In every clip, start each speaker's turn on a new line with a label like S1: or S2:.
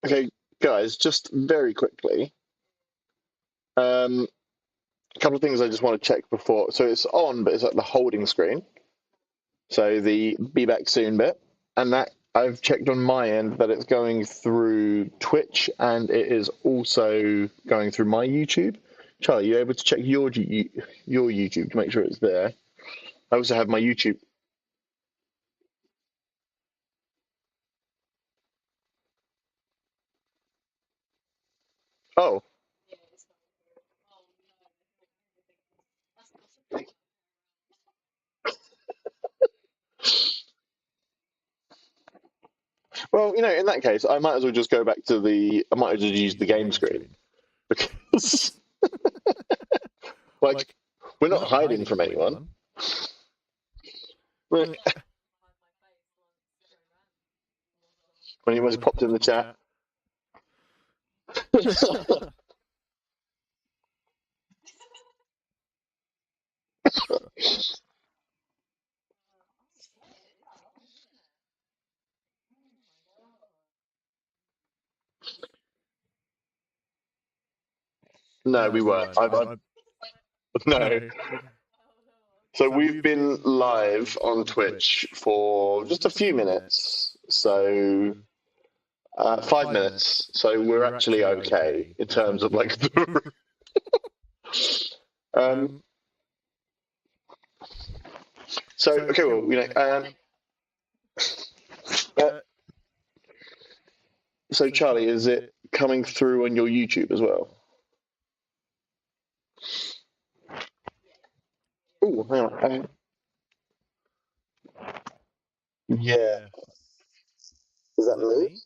S1: Okay, guys, just very quickly, a couple of things I just want to check before. So it's on, but it's at the holding screen. So the be back soon bit, and that I've checked on my end that it's going through Twitch and it is also going through my YouTube. Charlie, you able to check your YouTube to make sure it's there? I also have my YouTube. Oh, well, in that case, I might as well just go back to the. I might as well just use the game screen because, like, we're not hiding from anyone. When he was popped in the chat. No, we weren't. No. So we've been live on Twitch for just a few minutes. So 5 minutes. So we're actually okay in terms of like. um. So okay, well, uh, so Charlie, is it coming through on your YouTube as well? Oh, hang on. Yeah. Is that me?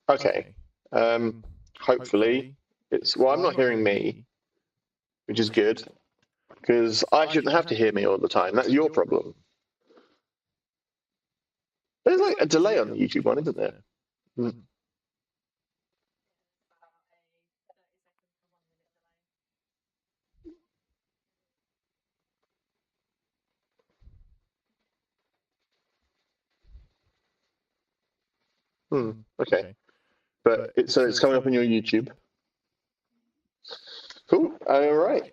S1: Okay. Hopefully it's. Well, I'm not hearing me, which is good because I shouldn't have to hear me all the time. That's your problem. There's like a delay on the YouTube one, isn't there? Mm. Hmm. Okay. But it's coming up on your YouTube. Cool. All right.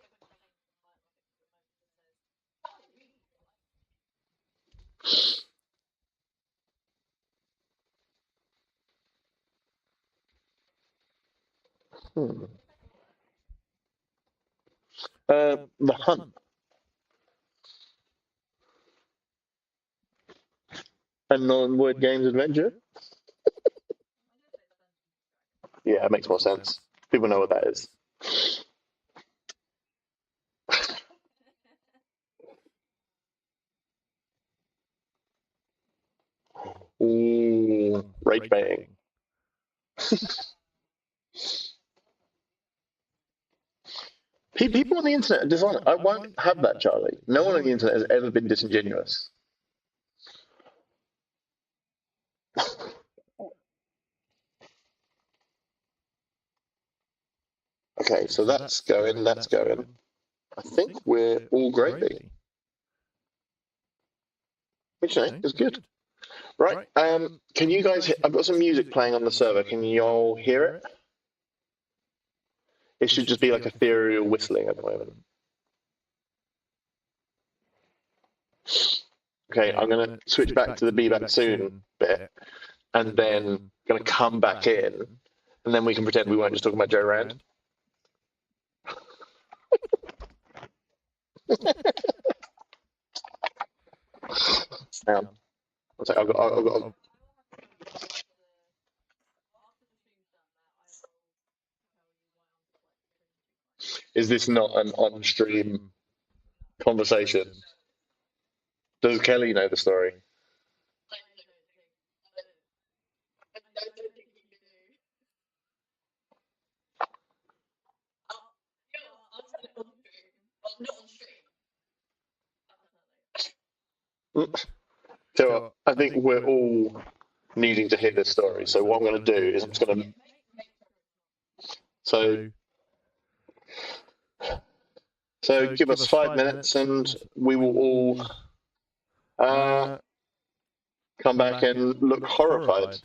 S1: Hmm. The Hunt and Non-Word Games Adventure. Yeah, it makes more sense. People know what that is. Ooh, rage baiting. People on the internet are dishonest. I won't have that, Charlie. No one on the internet has ever been disingenuous. Okay, so that's going. That's going. I think we're all gravy, which is good. Right. Can you guys? I've got some music playing on the server. Can you all hear it? It should just be like ethereal whistling at the moment. Okay, I'm gonna switch back to the be back soon bit, and then gonna come back in, and then we can pretend we weren't just talking about Joe Rand. Now, one sec, I've got. Is this not an on-stream conversation? Does Kelly know the story? So I think we're all needing to hear this story. So what I'm going to do is I'm just going to. So so give us 5 minutes, and we will all uh, come back and look horrified.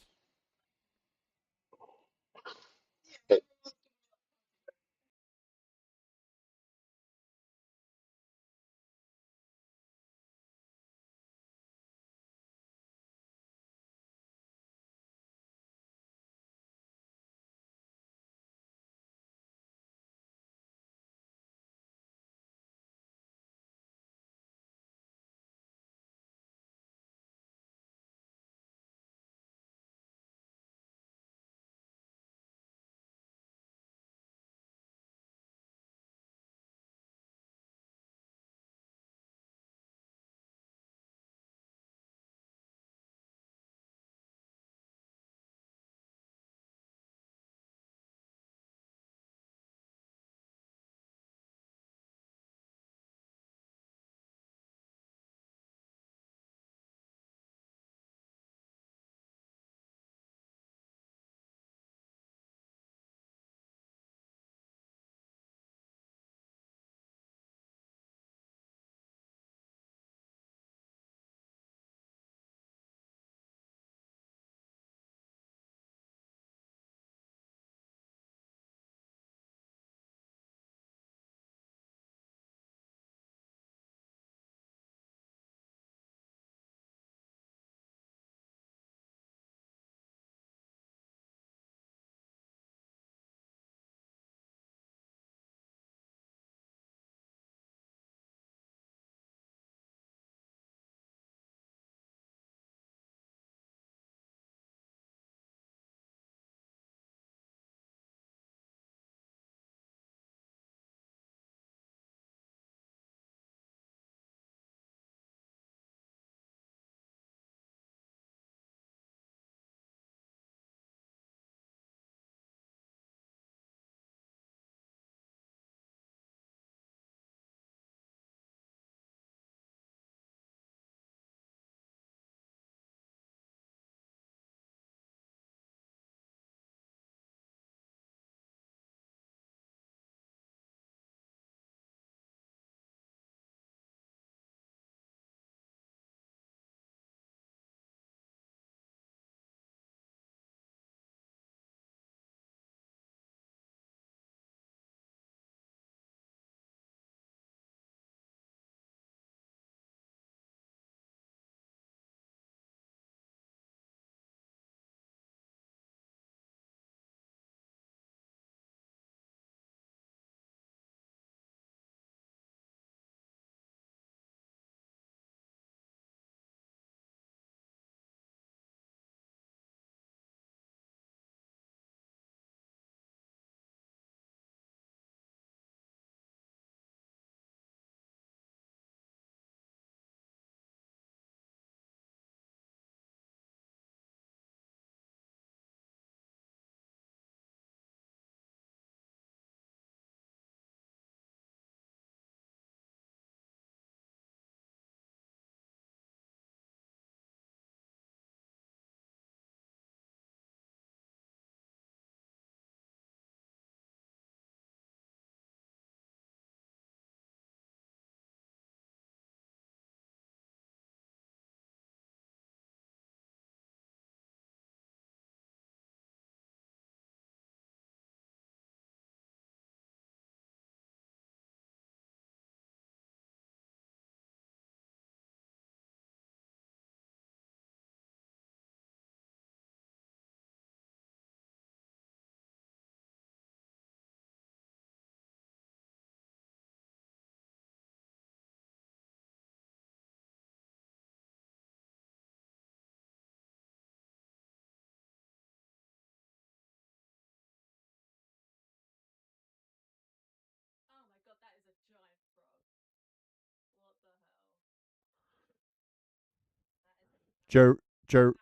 S2: Joe Joe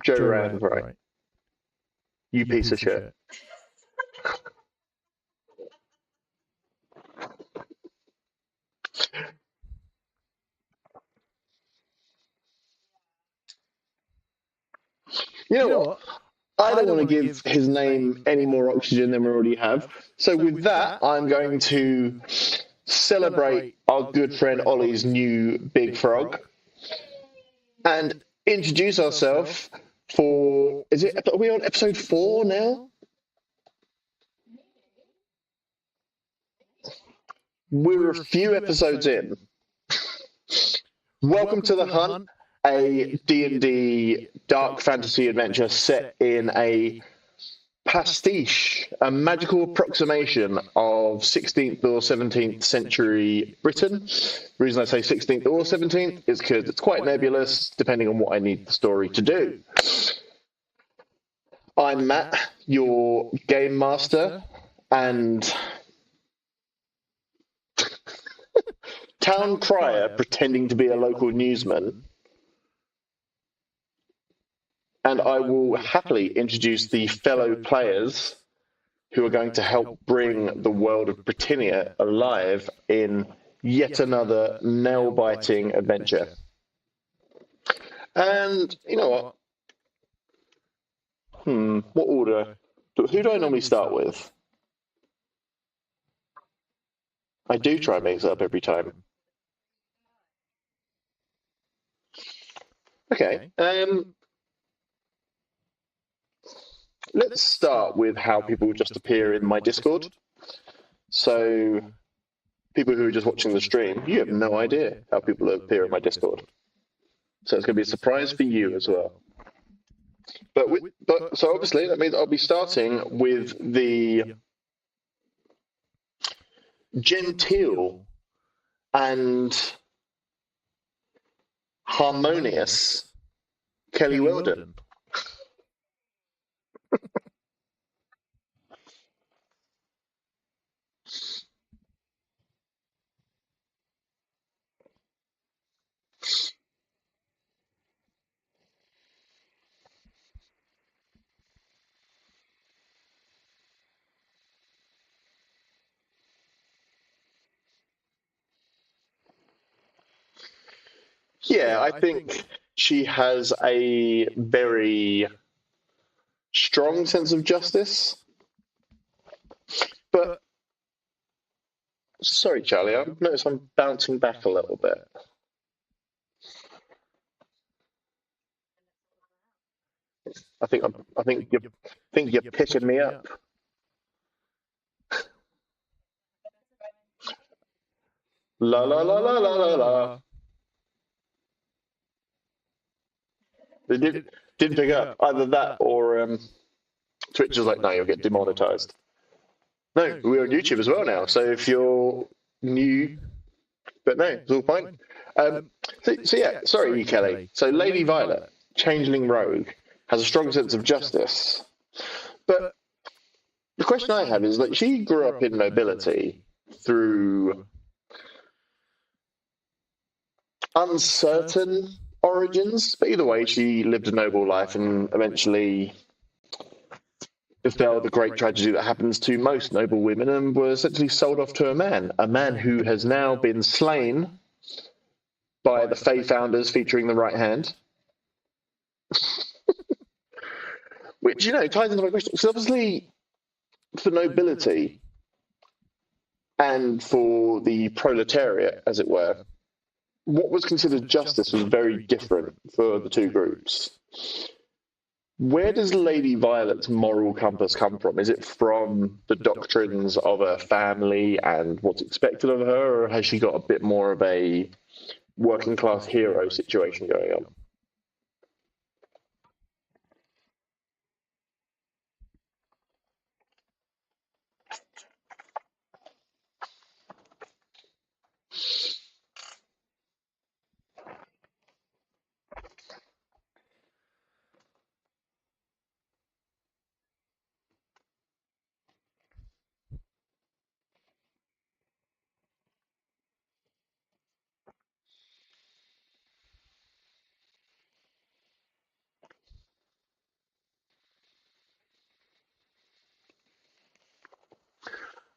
S1: Joe
S2: Joe
S1: Rand,
S2: Rand,
S1: right?
S2: right?
S1: You
S2: You
S1: piece of
S2: piece of
S1: shit.
S2: shit.
S1: You know
S2: You know
S1: what?
S2: what?
S1: I
S2: I
S1: don't
S2: don't
S1: want to
S2: want to
S1: give
S2: give
S1: his
S2: his
S1: name
S2: name
S1: any
S2: any
S1: more
S2: more
S1: oxygen than
S2: oxygen
S1: we
S2: than we
S1: already
S2: already
S1: have.
S2: have.
S1: So
S2: So
S1: with
S2: with
S1: that,
S2: that,
S1: I'm
S2: I'm
S1: going
S2: going
S1: to
S2: to
S1: celebrate
S2: celebrate
S1: our
S2: our
S1: good
S2: good
S1: friend
S2: friend
S1: Ollie's
S2: Ollie's
S1: new
S2: new
S1: big
S2: big
S1: frog
S2: frog
S1: and
S2: and
S1: introduce
S2: introduce
S1: ourselves
S2: ourselves
S1: for,
S2: for,
S1: is
S2: is
S1: it,
S2: it
S1: are we on episode
S2: episode
S1: 4
S2: 4
S1: now?
S2: now?
S1: We're a
S2: We're a
S1: few
S2: few
S1: episodes
S2: episodes
S1: in.
S2: in.
S1: Welcome
S2: Welcome
S1: to the
S2: to the
S1: Hunt,
S2: Hunt,
S1: a
S2: a
S1: D&D
S2: D&D
S1: dark
S2: dark
S1: fantasy
S2: fantasy
S1: adventure
S2: adventure
S1: set
S2: set
S1: in
S2: in
S1: a
S2: a
S1: pastiche,
S2: pastiche,
S1: a
S2: a
S1: magical
S2: magical
S1: approximation
S2: approximation
S1: of
S2: of
S1: 16th or 17th
S2: 16th
S1: century
S2: century
S1: Britain.
S2: Britain.
S1: The reason I
S2: The reason
S1: say
S2: I say
S1: 16th
S2: 16th
S1: or
S2: or
S1: 17th
S2: 17th
S1: is
S2: is
S1: because
S2: because
S1: it's
S2: it's
S1: quite
S2: quite
S1: nebulous
S2: nebulous
S1: depending on
S2: depending on
S1: what I
S2: what I
S1: need
S2: need
S1: the
S2: the
S1: story to
S2: story to
S1: do.
S2: do.
S1: I'm
S2: I'm
S1: Matt,
S2: Matt,
S1: your
S2: your
S1: game
S2: game
S1: master
S2: master
S1: and
S2: and
S1: town
S2: town
S1: crier
S2: crier
S1: pretending to
S2: pretending
S1: be
S2: to
S1: a
S2: be a
S1: local
S2: local
S1: newsman.
S2: newsman,
S1: And
S2: and
S1: I
S2: I
S1: will
S2: will
S1: happily
S2: happily
S1: introduce
S2: introduce
S1: the
S2: the
S1: fellow
S2: fellow
S1: players
S2: players
S1: who are
S2: who are
S1: going to
S2: going to
S1: help
S2: help
S1: bring the
S2: bring the
S1: world
S2: world
S1: of
S2: of
S1: Britannia
S2: Britannia
S1: alive
S2: alive
S1: in
S2: in
S1: yet
S2: yet
S1: another
S2: another
S1: nail biting
S2: nail-biting
S1: adventure.
S2: adventure.
S1: And
S2: And
S1: you know
S2: you know
S1: what?
S2: what?
S1: What
S2: What
S1: order?
S2: order?
S1: Who do
S2: Who
S1: I
S2: do I
S1: normally
S2: normally
S1: start
S2: start
S1: with?
S2: with?
S1: I
S2: I
S1: do
S2: do
S1: try and
S2: try and
S1: mix it
S2: mix
S1: up
S2: it up
S1: every
S2: every
S1: time.
S2: time.
S1: Okay.
S2: Okay.
S1: Let's
S2: Let's
S1: start
S2: start
S1: with
S2: with
S1: how
S2: how
S1: people
S2: people
S1: just
S2: just
S1: appear
S2: appear
S1: in
S2: in
S1: my
S2: my
S1: Discord.
S2: Discord.
S1: So,
S2: So
S1: people who are
S2: people
S1: just
S2: who are just
S1: watching the
S2: watching the
S1: stream,
S2: stream,
S1: you have
S2: you have
S1: no
S2: no
S1: idea
S2: idea
S1: how
S2: how
S1: people
S2: people
S1: appear in
S2: appear
S1: my
S2: in my
S1: Discord.
S2: Discord.
S1: So it's
S2: So
S1: going to
S2: it's
S1: be a
S2: going to be a
S1: surprise for
S2: surprise for
S1: you
S2: you
S1: as
S2: as
S1: well.
S2: well.
S1: But
S2: But
S1: with,
S2: with
S1: but
S2: but
S1: so
S2: so
S1: obviously that
S2: obviously
S1: means
S2: that
S1: I'll
S2: means
S1: be
S2: I'll be
S1: starting
S2: starting
S1: with
S2: with
S1: the
S2: the
S1: genteel
S2: genteel
S1: and harmonious
S2: harmonious
S1: Kelly
S2: Kelly
S1: Weldon.
S2: Weldon.
S1: Yeah,
S2: Yeah,
S1: I
S2: I
S1: think
S2: think
S1: she
S2: she
S1: has
S2: has
S1: a
S2: a
S1: very
S2: very
S1: strong
S2: strong
S1: sense of
S2: sense of
S1: justice.
S2: justice.
S1: But
S2: But
S1: sorry,
S2: sorry,
S1: Charlie,
S2: Charlie,
S1: I've noticed I'm
S2: I'm
S1: bouncing
S2: bouncing
S1: back a
S2: back a
S1: little
S2: little
S1: bit.
S2: bit.
S1: I think I'm, I think you're, I think you're
S2: You're
S1: picking
S2: picking
S1: me
S2: me
S1: up.
S2: up.
S1: La
S2: La
S1: la
S2: la
S1: la
S2: la
S1: la
S2: la
S1: la
S2: la
S1: la
S2: la
S1: la.
S2: la.
S1: They
S2: It
S1: didn't
S2: didn't
S1: pick
S2: pick
S1: up
S2: up
S1: either
S2: either
S1: that
S2: that.
S1: or Twitch
S2: Twitch
S1: was
S2: was
S1: like, no,
S2: like, no,
S1: you'll
S2: you'll
S1: get
S2: get
S1: demonetized.
S2: demonetized.
S1: No,
S2: No,
S1: we're on
S2: we're on
S1: YouTube as
S2: YouTube as
S1: well
S2: well
S1: now.
S2: now.
S1: So
S2: So
S1: if
S2: if
S1: you're
S2: you're
S1: new,
S2: new,
S1: but no,
S2: but no,
S1: it's all
S2: it's all
S1: fine.
S2: fine.
S1: Um,
S2: Um,
S1: so
S2: so
S1: yeah,
S2: yeah,
S1: sorry,
S2: sorry,
S1: Kelly.
S2: Kelly.
S1: So
S2: So
S1: Lady
S2: Lady
S1: Violet,
S2: Violet,
S1: changeling
S2: changeling
S1: rogue,
S2: rogue,
S1: has a
S2: has a
S1: strong
S2: strong
S1: sense of
S2: sense of
S1: justice.
S2: justice.
S1: But
S2: But
S1: the
S2: the
S1: question I
S2: question I
S1: have
S2: have
S1: is
S2: is
S1: like,
S2: like,
S1: she
S2: she
S1: grew
S2: grew
S1: up
S2: up
S1: in
S2: in
S1: nobility
S2: nobility
S1: through
S2: through
S1: uncertain
S2: uncertain
S1: origins,
S2: origins.
S1: but either
S2: Either
S1: way,
S2: way,
S1: she
S2: she
S1: lived a
S2: lived a
S1: noble
S2: noble
S1: life
S2: life
S1: and
S2: and
S1: eventually
S2: eventually
S1: befell the
S2: befell the
S1: great
S2: great
S1: tragedy
S2: tragedy
S1: that
S2: that
S1: happens
S2: happens
S1: to
S2: to
S1: most
S2: most
S1: noble
S2: noble
S1: women
S2: women
S1: and
S2: and
S1: was
S2: was
S1: essentially
S2: essentially
S1: sold off
S2: sold
S1: to
S2: off to
S1: a
S2: a
S1: man who
S2: man
S1: has
S2: who has
S1: now
S2: now
S1: been
S2: been
S1: slain
S2: slain
S1: by the
S2: by the
S1: Fae
S2: Fae
S1: founders
S2: founders
S1: featuring the
S2: featuring the
S1: right
S2: right
S1: hand,
S2: hand.
S1: which,
S2: Which,
S1: ties into my question. Because obviously, for nobility
S2: nobility
S1: and
S2: and
S1: for
S2: for
S1: the
S2: the
S1: proletariat,
S2: proletariat,
S1: as it
S2: as it
S1: were,
S2: were,
S1: what was
S2: what was
S1: considered
S2: considered
S1: justice was
S2: justice was
S1: very
S2: very
S1: different
S2: different
S1: for the
S2: for the
S1: two
S2: two
S1: groups.
S2: groups.
S1: Where
S2: Where
S1: does
S2: does
S1: Lady
S2: Lady
S1: Violet's
S2: Violet's
S1: moral
S2: moral
S1: compass
S2: compass
S1: come
S2: come
S1: from? Is
S2: from?
S1: it
S2: Is it
S1: from
S2: from
S1: the
S2: the
S1: doctrines
S2: doctrines
S1: of her
S2: of her
S1: family
S2: family
S1: and
S2: and
S1: what's
S2: what's
S1: expected of
S2: expected of
S1: her,
S2: her,
S1: or
S2: or
S1: has
S2: has
S1: she
S2: she
S1: got a
S2: got a
S1: bit
S2: bit
S1: more
S2: more
S1: of
S2: of
S1: a
S2: a
S1: working
S2: working
S1: class
S2: class
S1: hero
S2: hero
S1: situation
S2: situation
S1: going on?
S2: going on?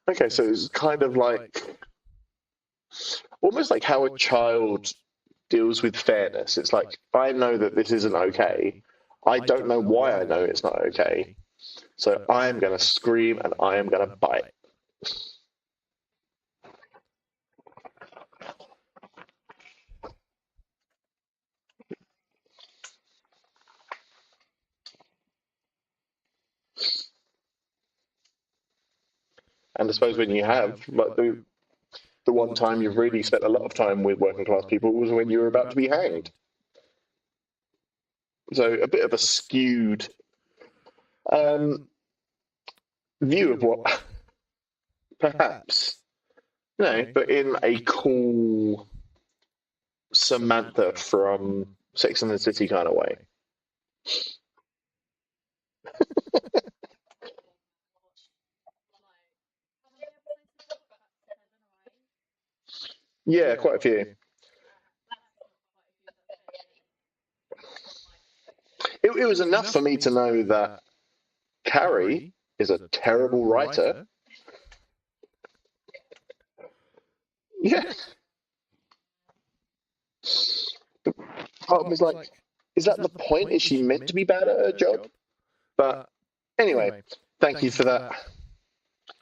S1: Okay, so it's kind of like almost like how a child deals with fairness. It's like, I know that this isn't okay. I don't know why I know it's not okay. So I am going to scream and I am going to bite. And I suppose when you have, like the one time you've really spent a lot of time with working class people was when you were about to be hanged. So a bit of a skewed um, view of what perhaps, but in a cool Samantha from Sex and the City kind of way. Yeah, quite a few. It was enough for me to know that Carrie is a terrible writer. Yeah. The problem is like, is that the point? Is she meant to be bad at her job? But anyway, thank you for that,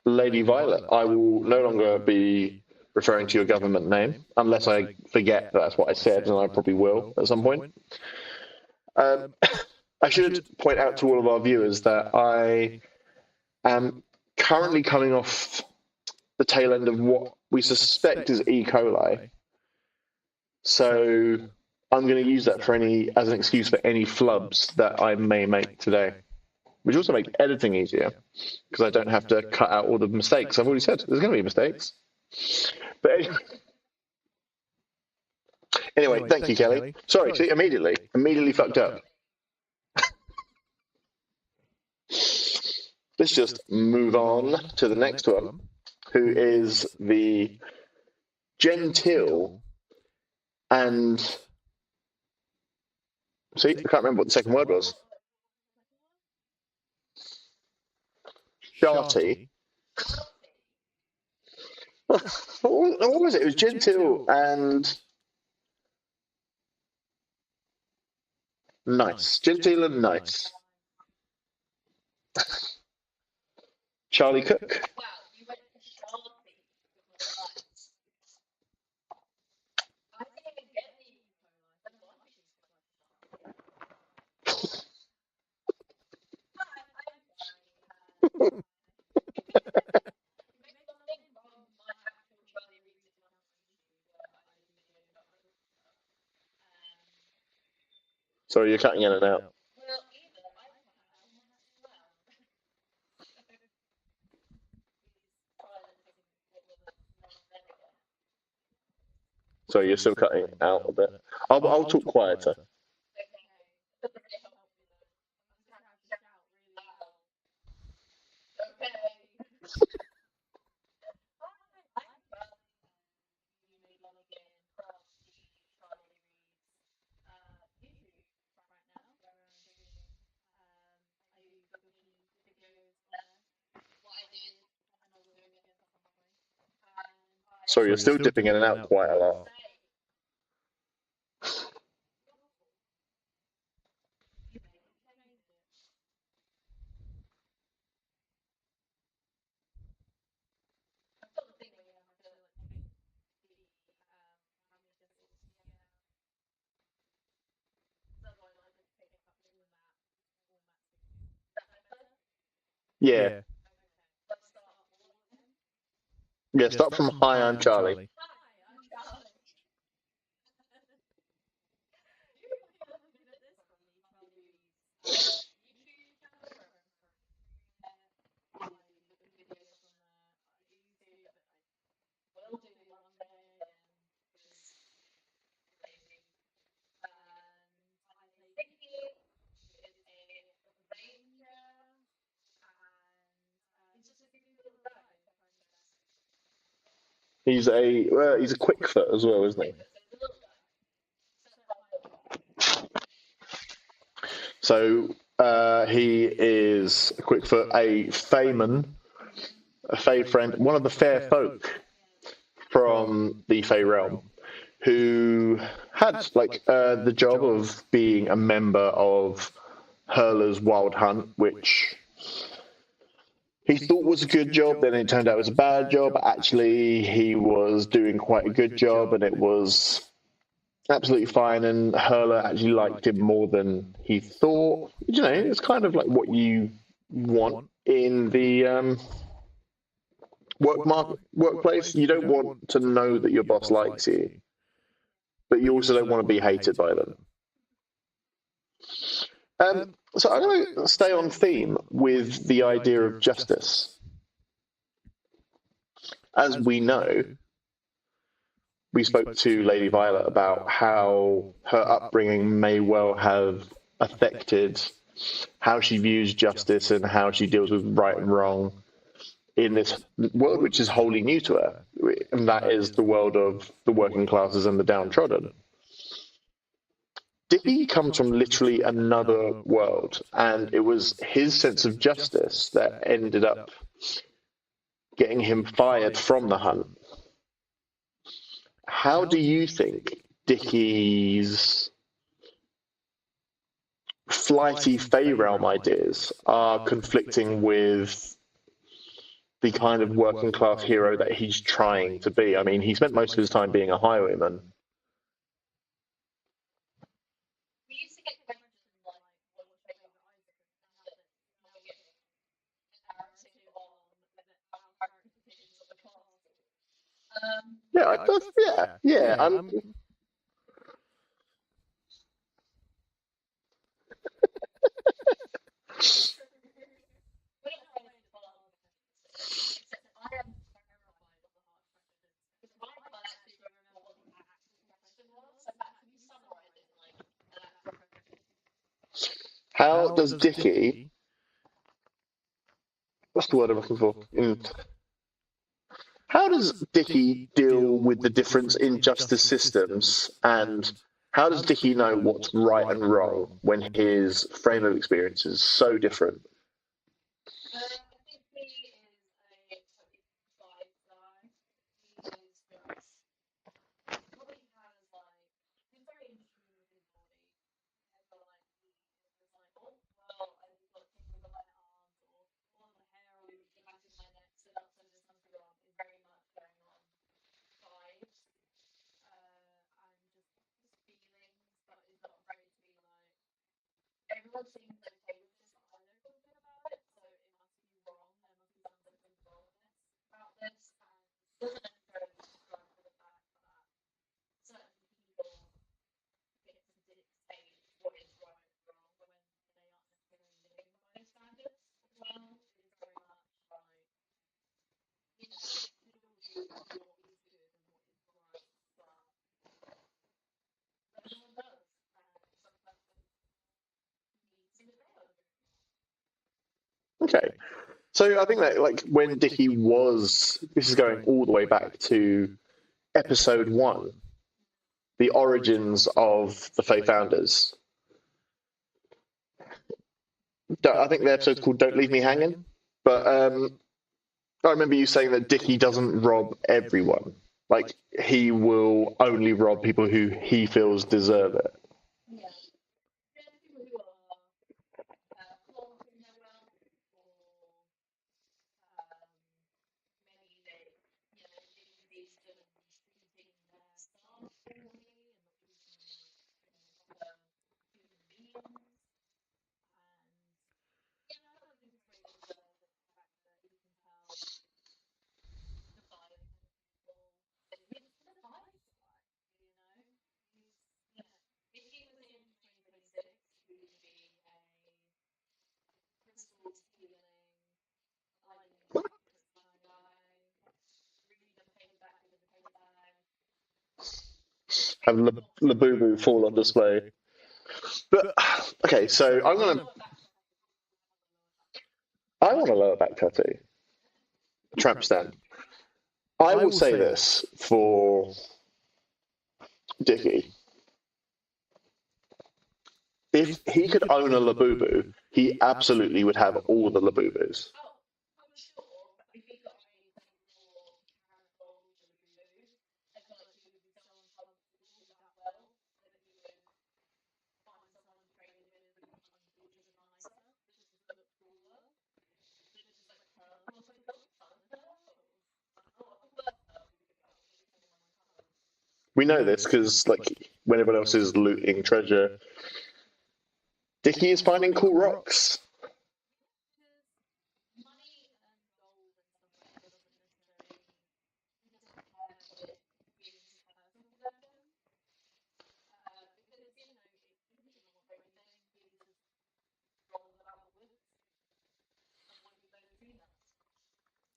S1: Lady Violet. I will no longer be referring to your government name unless I forget that's what I said, and I probably will at some point. Um, I should point out to all of our viewers that I am currently coming off the tail end of what we suspect is E. coli. So I'm going to use that for as an excuse for any flubs that I may make today, which also makes editing easier because I don't have to cut out all the mistakes. I've already said there's going to be mistakes. But anyway, thank you, Kelly. Sorry, see, immediately fucked up. Let's just move on to the next one, who is the genteel and see, I can't remember what the second word was. Sharty. What was it? It was genteel and nice. Genteel and nice. Charlie Cook. Sorry, you're cutting in and out. Sorry, you're still cutting out a bit. I'll talk quieter. Sorry, you're still dipping in and out quite a lot. Yeah. Yeah, start from Hi, I'm Charlie. He's a quick foot as well, isn't he? So he is a quick foot, a Feyman a Fey friend, one of the fair folk from the Fey realm, who had like the job of being a member of Hurler's Wild Hunt, which he thought was a good job. Then it turned out it was a bad job. Actually, he was doing quite a good job, and it was absolutely fine. And Hurler actually liked him more than he thought. You know, it's kind of like what you want in the workplace. You don't want to know that your boss likes you, but you also don't want to be hated by them. So I'm going to stay on theme with the idea of justice. As we know, we spoke to Lady Violet about how her upbringing may well have affected how she views justice and how she deals with right and wrong in this world which is wholly new to her, and that is the world of the working classes and the downtrodden. Dickie comes from literally another world, and it was his sense of justice that ended up getting him fired from the hunt. How do you think Dickie's flighty Fey realm ideas are conflicting with the kind of working class hero that he's trying to be? I mean, he spent most of his time being a highwayman. Yeah. How does Dickie? What's the word I'm looking for? How does Dickie deal with the difference in justice systems, and how does Dickie know what's right and wrong when his frame of experience is so different? Okay. So I think that like when Dickie was, this is going all the way back to episode 1, the origins of the Fae Founders. I think the episode's called "Don't Leave Me Hanging," but I remember you saying that Dickie doesn't rob everyone. Like he will only rob people who he feels deserve it. Have Labubu fall on display. But okay, so I want a lower back tattoo, tramp stamp. I will say this for Dickie. If he could own a Labubu, he absolutely would have all the Labubus. We know this because, like, when everyone else is looting treasure, Dickie is finding cool rocks.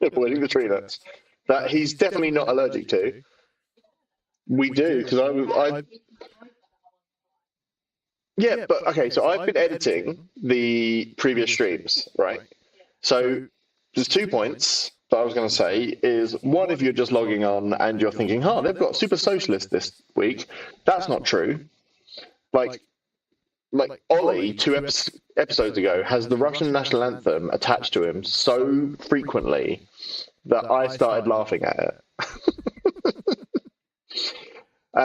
S1: Avoiding the tree nuts. That he's definitely not allergic to. We do, because yeah, but okay, so I've been editing the previous streams, right? So there's 2 points that I was going to say is one, if you're just logging on and you're thinking, oh, they've got super socialist this week, that's not true. Like, Ollie, episodes ago, has the Russian national anthem attached to him so frequently that I started laughing at it.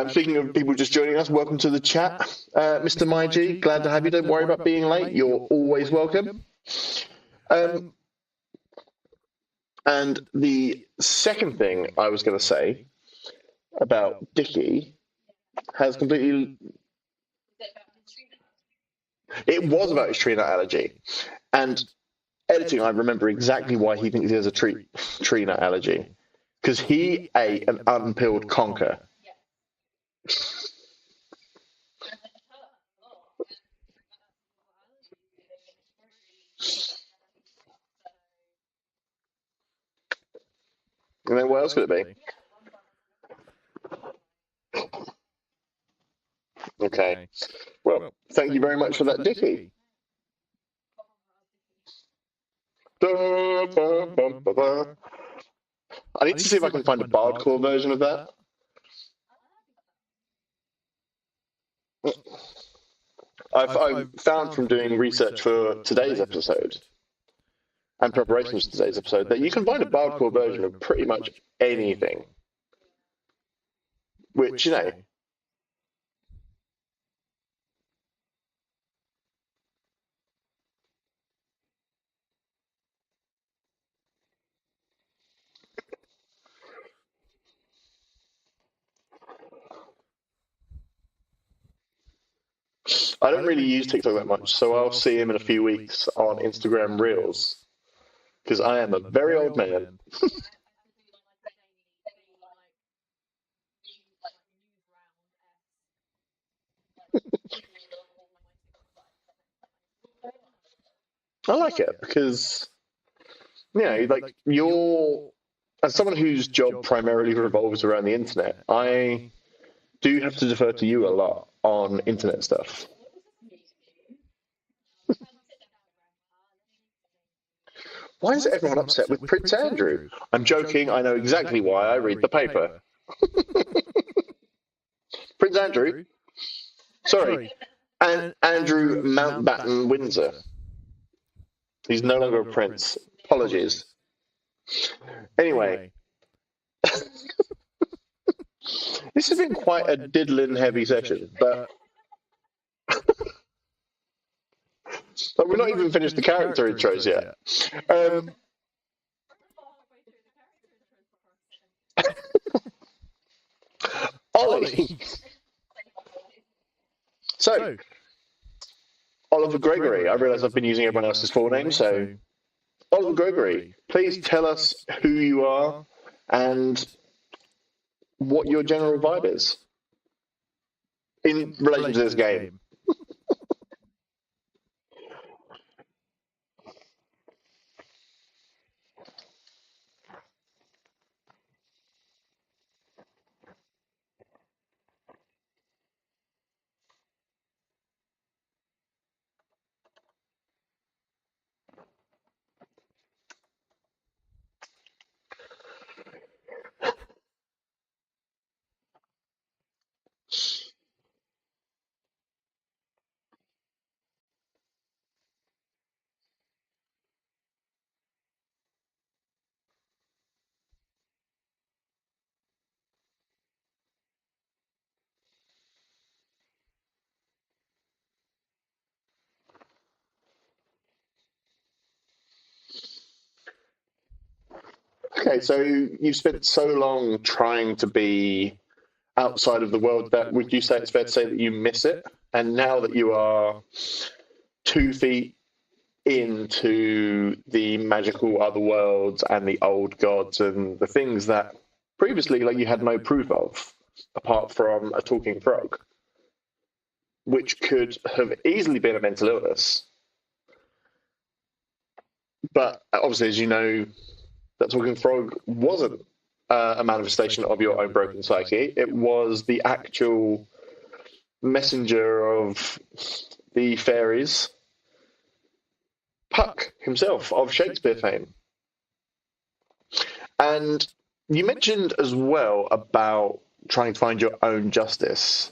S1: Speaking of people just joining us, welcome to the chat, Mr. MyG. Glad to have you. Don't worry about being late. You're always welcome. And the second thing I was going to say about Dickie has completely. It was about his tree nut allergy. And editing, I remember exactly why he thinks he has a tree nut allergy. Because he ate an unpeeled conker. And then what else could it be? Okay. Well, thank you very much for that, Dickie. I need to see if I can find a bardcore version of that. I've found from doing research for today's episode and preparations for today's episode that you can find a bardcore version of pretty much anything. Which, I don't really use TikTok that much, so I'll see him in a few weeks on Instagram Reels because I am a very old man. I like it because, like you're, as someone whose job primarily revolves around the internet, I do have to defer to you a lot on internet stuff. Why is everyone upset with Prince Andrew? I'm joking. I know exactly why. I read the paper. Prince Andrew? Sorry. And Andrew Mountbatten Windsor. He's no longer a prince. Apologies. Anyway. This has been quite a diddling heavy session, but we're not even finished the character intros yet. Ollie. So, Oliver Gregory. I realise I've been using everyone else's full name, so Oliver Gregory, please tell us who you are and what your general vibe is in relation to this game. Okay, so you've spent so long trying to be outside of the world, that would you say it's fair to say that you miss it? And now that you are 2 feet into the magical other worlds and the old gods and the things that previously, like, you had no proof of, apart from a talking frog, which could have easily been a mental illness. But obviously, as you know, that talking frog wasn't a manifestation of your own broken psyche. It was the actual messenger of the fairies, Puck himself, of Shakespeare fame. And you mentioned as well about trying to find your own justice.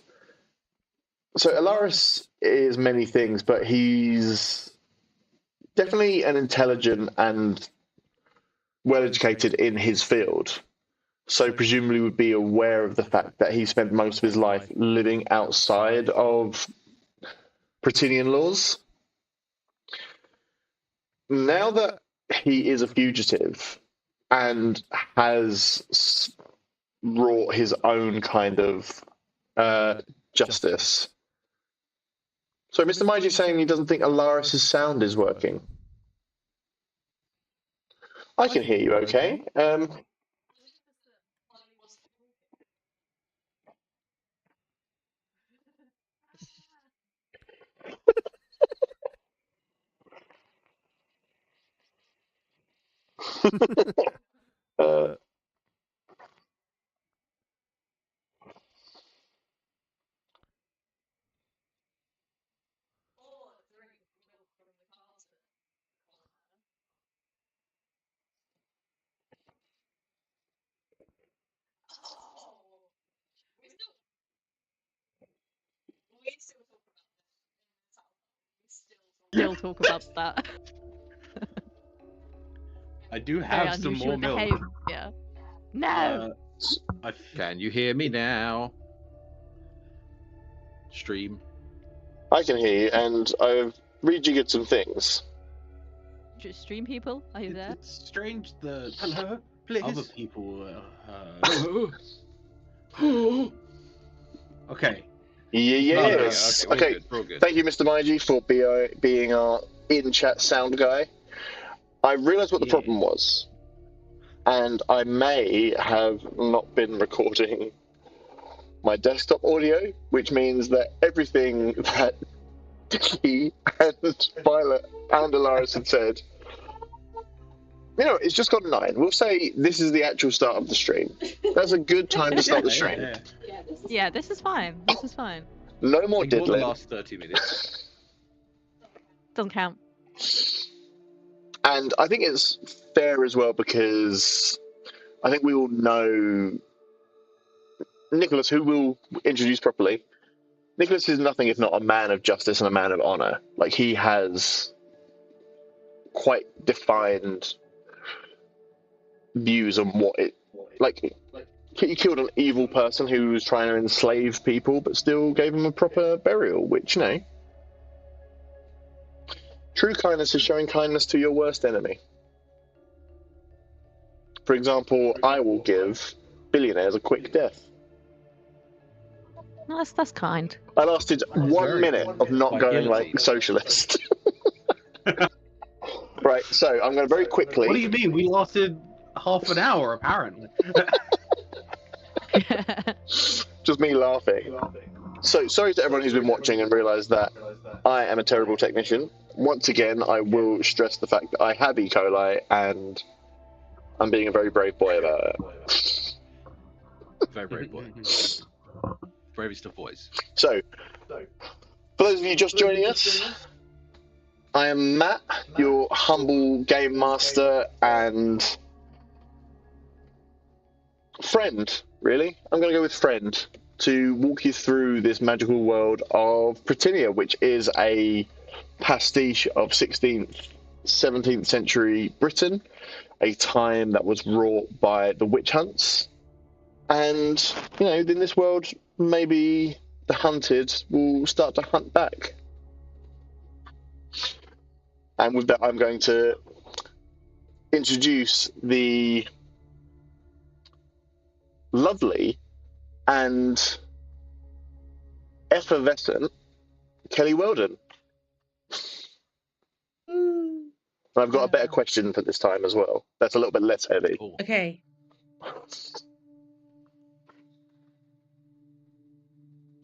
S1: So Alaris is many things, but he's definitely an intelligent and well-educated in his field. So presumably would be aware of the fact that he spent most of his life living outside of Pretinian laws. Now that he is a fugitive and has wrought his own kind of justice. So Mr. Maiji is saying he doesn't think Alaris' sound is working. I can hear you okay. uh,
S2: Still talk about that.
S3: I do
S2: Very
S3: have some
S2: unusual
S3: more milk.
S2: behavior. No.
S4: Can you hear me now? Stream.
S1: I can hear you, and I've rejiggered some things.
S2: Just stream people, are you there?
S3: It's strange that
S5: Hello, please.
S3: other people. Okay.
S1: Yes.
S4: Okay,
S1: Okay.
S4: we're all good.
S1: Thank you, Mr. Maiji, for being our in-chat sound guy. I realised what the problem was, and I may have not been recording my desktop audio, which means that everything that Dickie and Violet and Alaris had said, you know, it's just got 9. We'll say this is the actual start of the stream. That's a good time to start the stream.
S2: Yeah, this is fine. This is fine.
S1: No more
S4: Ignore the
S1: diddling.
S4: last 30 minutes.
S2: Doesn't count.
S1: And I think it's fair as well, because I think we all know Nicholas, who we'll introduce properly. Nicholas is nothing if not a man of justice and a man of honor. Like, he has quite defined views on what it, like, he killed an evil person who was trying to enslave people, but still gave him a proper burial, which, you know, true kindness is showing kindness to your worst enemy. For example, I will give billionaires a quick death.
S2: No, that's kind.
S1: I lasted 1 minute of not going
S3: guillotine.
S1: like socialist. Right, so I'm going to very quickly.
S3: What do you mean? We lasted half an hour, apparently.
S1: Just me laughing. So sorry to everyone who's been watching and realised that I am a terrible technician. Once again, I will stress the fact that I have E. coli and I'm being a very brave boy about it.
S4: Very brave boy. Bravest of boys.
S1: So, for those of you just joining us, I am Matt, your humble game master and friend, really. I'm going to go with friend to walk you through this magical world of Britannia, which is a pastiche of 16th, 17th century Britain, a time that was wrought by the witch hunts. And, you know, in this world, maybe the hunted will start to hunt back. And with that, I'm going to introduce the lovely and effervescent Kelly Weldon.
S5: Ooh.
S1: And I've got a better question for this time as well. That's a little bit less heavy.
S4: Oh,
S5: Okay.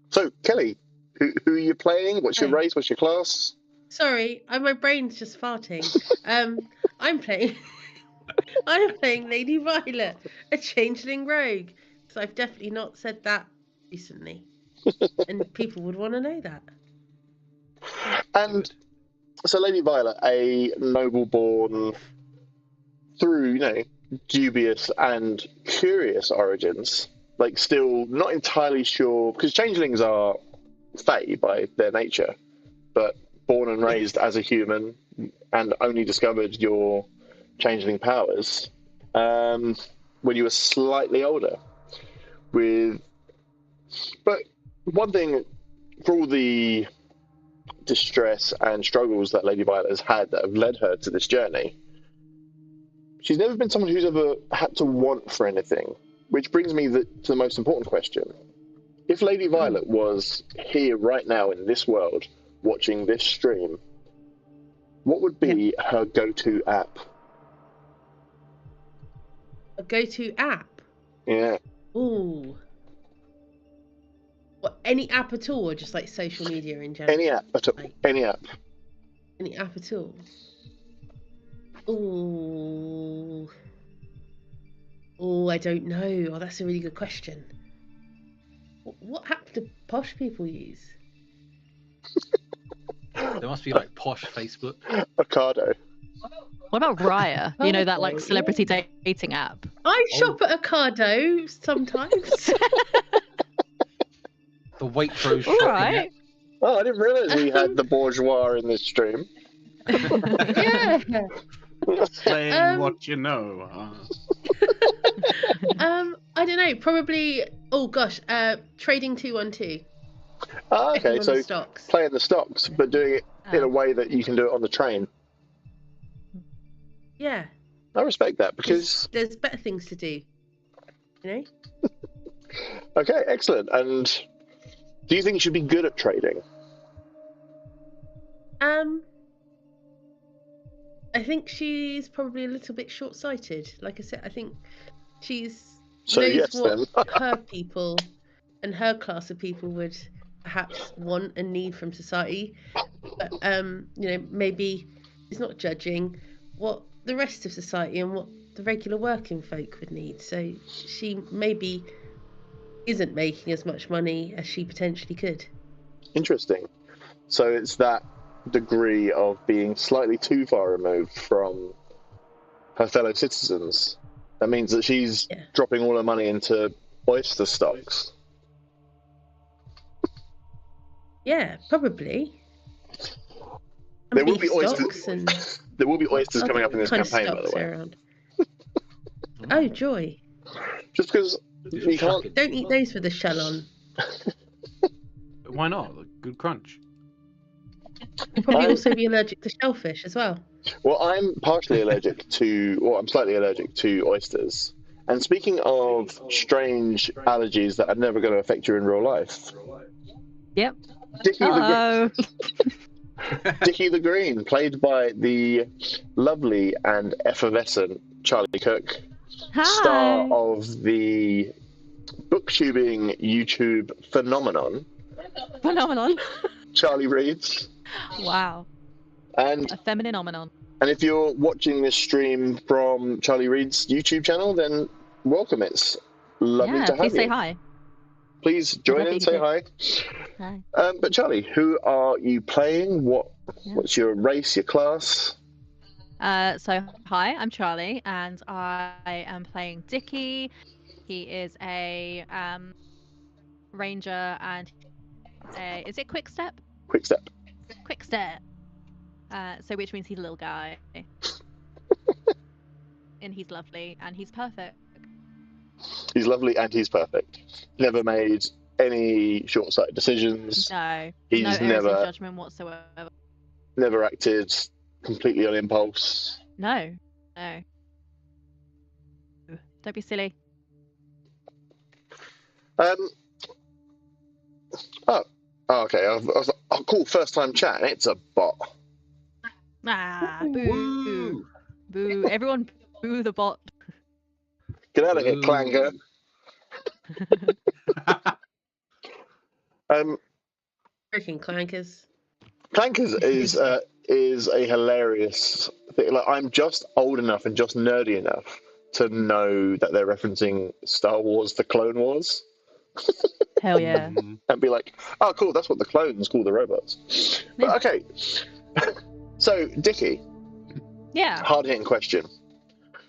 S1: So, Kelly, who are you playing? What's your
S5: Hi.
S1: race? What's your class?
S5: Sorry, my brain's just farting. I'm playing. I'm playing Lady Violet, a changeling rogue. So I've definitely not said that recently, and people would want to know that.
S1: And so, Lady Violet, a noble-born through, dubious and curious origins. Like, still not entirely sure, because changelings are fae by their nature, but born and raised as a human and only discovered your changeling powers when you were slightly older. But one thing, for all the distress and struggles that Lady Violet has had that have led her to this journey, she's never been someone who's ever had to want for anything, which brings me to the most important question. If Lady Violet was here right now in this world, watching this stream, what would be her go-to app?
S5: A go-to app.
S1: Yeah.
S5: Ooh. What, any app at all, or just like social media in general?
S1: Any app at all.
S5: Like,
S1: Any app.
S5: any app at all. Ooh. Oh, I don't know. Oh, that's a really good question. What app do posh people use?
S4: there must be like posh Facebook.
S1: Ocado.
S2: What about Raya? You know, that like
S5: Oh,
S2: celebrity
S5: yeah.
S2: dating app.
S5: I shop at Ocado sometimes.
S4: The Waitrose
S2: All
S4: shopping
S2: right.
S1: Oh, I didn't realise we had the bourgeois in this stream.
S5: Yeah.
S3: Playing what you know.
S5: I don't know. Probably. Oh gosh. Trading 212.
S1: Ah,
S5: Checking
S1: okay,
S5: on
S1: so
S5: the stocks.
S1: playing the stocks, but doing it in a way that you can do it on the train.
S5: Yeah.
S1: I respect that because
S5: There's better things to do. You know.
S1: okay, excellent. And do you think you should be good at trading?
S5: I think she's probably a little bit short-sighted. Like I said, I think she's
S1: So
S5: knows
S1: yes,
S5: what
S1: then.
S5: her people and her class of people would perhaps want and need from society. But maybe she's not judging what the rest of society and what the regular working folk would need. So she maybe isn't making as much money as she potentially could.
S1: Interesting. So it's that degree of being slightly too far removed from her fellow citizens. That means that she's dropping all her money into oyster stocks.
S5: Yeah, probably.
S1: There will
S5: Beef
S1: be oysters.
S5: stocks and
S1: There will be oysters
S5: other
S1: coming up in this
S5: kind of
S1: campaign, by the
S5: stocks
S1: way.
S5: are around. Oh, joy.
S1: Just because you can't.
S5: Don't eat those with the shell on.
S3: Why not? Good crunch.
S5: You'll probably also be allergic to shellfish as well.
S1: Well, I'm partially allergic to, or I'm slightly allergic to oysters. And speaking of strange allergies that are never going to affect you in real life,
S2: Yep.
S1: Dickie
S2: Hello.
S1: Dickie the Green, played by the lovely and effervescent Charlie Cook,
S2: Hi.
S1: star of the booktubing YouTube phenomenon, Charlie Reads.
S2: Wow.
S1: And
S2: A feminine omenon.
S1: if you're watching this stream from Charlie Reed's YouTube channel, then welcome. It's lovely to have
S2: please
S1: you.
S2: say hi.
S1: Please join
S2: Lovely
S1: in,
S2: to
S1: say
S2: do.
S1: hi.
S2: Hi.
S1: But Charlie, who are you playing? What's your race, your class?
S2: So hi, I'm Charlie, and I am playing Dickie. He is a ranger, and is it quick step?
S1: Quick step.
S2: Quick step. So which means he's a little guy, and he's lovely, and he's perfect.
S1: He's lovely and he's perfect. Never made any short-sighted decisions.
S2: No,
S1: He's
S2: no errors in judgment whatsoever.
S1: Never acted completely on impulse.
S2: No. Don't be silly.
S1: Um. Oh. Oh, okay. I was like, oh, cool. First time chat. It's a bot.
S2: Ah, boo.
S3: Woo!
S2: Boo. Everyone boo the bot.
S1: Get out of here,
S3: Boo.
S1: Clanker.
S5: Freaking clankers.
S1: Clankers is a hilarious thing. Like, I'm just old enough and just nerdy enough to know that they're referencing Star Wars: The Clone Wars,
S2: Hell yeah.
S1: and be like, "Oh, cool, that's what the clones call the robots." But
S2: Yeah.
S1: okay, so Dickie,
S2: Yeah.
S1: hard-hitting question: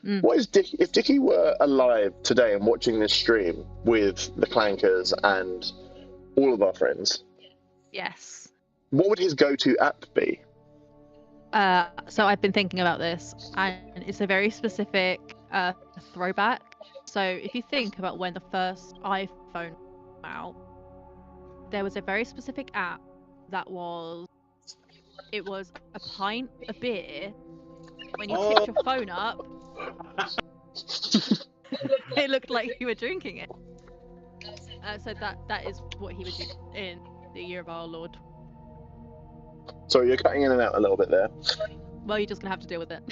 S2: Mm.
S1: What is if Dickie were alive today and watching this stream with the Clankers and all of our friends?
S2: Yes.
S1: What would his go-to app be?
S2: So I've been thinking about this, and it's a very specific throwback. So if you think about when the first iPhone came out, there was a very specific app that was a pint of beer. When you tipped your phone up, it looked like you were drinking it. So that is what he would do in the year of our Lord.
S1: Sorry, you're cutting in and out a little bit there.
S2: Well, you're just gonna have to deal with it.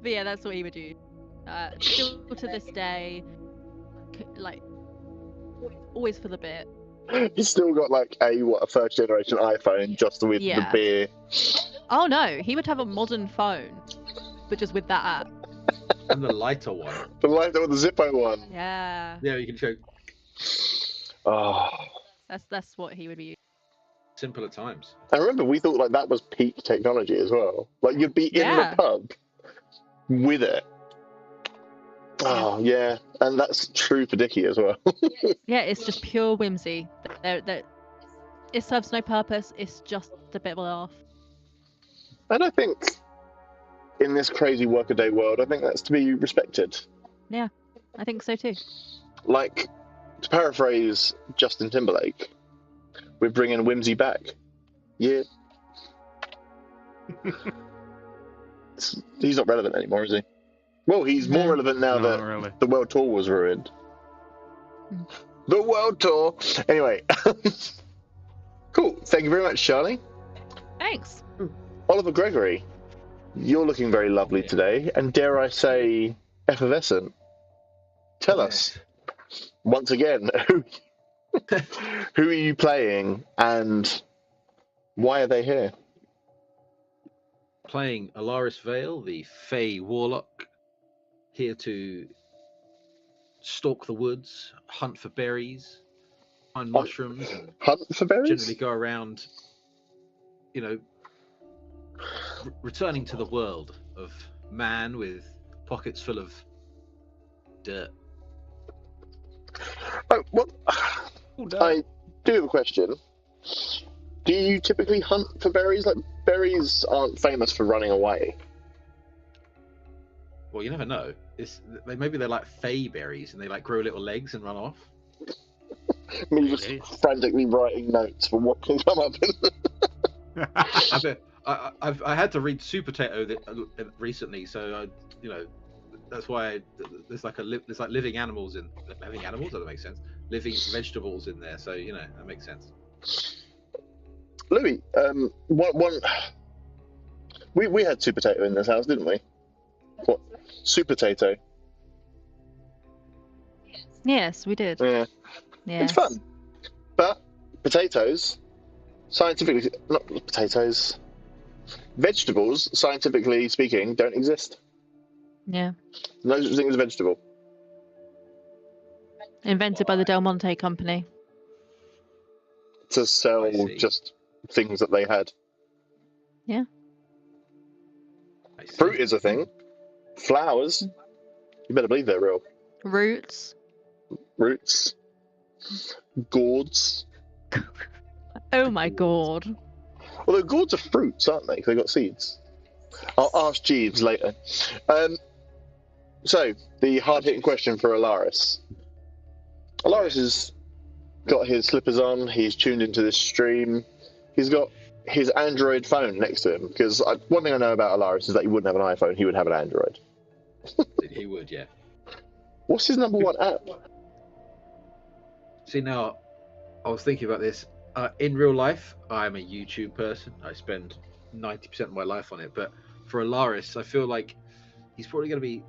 S2: But yeah, that's what he would do. Still to this day, like always for the bit.
S1: He's still got like a first generation iPhone just with the
S2: Yeah.
S1: beer.
S2: Oh no, he would have a modern phone, but just with that app.
S4: And the lighter one.
S1: The light with the Zippo one.
S2: Yeah,
S4: Yeah, you can show
S1: Oh.
S2: that's what he would be.
S4: simpler times.
S1: I remember we thought like that was peak technology as well. Like you'd be in
S2: Yeah.
S1: the pub with it. Oh yeah, and that's true for Dickie as well.
S2: Yeah, it's just pure whimsy. It serves no purpose. It's just a bit of a laugh.
S1: And I think in this crazy workaday world, I think that's to be respected.
S2: I think so too.
S1: Like, to paraphrase Justin Timberlake, we're bringing whimsy back. Yeah. He's not relevant anymore, is he? Well, he's more
S2: No.
S1: relevant now
S3: Not
S1: that
S3: really.
S1: the world tour was ruined.
S2: Mm.
S1: The world tour! Anyway. Cool. Thank you very much, Charlie.
S2: Thanks.
S1: Oliver Gregory, you're looking very lovely today, and dare I say, effervescent. Tell us, once again, who are you playing and why are they here?
S4: Playing Alaris Vale, the Fey Warlock, here to stalk the woods, hunt for berries, find mushrooms, and
S1: Hunt for berries?
S4: generally go around, returning to the world of man with pockets full of dirt.
S1: Oh, what? I do have a question. Do you typically hunt for berries? Like, berries aren't famous for running away.
S4: Well, you never know. Maybe they're like fey berries and they like grow little legs and run off.
S1: I mean, you're just frantically writing notes for what can come up.
S4: I had to read Super Potato recently, so that's why there's like living animals in living animals. Does that make sense? Living vegetables in there, so that makes sense.
S1: Louis, we had Super Potato in this house, didn't we? What? Super Potato.
S2: Yes, we did.
S1: Yeah.
S2: Yes.
S1: It's fun. But potatoes, scientifically, not potatoes, vegetables, scientifically speaking, don't exist.
S2: Yeah.
S1: No such thing as a vegetable.
S2: Invented by the Del Monte company.
S1: To sell
S4: I see.
S1: just things that they had.
S4: I see.
S1: Fruit is a thing. Flowers, you better believe they're real.
S2: Roots.
S1: Roots, gourds.
S2: Oh my god.
S1: Although gourds are fruits, aren't they? 'Cause they've got seeds. I'll ask Jeeves later. So, the hard-hitting question for Alaris. Alaris has got his slippers on, he's tuned into this stream, he's got his Android phone next to him, because one thing I know about Alaris is that he wouldn't have an iPhone, he would have an Android.
S4: He would, yeah.
S1: What's his number one app?
S4: See, now, I was thinking about this. In real life, I'm a YouTube person. I spend 90% of my life on it. But for Alaris, I feel like he's probably going to be.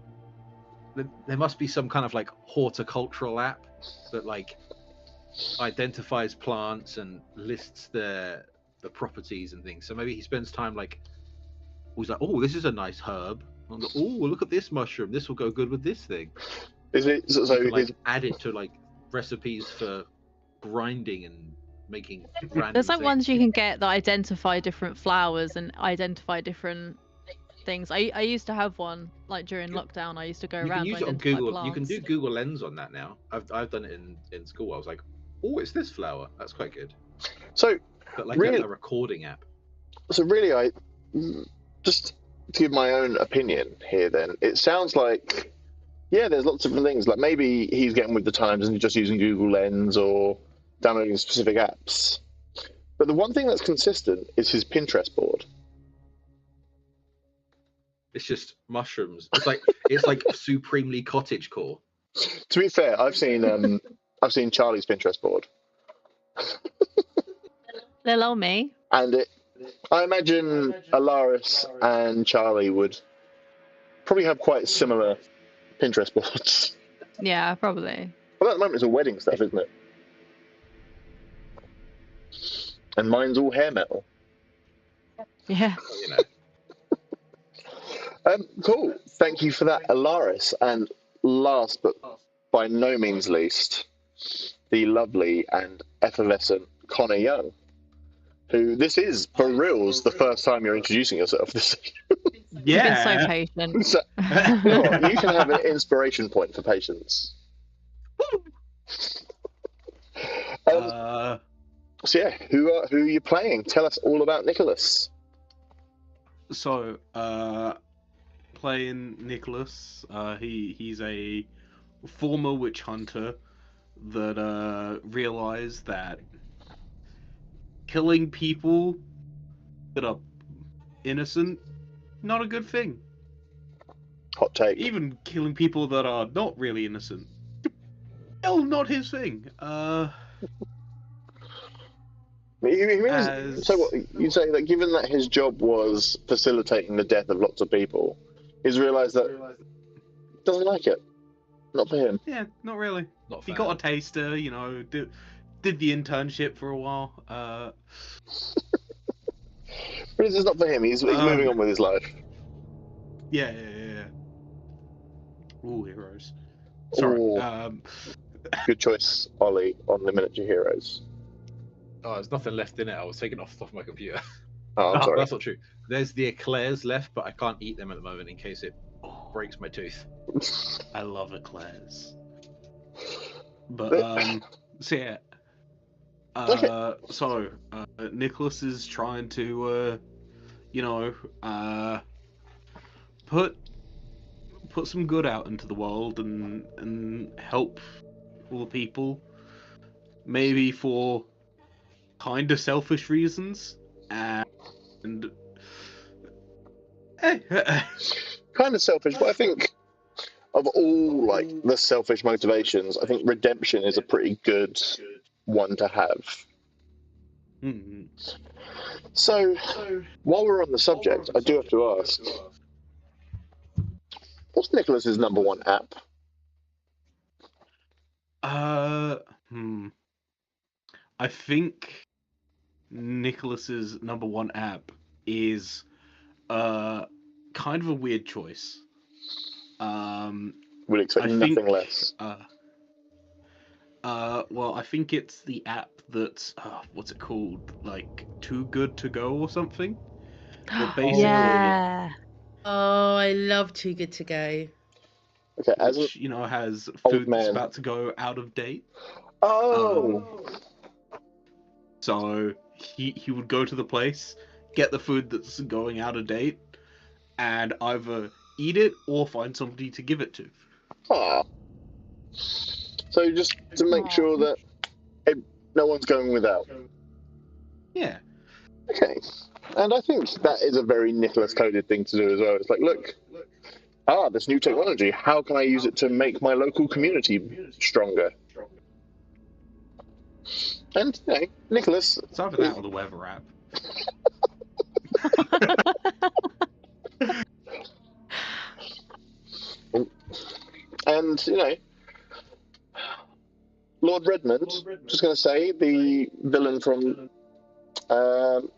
S4: There must be some kind of like horticultural app that like identifies plants and lists the properties and things. So maybe he spends time like, he's like, oh, this is a nice herb. Oh, look at this mushroom. This will go good with this thing.
S1: Is it so?
S4: You can, like, add it to like recipes for grinding and making random
S2: There's like
S4: things.
S2: ones you can get that identify different flowers and identify different things. I used to have one like during lockdown. I used to go
S4: You
S2: around
S4: can use
S2: to
S4: it on
S2: identify
S4: Google.
S2: plants.
S4: You can do Google Lens on that now. I've done it in school. I was like, oh, it's this flower. That's quite good.
S1: So
S4: But like
S1: really,
S4: a recording app.
S1: so really, I just to give my own opinion here. Then it sounds like, yeah, there's lots of different things. Like maybe he's getting with the times and he's just using Google Lens or downloading specific apps. But the one thing that's consistent is his Pinterest board.
S4: It's just mushrooms. It's like supremely cottagecore.
S1: To be fair, I've seen Charlie's Pinterest board,
S2: Little old me.
S1: and I imagine Alaris and Charlie would probably have quite similar Pinterest boards.
S2: Yeah, probably.
S1: Well, at the moment it's all wedding stuff, isn't it? And mine's all hair metal.
S2: Yeah.
S4: You know.
S1: Cool. Thank you for that, Alaris. And last but by no means least, the lovely and effervescent Connor Young, who this is, for reals, the first time you're introducing yourself.
S2: You've been so patient.
S1: So, you know what? You can have an inspiration point for patience. So yeah, who are you playing? Tell us all about Nicholas.
S3: So, playing Nicholas, he's a former witch hunter that realized that killing people that are innocent, not a good thing.
S1: Hot take.
S3: Even killing people that are not really innocent, still not his thing.
S1: So what, you say that given that his job was facilitating the death of lots of people, he's realised that he doesn't like it. Not for him.
S3: Yeah, not really.
S4: Not
S3: He
S4: fan.
S3: got a taster, you know, did the internship for a while.
S1: But it's just not for him. He's moving on with his life.
S3: Yeah. Ooh, heroes. Sorry.
S1: Ooh. Good choice, Ollie, on the miniature heroes.
S4: Oh, there's nothing left in it. I was taking it off the top of my computer.
S1: Oh, I'm sorry.
S4: That's not true. There's the eclairs left, but I can't eat them at the moment in case it breaks my tooth.
S3: I love eclairs. But so yeah. So Nicholas is trying to put some good out into the world and help all the people. Maybe for kind of selfish reasons and
S1: Kind of selfish, but I think of all like the selfish motivations, I think redemption is a pretty good one to have.
S3: Mm-hmm.
S1: So, while we're on the subject, I do have to ask, what's Nicholas's number one app?
S3: I think Nicholas's number one app is kind of a weird choice.
S1: Would expect nothing less.
S3: Well, I think it's the app that's what's it called? Like Too Good to Go or something. That basically,
S2: Yeah.
S5: Oh, I love Too Good to Go.
S1: Okay, as
S3: which, has
S1: old
S3: food that's
S1: man.
S3: about to go out of date.
S1: Oh,
S3: So he would go to the place, get the food that's going out of date, and either eat it or find somebody to give it to.
S1: ah. So just to make sure that no one's going without.
S3: Yeah.
S1: Okay, and I think that is a very Nicholas-coded thing to do as well. It's like, look, this new technology, how can I use it to make my local community stronger? And Nicholas,
S3: It's either that or the weather app.
S1: and Lord Redmond. Just going to say the villain from the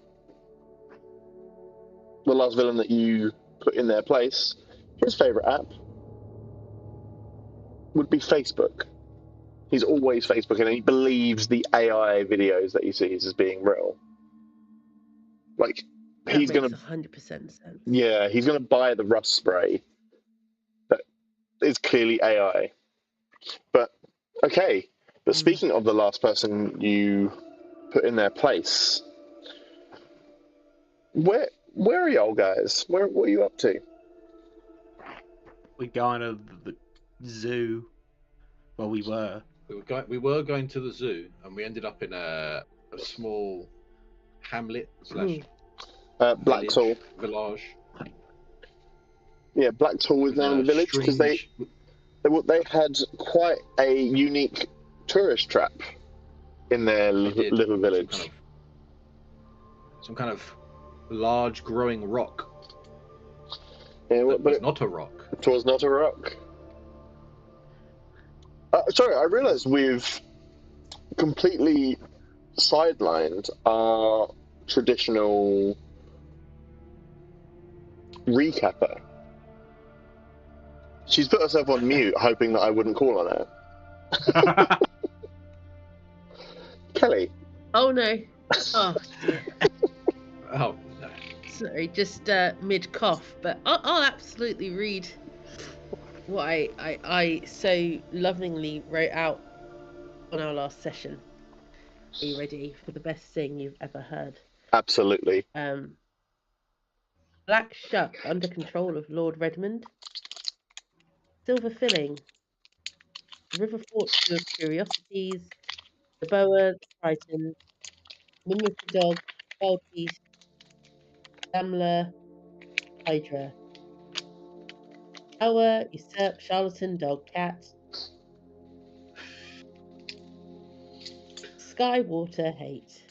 S1: last villain that you put in their place. His favourite app would be Facebook. He's always Facebook, and he believes the AI videos that he sees as being real. Like,
S5: That
S1: he's
S5: makes
S1: gonna,
S5: 100% sense.
S1: yeah, he's gonna buy the rust spray that is clearly AI. But okay, but speaking of the last person you put in their place, where are y'all guys? What are you up to?
S3: We're going to the zoo. Well, we were.
S4: We were going to the zoo, and we ended up in a small hamlet slash
S1: Blacktool.
S4: village.
S1: Yeah, Blacktool is now in the village because they had quite a unique tourist trap in their little village.
S4: Some kind of large growing rock.
S1: Yeah,
S4: but it's not a rock.
S1: It was not a rock. Sorry, I realised we've completely sidelined our traditional recapper. She's put herself on mute, hoping that I wouldn't call on her. Kelly.
S5: Oh no. Oh dear.
S4: Oh no.
S5: Sorry, just mid cough, but I'll absolutely read what I so lovingly wrote out on our last session. Are you ready for the best thing you've ever heard?
S1: Absolutely.
S5: Black shuck under control of Lord Redmond. Silver filling. River fortune of curiosities. The boa, the triton, mimicry dog, Belties, Damler, Hydra. Power, usurp, charlatan, dog, cat. Sky, water, hate.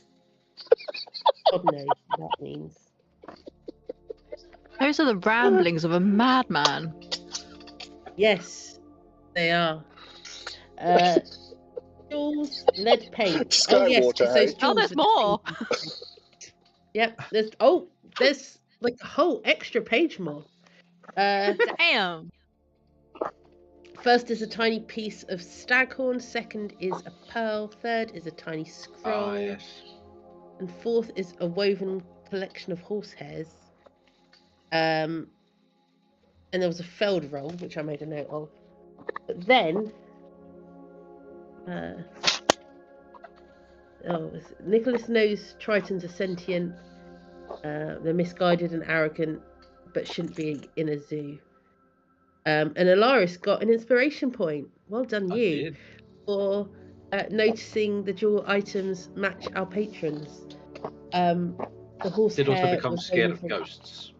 S5: God knows what that means.
S2: Those are the ramblings of a madman.
S5: Yes, they are. Jewels, lead paint.
S1: Sky,
S5: Oh yes,
S1: water,
S5: because those
S1: hate.
S5: jewels.
S2: Oh, there's
S5: are
S2: more.
S5: Yep. There's like a whole extra page more.
S2: Damn.
S5: First is a tiny piece of staghorn. Second is a pearl. Third is a tiny scroll.
S4: Ah, yes.
S5: And fourth is a woven collection of horsehairs. And there was a felled roll, which I made a note of. But then, Nicholas knows Tritons are sentient. They're misguided and arrogant, but shouldn't be in a zoo. And Alaris got an inspiration point. Well done, you, for noticing the jewel items match our patrons. The horse
S4: Did also
S5: hair
S4: become
S5: was
S4: scared
S5: woven
S4: of
S5: from-
S4: ghosts.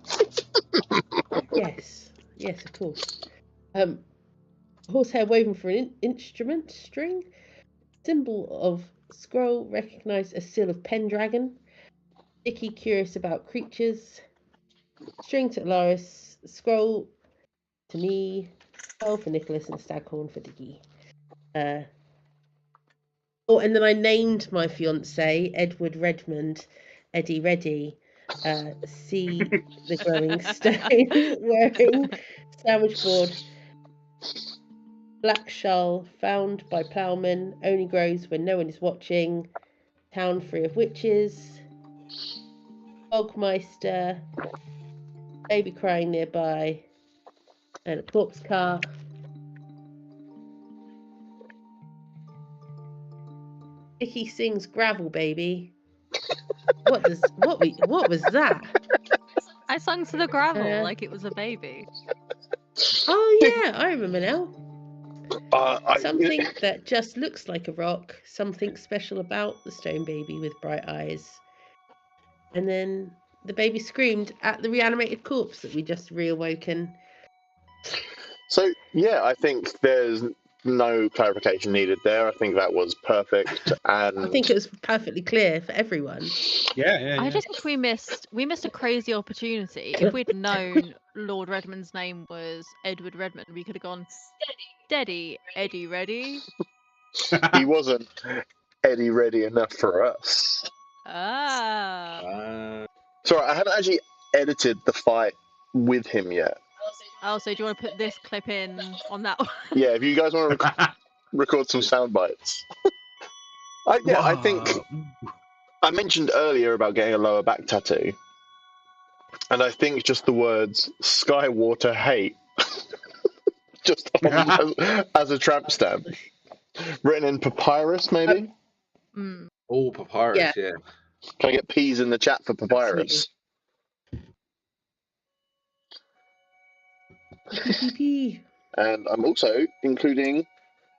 S5: Yes, of course. Horsehair woven for an instrument string, symbol of scroll recognized as seal of Pendragon. Dicky curious about creatures. String to Alaris, scroll to me, pearl for Nicholas, and staghorn for Dicky. And then I named my fiance Edward Redmond, Eddie Reddy. See the growing stone wearing sandwich board. Black shawl found by ploughman, only grows when no one is watching. Town free of witches. Bogmeister. Baby crying nearby. And a corpse car. Vicky sings Gravel Baby. What was that?
S2: I sung to the gravel
S5: Uh,
S2: like it was a baby.
S5: Oh yeah, I remember now.
S1: I-
S5: Something that just looks like a rock. Something special about the stone baby with bright eyes. And then the baby screamed at the reanimated corpse that we just reawoken.
S1: So yeah, I think there's no clarification needed there. I think that was perfect. And
S5: I think it was perfectly clear for everyone.
S4: Yeah.
S2: I just think we missed a crazy opportunity. If we'd known Lord Redmond's name was Edward Redmond, we could have gone steady, Eddie ready.
S1: he wasn't Eddie ready enough for us.
S2: Ah.
S1: Sorry, I haven't actually edited the fight with him yet.
S2: Oh, so do you want to put this clip in on that one?
S1: Yeah, if you guys want to record some sound bites. I think I mentioned earlier about getting a lower back tattoo, and I think just the words Skywater hate just as a tramp stamp, written in papyrus, maybe.
S2: Mm.
S4: Oh, papyrus, yeah.
S1: Can I get P's in the chat for papyrus?
S5: Absolutely.
S1: And I'm also including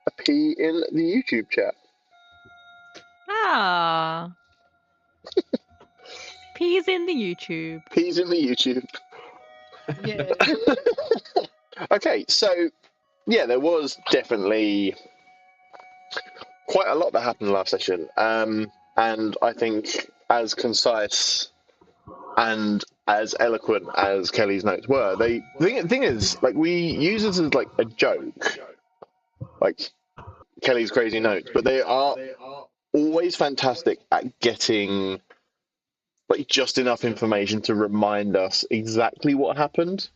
S1: a P in the YouTube chat.
S2: Ah. P's in the YouTube.
S1: P's in the YouTube.
S2: Yeah.
S1: Okay, so yeah, there was definitely quite a lot that happened last session, and I think as concise and as eloquent as Kelly's notes were, the thing is, like, we use this as like a joke, like Kelly's crazy notes, but they are always fantastic at getting like just enough information to remind us exactly what happened.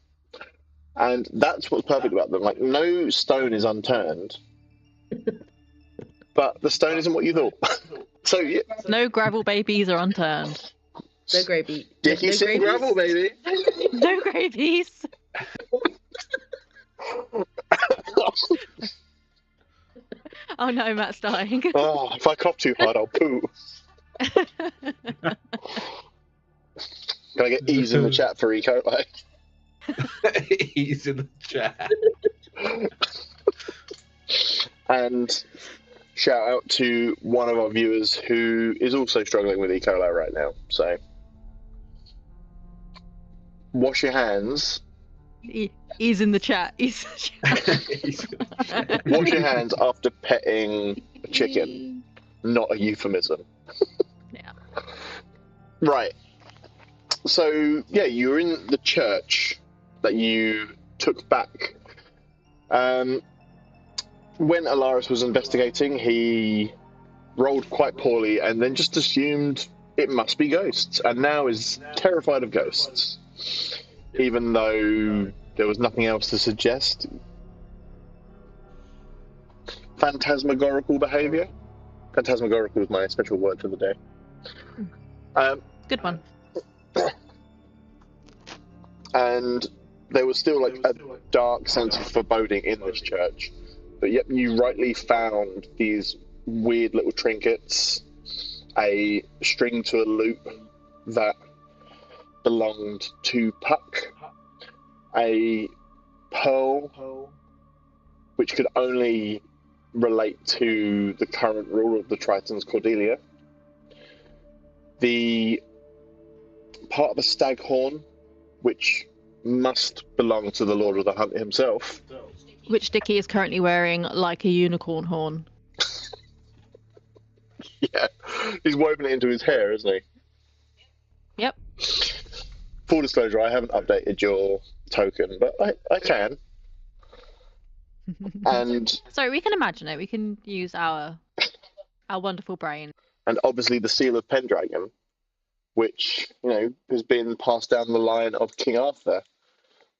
S1: And that's what's perfect about them. Like, no stone is unturned, but the stone isn't what you thought. So, yeah.
S2: No gravel babies are unturned.
S5: No gravy.
S1: Dicky
S5: no
S1: Sing gravel, baby.
S2: No gravies. Oh no, Matt's dying.
S1: Oh, if I cough too hard, I'll poo. Can I get E's in the chat for E. coli?
S4: He's in the chat.
S1: And shout out to one of our viewers who is also struggling with E. coli right now. So wash your hands.
S2: He's in the chat. He's
S1: Wash your hands after petting a chicken. Not a euphemism.
S2: Yeah.
S1: Right. So, yeah, you were in the church that you took back. When Alaris was investigating, he rolled quite poorly and then just assumed it must be ghosts, and now is terrified of ghosts, even though there was nothing else to suggest phantasmagorical behavior. Phantasmagorical is my special word for the day.
S2: Good one.
S1: And there was still like a dark sense of foreboding in this church, but yet you rightly found these weird little trinkets, a string to a loop that belonged to Puck, a pearl which could only relate to the current ruler of the Tritons, Cordelia, the part of a stag horn which must belong to the Lord of the Hunt himself.
S2: Which Dickie is currently wearing like a unicorn horn.
S1: Yeah, he's woven it into his hair, isn't he?
S2: Yep.
S1: Full disclosure, I haven't updated your token, but I can. And
S2: Sorry, we can imagine it. We can use our wonderful brain.
S1: and obviously the seal of Pendragon, which, you know, has been passed down the line of King Arthur,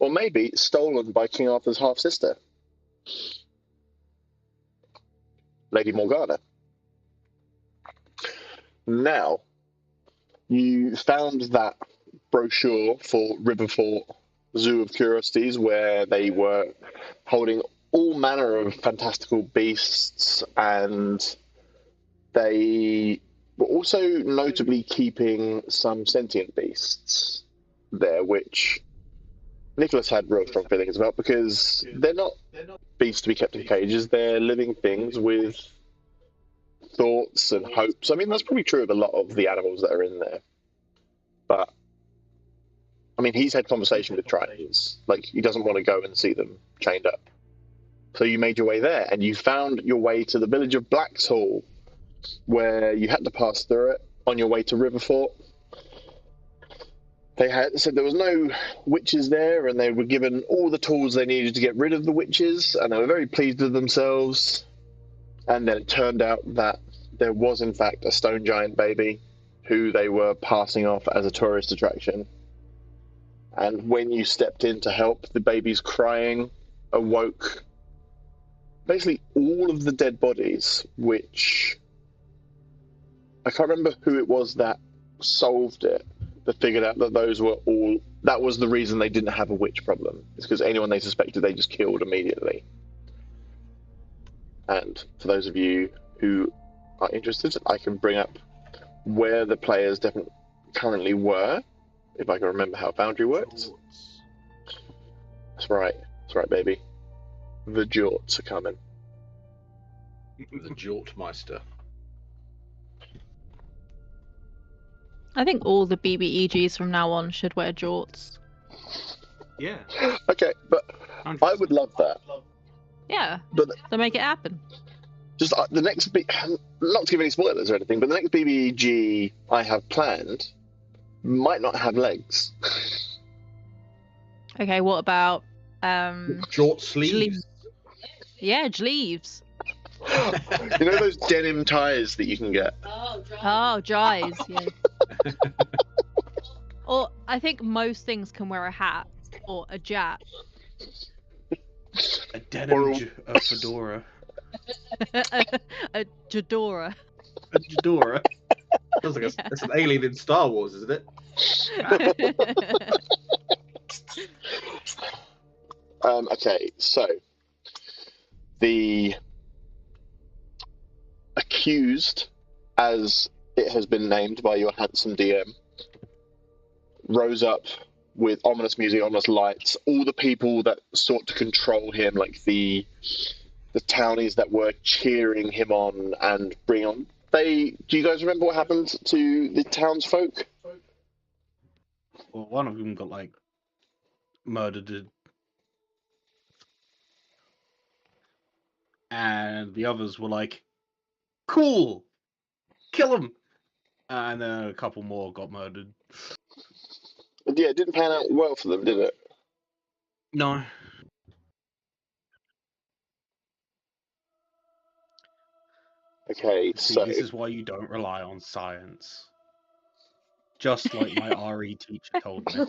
S1: or maybe stolen by King Arthur's half-sister, Lady Morgana. Now, you found that brochure for Riverfort Zoo of Curiosities, where they were holding all manner of fantastical beasts, and they were also notably keeping some sentient beasts there, which Nicholas had real strong feelings about, because they're not beasts to be kept in cages, they're living things with thoughts and hopes. I mean, that's probably true of a lot of the animals that are in there. But, I mean, he's had conversation with Tritons. Like, he doesn't want to go and see them chained up. So you made your way there, and you found your way to the village of Blackshall, where you had to pass through it on your way to Riverfort. They said there was no witches there, and they were given all the tools they needed to get rid of the witches, and they were very pleased with themselves. And then it turned out that there was, in fact, a stone giant baby who they were passing off as a tourist attraction. And when you stepped in to help, the baby's crying awoke basically all of the dead bodies, which I can't remember who it was that solved it, but figured out that those were all, that was the reason they didn't have a witch problem. It's because anyone they suspected they just killed immediately. And for those of you who are interested, I can bring up where the players definitely currently were, if I can remember how Foundry works. That's right, baby. The jorts are coming.
S4: The Jortmeister.
S2: I think all the BBEGs from now on should wear jorts.
S3: Yeah.
S1: Okay, but I would love that.
S2: Yeah,
S1: But
S2: to make it happen.
S1: just the next, not to give any spoilers or anything, but the next BBEG I have planned might not have legs.
S2: Okay, what about
S4: Jort sleeves.
S2: Yeah, Jeeves.
S1: You know those denim ties that you can get?
S2: Oh, dries. Yeah. Or I think most things can wear a hat or a jack.
S3: A denim
S1: Or
S3: a fedora.
S2: a Jadora.
S3: A fedora.
S4: Sounds like it's an alien in Star Wars, isn't it?
S1: Okay, so the accused, as it has been named by your handsome DM, rose up with ominous music, ominous lights. All the people that sought to control him, like the townies that were cheering him on and bring on. Do you guys remember what happened to the townsfolk?
S3: Well, one of them got like murdered, and the others were like, "Cool, kill him," and then a couple more got murdered.
S1: Yeah, it didn't pan out well for them, did it?
S3: No.
S1: Okay,
S3: See,
S1: so
S3: this is why you don't rely on science. Just like my RE teacher told me.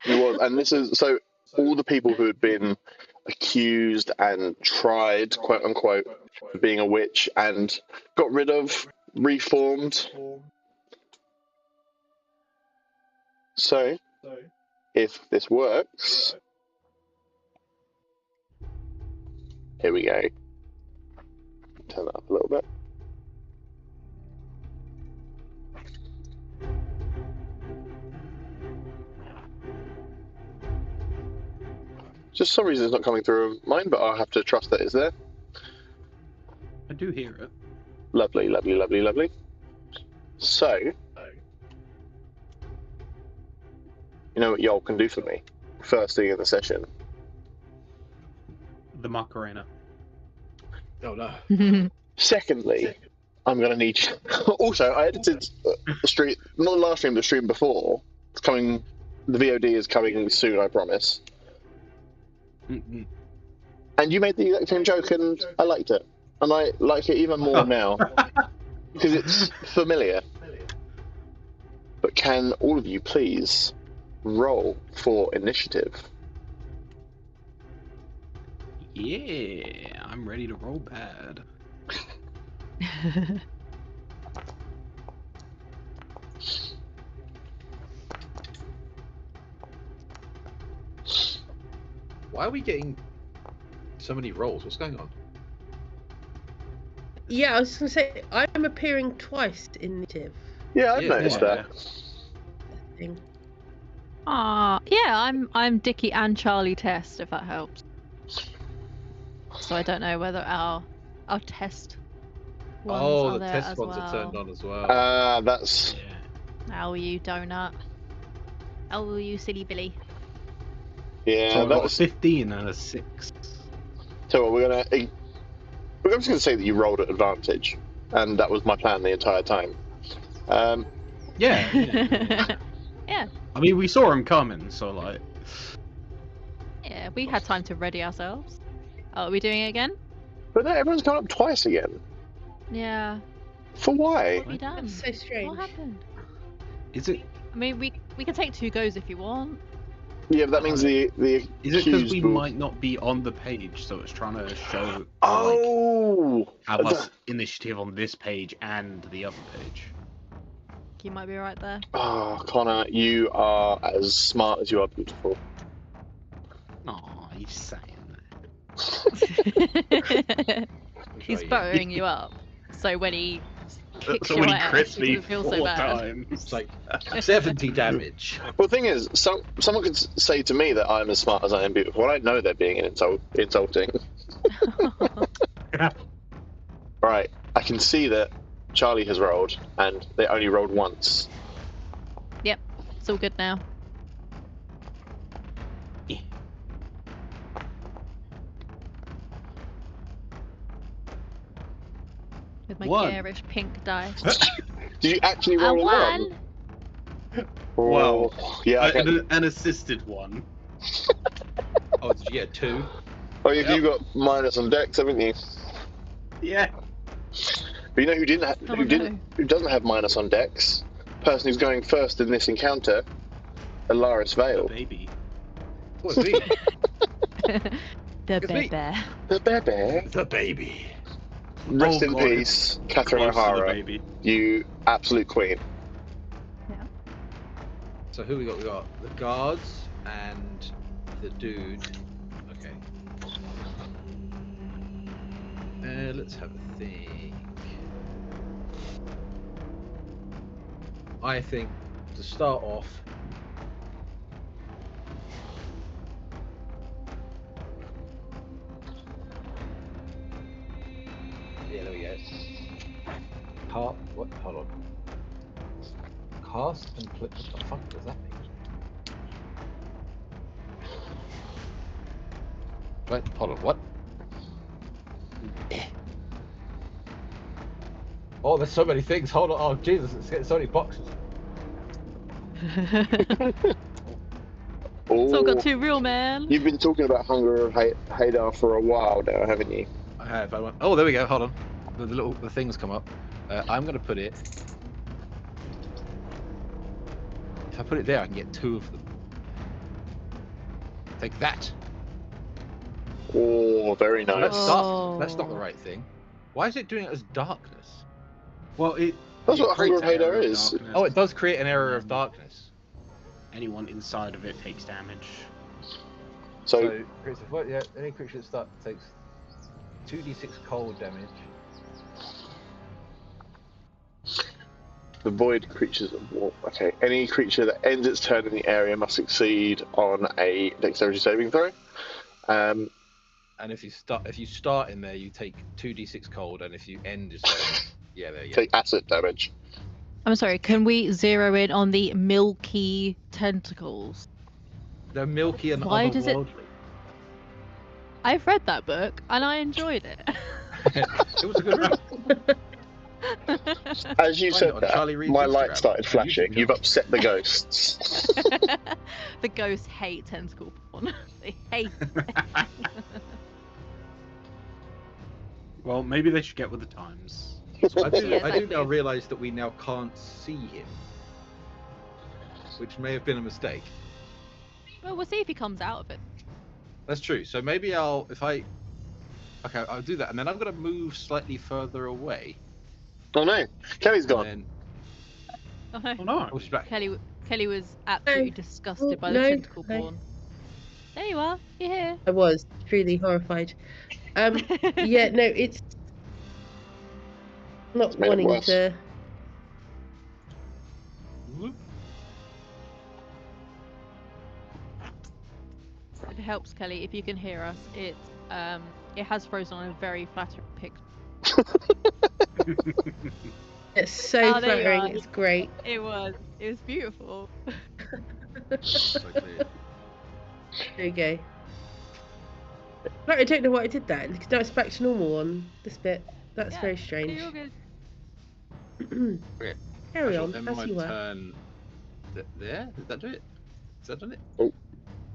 S1: and this is so all the people who had been accused and tried, quote unquote, for being a witch and got rid of, reformed. So, if this works, here we go. Turn that up a little bit. Just some reason it's not coming through mine, but I'll have to trust that it's there.
S3: I do hear it.
S1: Lovely, lovely, lovely, lovely. So, you know what y'all can do for me? First thing in the session.
S3: The Macarena.
S4: Oh no.
S1: Secondly, I'm going to need you. Also, I edited the stream, not the last stream, the stream before. It's coming, the VOD is coming soon, I promise.
S3: Mm-mm.
S1: And you made the exact same joke, and I liked it. And I like it even more now. Because it's familiar. But can all of you please roll for initiative?
S3: Yeah, I'm ready to roll bad.
S4: Why are we getting so many rolls? What's going on?
S5: Yeah, I was going to say, I'm appearing twice in initiative.
S1: Yeah, I've
S4: Yeah,
S1: noticed that.
S5: Thing.
S2: Yeah, I'm Dickie and Charlie Test, if that helps. So I don't know whether our test ones are
S4: The
S2: there
S4: test
S2: as
S4: ones
S2: well.
S4: are turned on as well.
S1: That's...
S3: Yeah.
S2: How are you, donut? How are you, silly Billy?
S1: Yeah,
S3: So I
S1: that
S3: got a
S1: was.
S3: 15 and a 6.
S1: So what, we're just going to say that you rolled at advantage, and that was my plan the entire time.
S3: Yeah.
S2: Yeah,
S3: I mean, we saw him coming, so like.
S2: yeah, we had time to ready ourselves. Oh, are we doing it again?
S1: But no, everyone's gone up twice again.
S2: Yeah.
S1: For why?
S2: What have we done?
S5: That's so strange.
S2: What happened?
S3: Is it?
S2: I mean, we can take 2 goes if you want.
S1: Yeah, but that means the
S3: Is it because
S1: accused
S3: we
S1: will-
S3: might not be on the page, so it's trying to show, like,
S1: Oh,
S3: have us initiative on this page and the other page?
S2: You might be right there.
S1: oh, Connor, you are as smart as you are beautiful.
S3: Aw, he's saying
S2: He's
S4: Sorry,
S2: buttering you up, so when he
S3: that.
S2: kicks
S3: So
S2: your
S3: when he
S2: ass,
S3: crits
S2: you
S3: me
S2: don't feel so
S3: 4
S2: bad.
S3: times.
S4: It's like 70 damage.
S1: Well, the thing is, someone could say to me that I'm as smart as I am beautiful. I know they're being insulting. Right, I can see that Charlie has rolled, and they only rolled once.
S2: Yep, it's all good now. With my
S3: 1.
S2: garish pink dice.
S1: Did you actually
S2: A
S1: roll a
S2: 1!
S1: Oh,
S3: Well,
S1: yeah. I can...
S3: an assisted one.
S4: Oh, did you get 2?
S1: Oh, you got minus on dex, haven't you?
S3: Yeah.
S1: But you know who didn't?
S2: Oh,
S1: Who doesn't have minus on dex? Person who's going first in this encounter, Alaris
S3: The
S1: Vale.
S3: baby.
S4: What was me?
S2: The
S4: It's me.
S2: bear.
S1: The bear.
S4: The baby.
S1: Rest
S3: Oh,
S1: in
S3: God,
S1: peace, Catherine
S3: Close to the
S1: O'Hara.
S3: baby.
S1: You absolute queen.
S4: So who we got? We got the guards and the dude. Okay. Let's have a think. I think to start off. Yeah, there we go. What? Hold on. Cast and flip. What the fuck does that mean? Wait, hold on. What? Oh, there's so many things. Hold on. Oh, Jesus, it's getting so many boxes.
S2: It's all got
S1: Oh,
S2: 2 real, man.
S1: you've been talking about Hunger of Hadar for a while now, haven't you?
S4: I have. Oh, there we go. Hold on. The things come up. I'm gonna put it. If I put it there, I can get 2 of them. Take that.
S1: Oh, very
S4: Oh,
S1: nice.
S4: that's
S2: Oh.
S4: dark. That's not the right thing. Why is it doing it as darkness?
S3: Well,
S1: That's
S3: it
S1: what Hunger of
S3: creates an
S1: Hadar
S3: area of
S1: is.
S3: darkness.
S4: Oh, it does create an area of darkness.
S3: Anyone inside of it takes damage.
S1: So
S4: creates a, yeah, any creature that starts takes 2d6 cold damage.
S1: the void creatures. Okay, any creature that ends its turn in the area must succeed on a dexterity saving throw.
S4: And if you start in there, you take 2d6 cold, and if you end your turn, yeah, there you go.
S1: Take acid damage.
S2: I'm sorry, can we zero in on the milky tentacles?
S4: They're milky and
S2: Why does it-
S4: otherworldly.
S2: I've read that book and I enjoyed it.
S4: It was a good read.
S1: As you
S4: Find
S1: said
S4: it on
S1: that,
S4: Charlie Reed's
S1: my light
S4: Instagram
S1: started
S4: and
S1: flashing.
S4: YouTube
S1: You've
S4: channel.
S1: upset the ghosts.
S2: The ghosts hate tentacle porn. They hate it.
S3: Well, maybe they should get with the times.
S4: I do
S2: Yeah,
S4: now
S2: exactly.
S4: realise that we now can't see him, which may have been a mistake.
S2: Well, we'll see if he comes out of it.
S4: That's true. So maybe I'll do that, and then I'm gonna move slightly further away.
S1: Oh no, Kelly's gone.
S4: And
S2: Oh, no.
S3: Oh no.
S4: oh, she's back.
S2: Kelly was absolutely disgusted by the
S5: no,
S2: tentacle
S5: no.
S2: porn. There you are. You're here.
S5: I was truly horrified. Yeah, no, it's not
S1: It's made it
S5: wanting
S1: worse.
S5: to.
S4: Whoop.
S2: If it helps, Kelly, if you can hear us, it has frozen on a very flattering picture.
S5: It's so
S2: Oh, there you
S5: flattering.
S2: are.
S5: It's great.
S2: It was beautiful.
S4: So clear.
S5: There you go. Like, I don't know why I did that. Now it's back to normal on this bit. That's very strange.
S2: You're good.
S4: Okay.
S5: Carry
S4: I shall
S5: on,
S4: end
S5: as
S4: my
S5: you were.
S4: turn. There? Did that do it? Has that done it?
S1: Oh.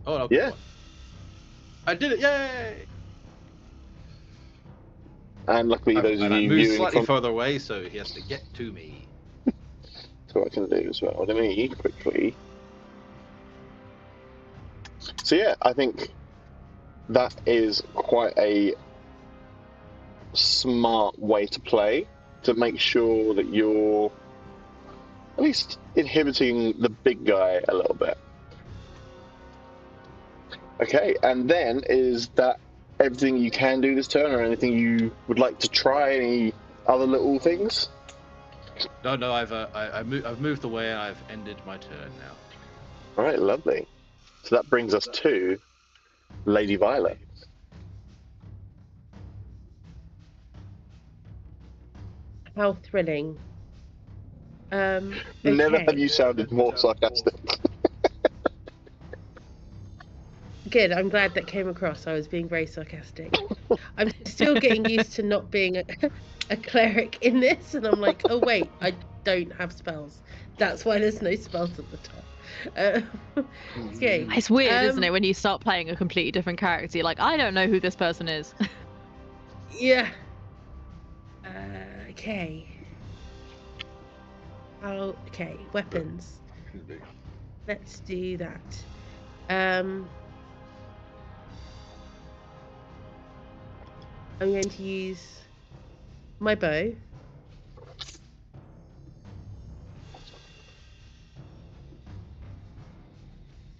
S4: Oh, okay.
S1: Yeah.
S4: I did it! Yay!
S1: And luckily, those of
S4: I
S1: you
S4: moved
S1: viewing
S4: slightly
S1: from...
S4: further away, so he has to get to me.
S1: So what I can do as well. Let me quickly... So yeah, I think that is quite a smart way to play, to make sure that you're at least inhibiting the big guy a little bit. Okay, and then is that everything you can do this turn, or anything you would like to try? Any other little things?
S4: No, I've moved away and I've ended my turn now.
S1: All right, lovely. So that brings us to Lady Violet.
S5: How thrilling.
S1: Never
S5: Okay.
S1: have you sounded more sarcastic.
S5: Good, I'm glad that came across. I was being very sarcastic. I'm still getting used to not being a cleric in this, and I'm like, oh wait, I don't have spells. That's why there's no spells at the top. Okay.
S2: It's weird, isn't it, when you start playing a completely different character? You're like, I don't know who this person is.
S5: Yeah. Okay. Okay, weapons. Let's do that. I'm going to use my bow.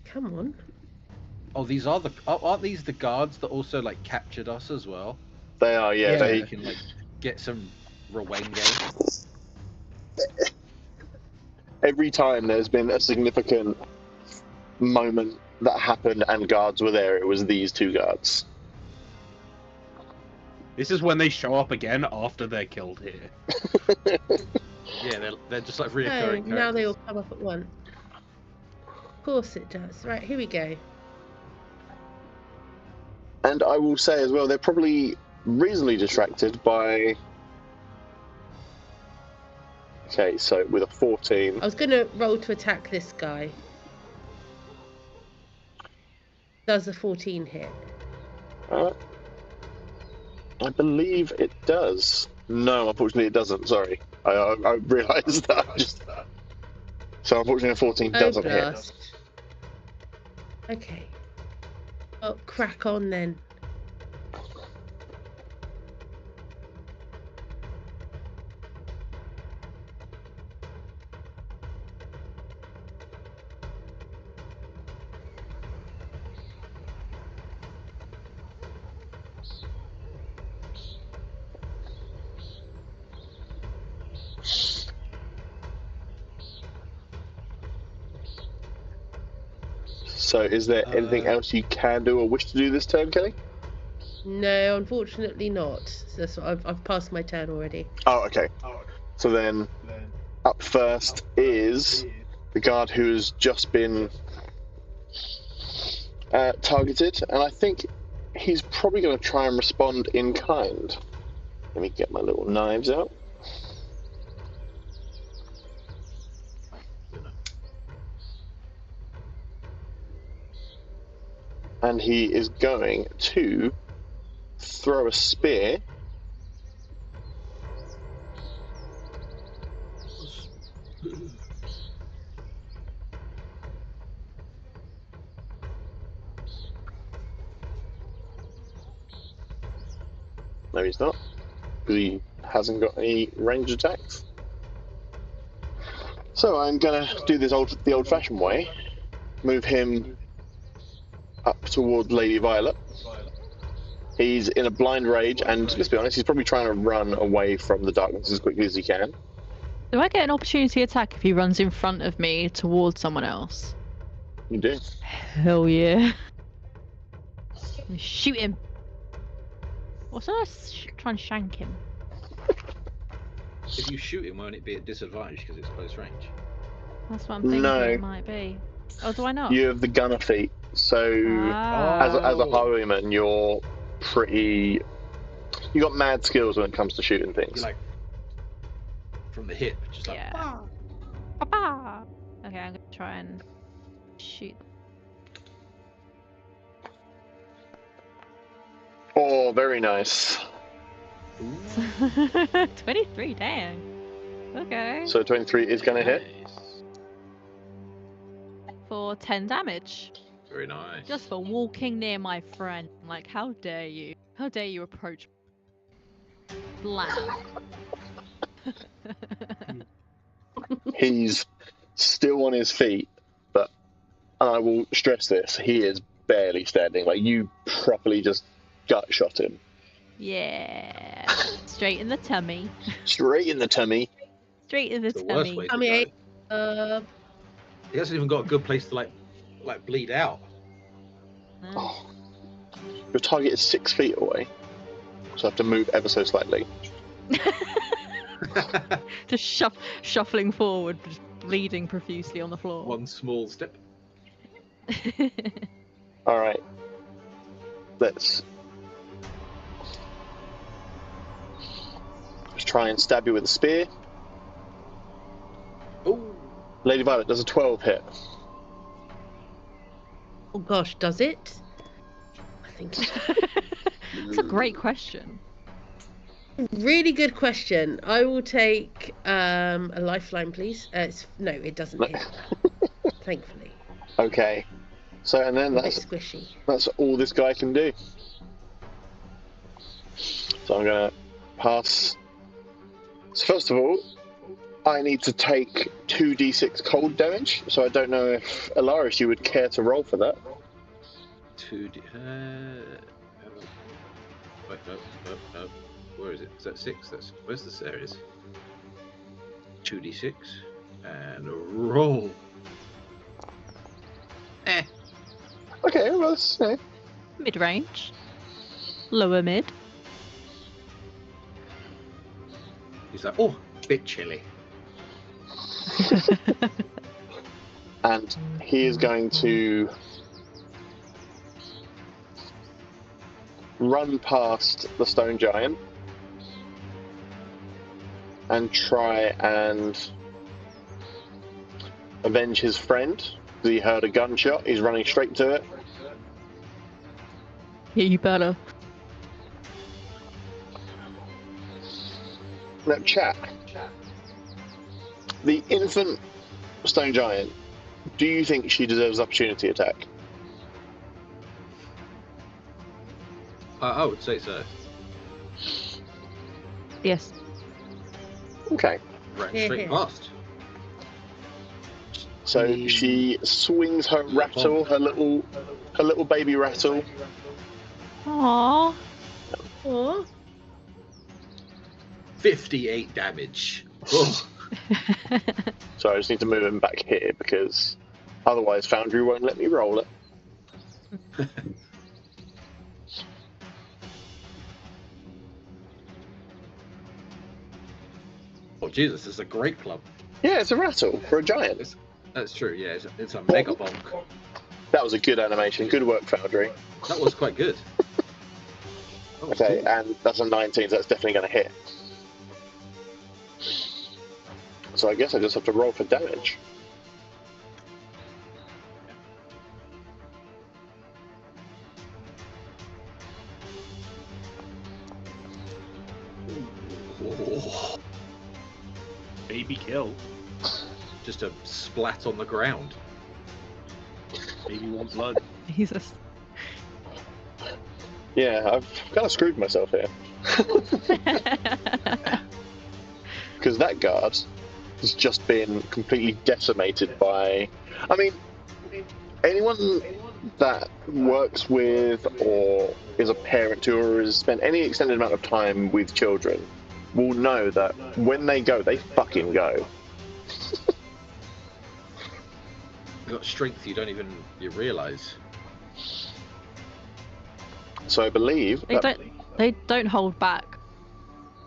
S5: Come on.
S4: Oh, these are aren't these the guards that also like captured us as well?
S1: They are, yeah.
S5: Yeah.
S4: So
S1: They
S4: you can like get some Rowenge.
S1: every time there's been a significant moment that happened and guards were there, it was these two guards.
S3: This is when they show up again after they're killed here.
S4: Yeah, they're just like
S5: Oh,
S4: reoccurring
S5: now they all
S4: characters.
S5: come up at once. Of course it does. Right, here we go.
S1: And I will say as well, they're probably reasonably distracted by... Okay, so with a 14...
S5: I was going to roll to attack this guy. Does a 14 hit?
S1: I believe it does. No, unfortunately it doesn't, sorry. I realised that. So unfortunately a 14 doesn't hit.
S5: blast. Okay. Oh, crack on then.
S1: So is there anything else you can do or wish to do this turn, Kelly?
S5: No, unfortunately not. So I've passed my turn already.
S1: Oh, okay. So then up first is the guard who's just been targeted, and I think he's probably going to try and respond in kind. Let me get my little knives out. And he is going to throw a spear. No, he's not, because he hasn't got any ranged attacks. So I'm gonna do this the old-fashioned way. Move him up toward Lady Violet. He's in a blind rage, and let's be honest, he's probably trying to run away from the darkness as quickly as he can.
S2: Do I get an opportunity attack if he runs in front of me towards someone else?
S1: You do.
S2: Hell yeah. Shoot him. What's I trying to shank him?
S4: If you shoot him, won't it be at disadvantage because it's close range?
S2: That's what I'm thinking
S1: No.
S2: it might be. Oh, do I not?
S1: You have the gunner feat, so as a
S3: Oh.
S1: highwayman, you're pretty. You got mad skills when it comes to shooting
S4: You're
S1: things.
S4: like from the hip, just like
S2: Yeah.
S4: "Ah."
S2: Papa! Okay, I'm gonna try and shoot.
S1: Oh, very nice.
S4: Ooh,
S2: 23, dang. Okay.
S1: So 23 is going to hit.
S4: nice.
S2: For 10 damage.
S4: Very nice.
S2: Just for walking near my friend. Like, how dare you? How dare you approach Blam.
S1: He's still on his feet, but I will stress this: he is barely standing. Like, you properly just gut shot him
S2: Yeah. Straight in the tummy.
S1: straight in the tummy.
S2: Straight in the
S4: It's the worst
S2: tummy.
S4: way to
S5: Tummy
S4: go. He hasn't even got a good place to like bleed out.
S1: Oh. Your target is 6 feet away, so I have to move ever so slightly.
S2: Just shuffling forward, just bleeding profusely on the floor.
S4: One small step.
S1: All right, let's try and stab you with a spear.
S4: Oh,
S1: Lady Violet, does a 12 hit?
S5: Oh gosh, does it? I think it's
S2: That's a great question.
S5: a really good question. I will take a lifeline, please. No, it doesn't hit. Thankfully,
S1: Okay. So, and then
S5: a bit
S1: that's
S5: squishy.
S1: all this guy can do. So I'm gonna pass. So first of all, I need to take 2d6 cold damage. So I don't know if Alaris, you would care to roll for that.
S4: 2D. Wait, no. Where is it? Is that 6? Where's the series? 2d6 and roll.
S1: Okay, well, that's,
S2: Mid range. Lower mid.
S4: He's like, oh, bit chilly.
S1: and he is going to run past the stone giant and try and avenge his friend. He heard a gunshot. He's running straight to it.
S2: Yeah, you better.
S1: Now, chat. The infant stone giant, do you think she deserves opportunity attack?
S4: I would say so.
S2: Yes.
S1: Okay.
S4: Ran
S5: Yeah,
S4: straight
S5: yeah.
S4: past.
S1: So she swings her rattle, her little baby rattle.
S2: Aww.
S5: Oh,
S4: 58 damage. Oh,
S1: So I just need to move him back here because otherwise Foundry won't let me roll it.
S4: oh Jesus, this is a great club.
S1: Yeah, it's a rattle for a giant.
S4: That's true, yeah. It's a mega bonk.
S1: That was a good animation. Good work, Foundry.
S4: That was quite good. That was
S1: Okay,
S4: cool.
S1: and that's a 19, so that's definitely going to hit. So I guess I just have to roll for damage.
S4: Oh,
S3: Baby kill.
S4: just a splat on the ground.
S3: Baby want blood.
S2: Jesus.
S1: Yeah, I've kind of screwed myself here. Because that guard has just been completely decimated by... I mean, anyone that works with or is a parent to or has spent any extended amount of time with children will know that when they go, they fucking go.
S4: You've got strength you realise.
S1: So I believe that,
S2: They don't hold back.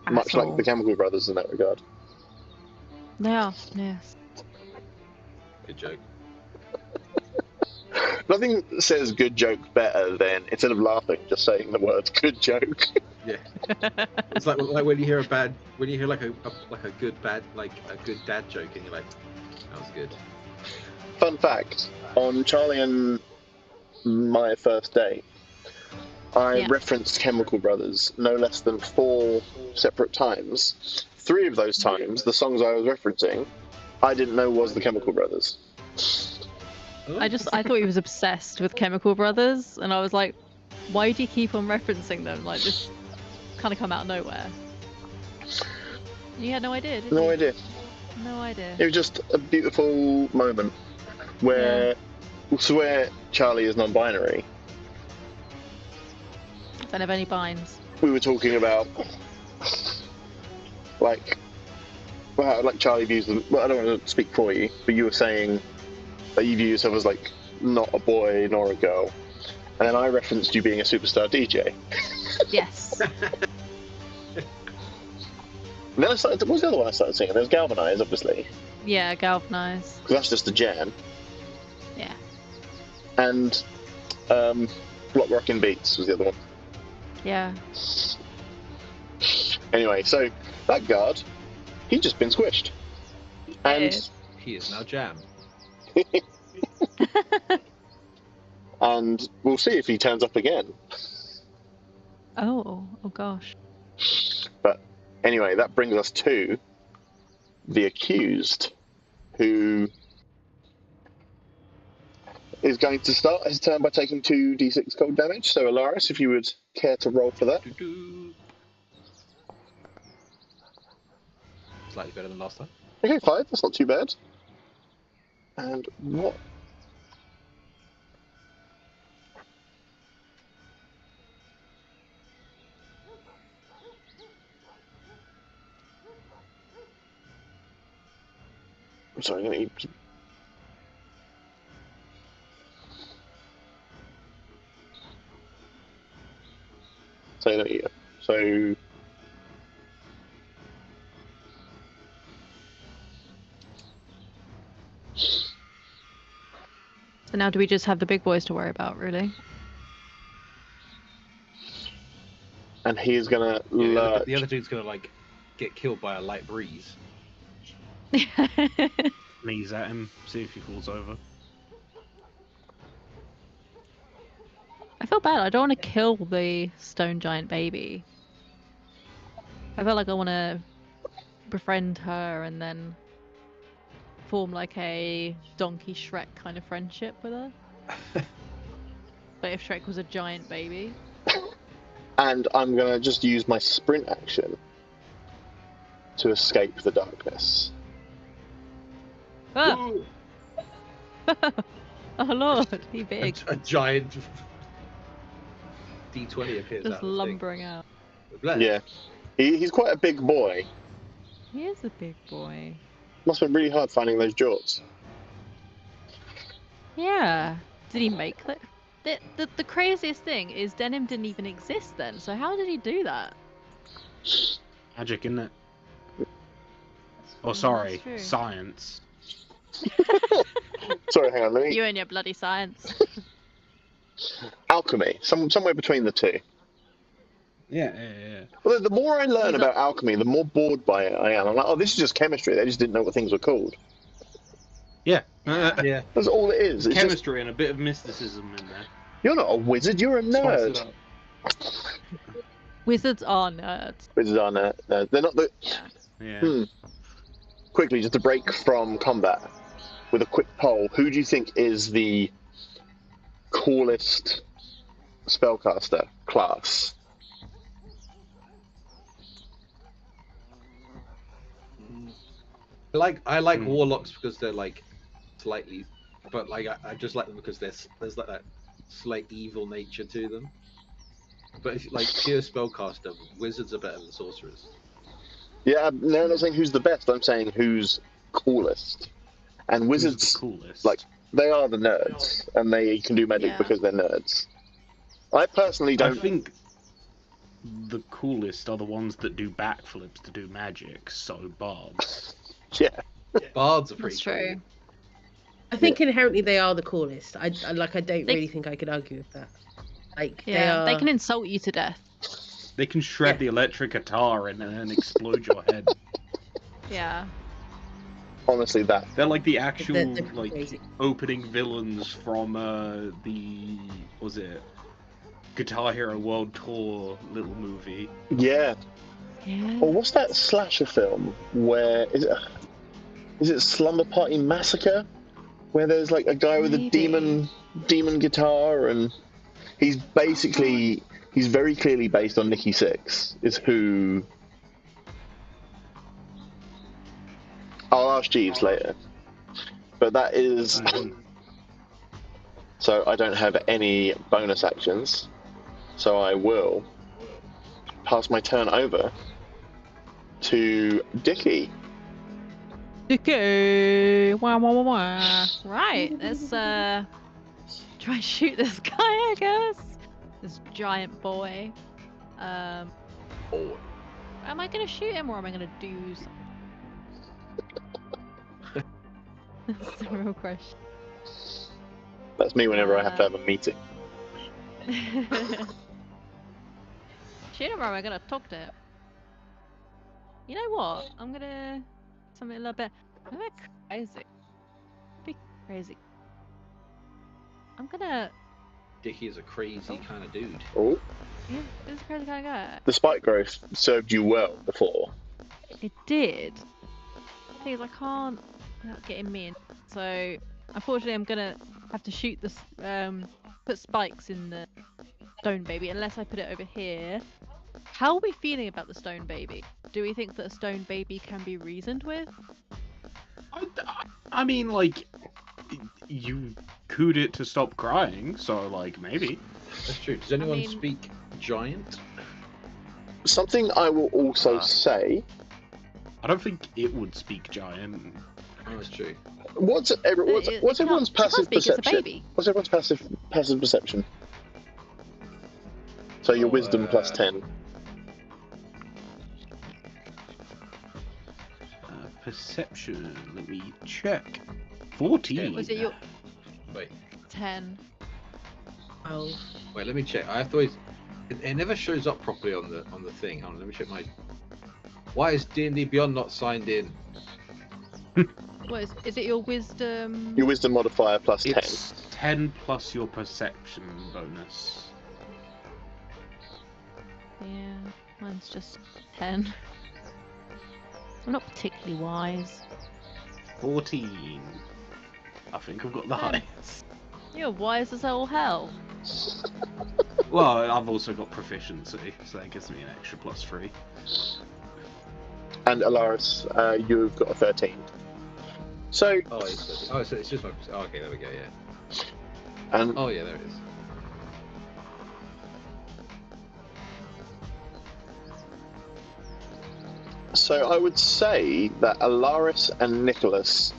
S2: at
S1: much
S2: all.
S1: like the Chemical Brothers in that regard.
S2: They are, yes.
S4: Good joke.
S1: Nothing says good joke better than, instead of laughing, just saying the words good joke.
S4: Yeah. It's like when you hear like a good dad joke, and you're like, that was good.
S1: Fun fact, on Charlie and my first date, I referenced Chemical Brothers no less than 4 separate times. 3 of those times, the songs I was referencing, I didn't know was the Chemical Brothers.
S2: I thought he was obsessed with Chemical Brothers, and I was like, why do you keep on referencing them? Like, this kind of come out of nowhere. You had no idea, did you?
S1: No idea.
S2: No idea.
S1: It was just a beautiful moment where Charlie is non-binary.
S2: Don't have any binds.
S1: We were talking about like Charlie views them. Well, I don't want to speak for you, but you were saying that you view yourself as like not a boy nor a girl, and then I referenced you being a superstar DJ.
S2: Yes.
S1: And then what was the other one I started singing? There was Galvanize, obviously,
S2: Yeah, Galvanize.
S1: because that's just a jam.
S2: Yeah.
S1: And Block Rockin' Beats was the other one.
S2: Yeah.
S1: Anyway, so that guard, he's just been squished. And
S4: He is now Jam.
S1: and we'll see if he turns up again.
S2: Oh gosh.
S1: But anyway, that brings us to the accused, who is going to start his turn by taking 2d6 cold damage. So, Alaris, if you would care to roll for that.
S4: Doo-doo. Slightly better than last time.
S1: Okay, 5, that's not too bad. And what? I'm sorry, I'm going to eat. So
S2: So now do we just have the big boys to worry about, really?
S1: and he is going to
S4: Yeah, the other dude's gonna like get killed by a light breeze.
S3: Knees at him, see if he falls over.
S2: I feel bad. I don't want to kill the stone giant baby. I feel like I want to befriend her and then form like a Donkey Shrek kind of friendship with her. But if Shrek was a giant baby.
S1: And I'm going to just use my sprint action to escape the darkness.
S2: Ah!
S4: Ooh,
S2: Oh lord, he big.
S4: a giant D20 appears
S2: Just
S4: out of the
S2: lumbering out.
S4: thing. Blech.
S1: Yeah. He's quite a big boy.
S2: He is a big boy.
S1: Must have been really hard finding those jorts.
S2: Yeah. Did he make that? The craziest thing is denim didn't even exist then, so how did he do that?
S3: Magic, isn't it? Oh,
S2: That's
S3: sorry,
S2: true.
S3: science.
S1: Sorry, hang on, let me...
S2: You and your bloody science.
S1: Alchemy, somewhere between the two.
S3: Yeah.
S1: Well, the more I learn
S2: He's
S1: about alchemy, the more bored by it I am. I'm like, oh, this is just chemistry. They just didn't know what things were called.
S3: Yeah.
S4: Yeah.
S1: That's all it is. It's just,
S3: Chemistry and a bit of mysticism in there.
S1: you're not a wizard, you're a
S3: Spice it
S1: nerd.
S3: up.
S2: Wizards are nerds.
S1: Wizards are nerds. They're not the...
S3: Yeah.
S1: Quickly, just to break from combat, with a quick poll, who do you think is the coolest spellcaster class?
S4: I like warlocks because they're like slightly, but like I just like them because there's like that slight evil nature to them. But if like pure spellcaster, wizards are better than sorcerers.
S1: Yeah, no, I'm not saying who's the best. I'm saying who's coolest. And
S3: Who's
S1: wizards,
S3: the coolest?
S1: like, they are the nerds, and they can do magic
S2: Yeah.
S1: because they're nerds. I personally
S3: I
S1: don't.
S3: think the coolest are the ones that do backflips to do magic. So bards.
S1: Yeah,
S4: Bards are pretty
S2: That's true.
S4: cool.
S5: I think inherently they are the coolest. I don't
S2: They-
S5: really think I could argue with that. Like
S2: Yeah,
S5: they
S2: they
S5: are.
S2: can insult you to death.
S3: They can shred
S5: Yeah.
S3: the electric guitar and then explode your head.
S2: Yeah.
S1: Honestly, that.
S3: They're like the actual
S5: they're
S3: like
S5: crazy.
S3: opening villains from the was it Guitar Hero World Tour little movie.
S1: Yeah.
S2: Yeah.
S1: Or what's that slasher film where is it Slumber Party Massacre, where there's like a guy with a
S2: Maybe.
S1: demon guitar, and he's very clearly based on Nikki Sixx. Is who. I'll ask Jeeves later, but that is. So I don't have any bonus actions, so I will pass my turn over to Dickie.
S2: Okay. Wah, wah, wah, wah. Right, let's try and shoot this guy, I guess. This giant boy. Am I gonna shoot him or am I gonna do something? That's the real question.
S1: That's me whenever I have to have a meeting.
S2: Shoot him or am I gonna talk to him? You know what? I'm gonna something a little bit crazy. Be crazy. I'm gonna.
S4: Dickie is a crazy kind of dude.
S1: Oh,
S2: Yeah, this is a crazy kind of guy.
S1: the spike growth served you well before.
S2: It did. Things I can't without getting me in. So unfortunately, I'm gonna have to shoot this. Put spikes in the stone baby unless I put it over here. How are we feeling about the stone baby? Do we think that a stone baby can be reasoned with?
S3: I mean, like, you cooed it to stop crying, so like maybe.
S4: That's true. Does anyone
S2: mean-
S4: speak giant?
S1: Something I will also say.
S3: I don't think it would speak giant.
S4: Oh, that's true.
S1: What's
S2: It
S1: everyone's
S2: can't
S1: passive
S2: speak, it's a
S1: perception?
S2: baby.
S1: What's everyone's passive perception? So your
S4: Oh,
S1: wisdom plus 10.
S3: Perception. Let me check. 14.
S2: Was it your
S4: Wait,
S2: 10?
S5: Oh,
S4: wait. Let me check. I have to always. It never shows up properly on the thing. Hold on. Let me check my. Why is D&D Beyond not signed in?
S2: What is it your wisdom?
S1: Your wisdom modifier plus 10.
S3: It's 10 plus your perception bonus.
S2: Yeah, mine's just 10. I'm not particularly wise.
S3: 14. I think I've got the
S2: Ten.
S3: highest.
S2: You're wise as all hell.
S3: Well, I've also got proficiency, so that gives me an extra +3.
S1: And Alaris, you've got a 13. So,
S4: Oh, it's just my. Oh, okay, there we go. Yeah.
S1: and
S4: Oh, yeah, there it is.
S1: so I would say that Alaris and Nicholas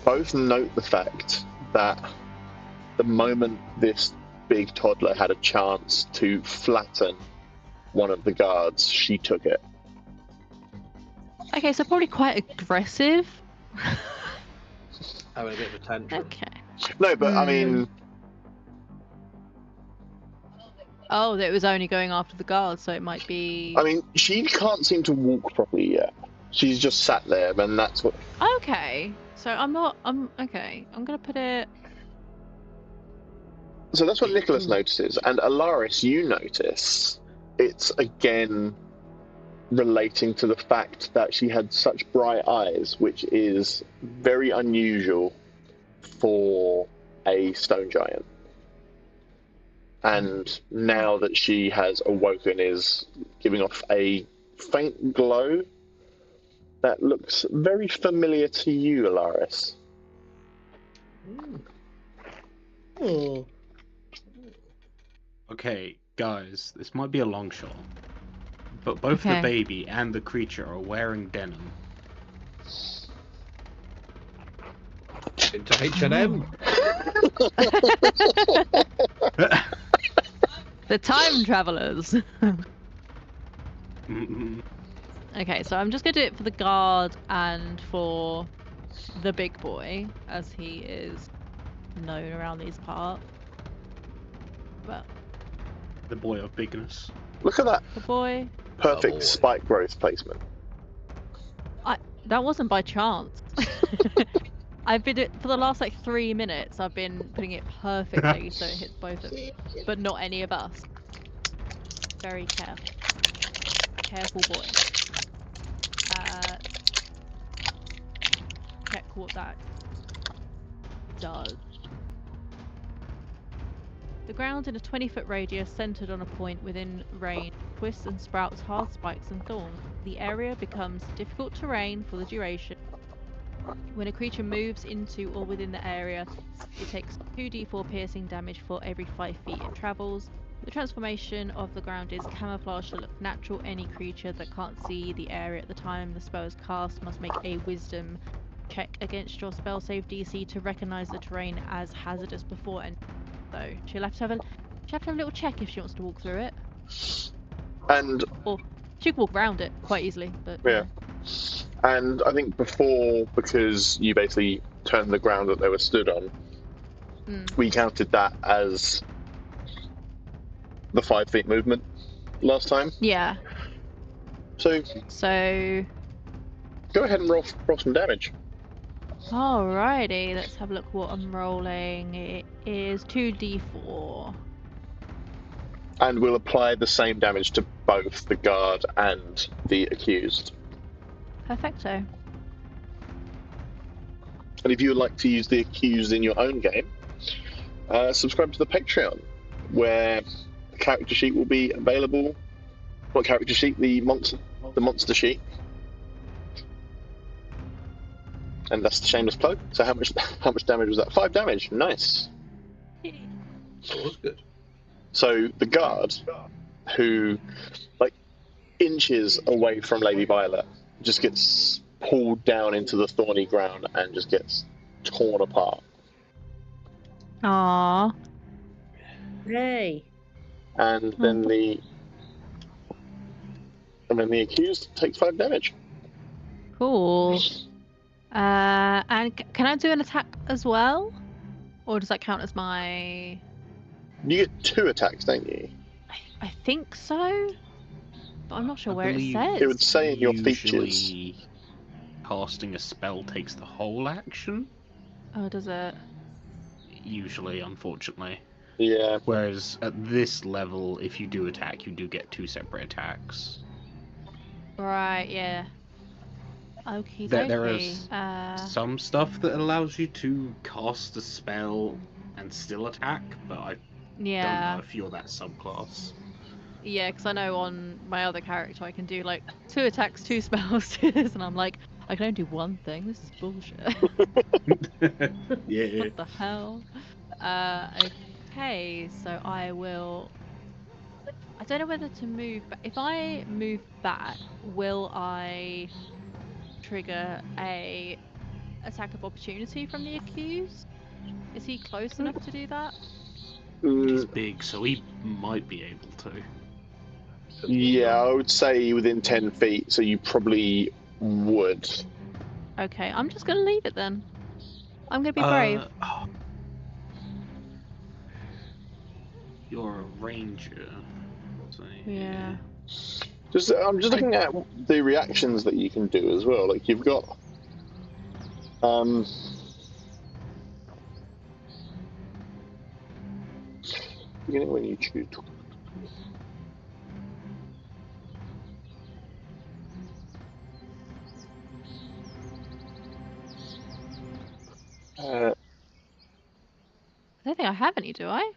S1: both note the fact that the moment this big toddler had a chance to flatten one of the guards, she took it.
S2: Okay, so probably quite aggressive.
S4: Having a bit of a tantrum.
S2: Okay.
S1: No, but I mean,
S2: Oh, that it was only going after the guards, so it might be.
S1: she can't seem to walk properly yet. She's just sat there, and that's what.
S2: Okay, so I'm okay. I'm gonna put it.
S1: So that's what Nicholas notices, and Alaris, you notice it's again relating to the fact that she had such bright eyes, which is very unusual for a stone giant. And now that she has awoken, is giving off a faint glow that looks very familiar to you, Alaris.
S5: oh.
S3: Okay, guys, this might be a long shot, but both the
S2: Okay.
S3: baby and the creature are wearing denim.
S4: Into H&M.
S2: The time travelers.
S3: Mm-mm.
S2: Okay, so I'm just gonna do it for the guard and for the big boy, as he is known around these parts. But
S3: The boy of bigness.
S1: Look at that
S2: the boy,
S1: perfect
S4: boy.
S1: spike growth placement.
S2: that wasn't by chance. I've been for the last like 3 minutes. I've been putting it perfectly so it hits both of you, but not any of us. Very careful boy. Check what that does. The ground in a 20-foot radius centered on a point within range twists and sprouts hard spikes and thorns. The area becomes difficult terrain for the duration. When a creature moves into or within the area, it takes 2d4 piercing damage for every 5 feet it travels. The transformation of the ground is camouflaged to look natural. Any creature that can't see the area at the time the spell is cast must make a wisdom check against your spell save DC to recognize the terrain as hazardous before entering. So she'll have to have a little check if she wants to walk through it.
S1: And
S2: Or she can walk around it quite easily, but
S1: yeah. And I think before, because you basically turned the ground that they were stood on, we counted that as the 5 feet movement last time.
S2: yeah.
S1: So go ahead and roll some damage.
S2: Alrighty, let's have a look what I'm rolling. It is 2d4.
S1: And we'll apply the same damage to both the guard and the accused.
S2: Perfecto.
S1: And if you would like to use the accused in your own game, subscribe to the Patreon, where the character sheet will be available. What character sheet? The monster sheet. And that's the shameless plug. So how much damage was that? 5 damage. Nice.
S4: That was good.
S1: So the guard, who, like, inches away from Lady Violet, just gets pulled down into the thorny ground and just gets torn apart.
S2: Aww.
S5: Hey.
S1: And then the accused takes 5 damage.
S2: Cool. And can I do an attack as well? Or does that count as my...
S1: You get 2 attacks, don't you?
S2: I think so? But I'm not sure where it
S3: believe
S2: says.
S1: It would say in your
S3: Usually,
S1: features.
S3: casting a spell takes the whole action.
S2: Oh, does it?
S3: Usually, unfortunately.
S1: Yeah.
S3: Whereas at this level, if you do attack, you do get 2 separate attacks.
S2: Right, yeah. Okay,
S3: There is some stuff that allows you to cast a spell and still attack, but I don't know if you're that subclass.
S2: Yeah, because I know on my other character I can do like 2 attacks, 2 spells, and I'm like, I can only do one thing. This is bullshit.
S3: Yeah.
S2: What the hell? Okay, so I will. I don't know whether to move, but if I move back, will I trigger a attack of opportunity from the accused? Is he close enough to do that?
S3: He's big, so he might be able to.
S1: Yeah, I would say within 10 feet, so you probably would.
S2: Okay, I'm just gonna leave it then. I'm gonna be brave.
S3: You're a ranger. So,
S2: Yeah.
S1: I'm just looking at the reactions that you can do as well. Like, you've got... beginning when you choose...
S2: I don't think I have any, do I?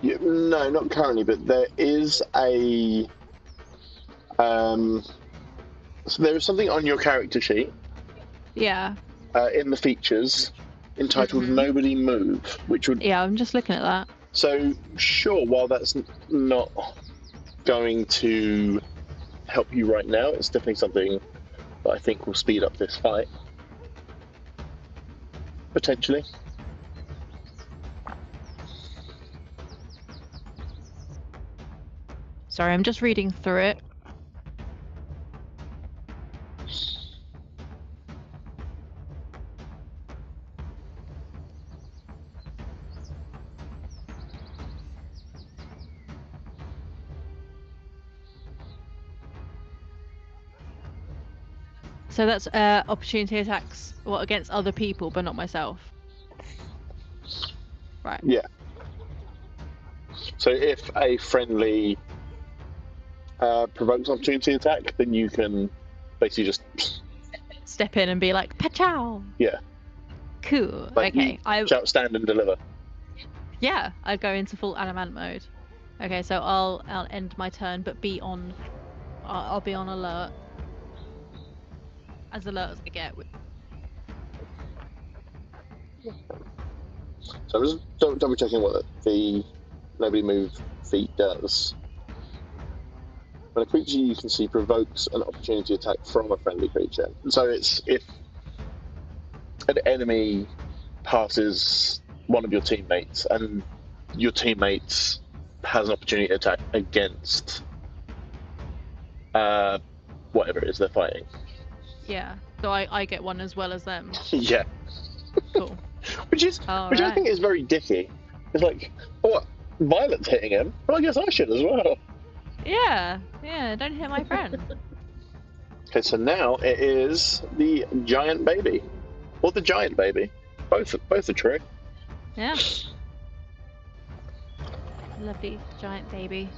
S1: Yeah, no, not currently, but there is a... so there is something on your character sheet.
S2: Yeah.
S1: In the features, entitled Nobody Move, which would...
S2: Yeah, I'm just looking at that.
S1: So, sure, while that's not going to help you right now, it's definitely something that I think will speed up this fight. Potentially.
S2: Sorry, I'm just reading through it. So that's opportunity attacks against other people, but not myself. Right.
S1: Yeah. So if a friendly provokes an opportunity attack, then you can basically just
S2: Step in and be like, "Pachow!"
S1: yeah,
S2: Cool.
S1: like
S2: Okay.
S1: you shout, stand and deliver.
S2: Yeah, I go into full animant mode. Okay, so I'll end my turn, but be on. I'll be on alert. As alert as I get.
S1: So I'm just double checking what the nobody move feat does. When a creature you can see provokes an opportunity attack from a friendly creature. So it's if an enemy passes one of your teammates and your teammates has an opportunity attack against whatever it is they're fighting.
S2: Yeah. So I get one as well as them.
S1: Yeah.
S2: Cool.
S1: Which I think is very dicky. It's like, oh, what? Violet's hitting him? Well, I guess I should as well.
S2: Yeah. Yeah. Don't hit my friend.
S1: Okay, so now it is the giant baby. Or the giant baby. Both are true.
S2: Yeah. Lovely giant baby.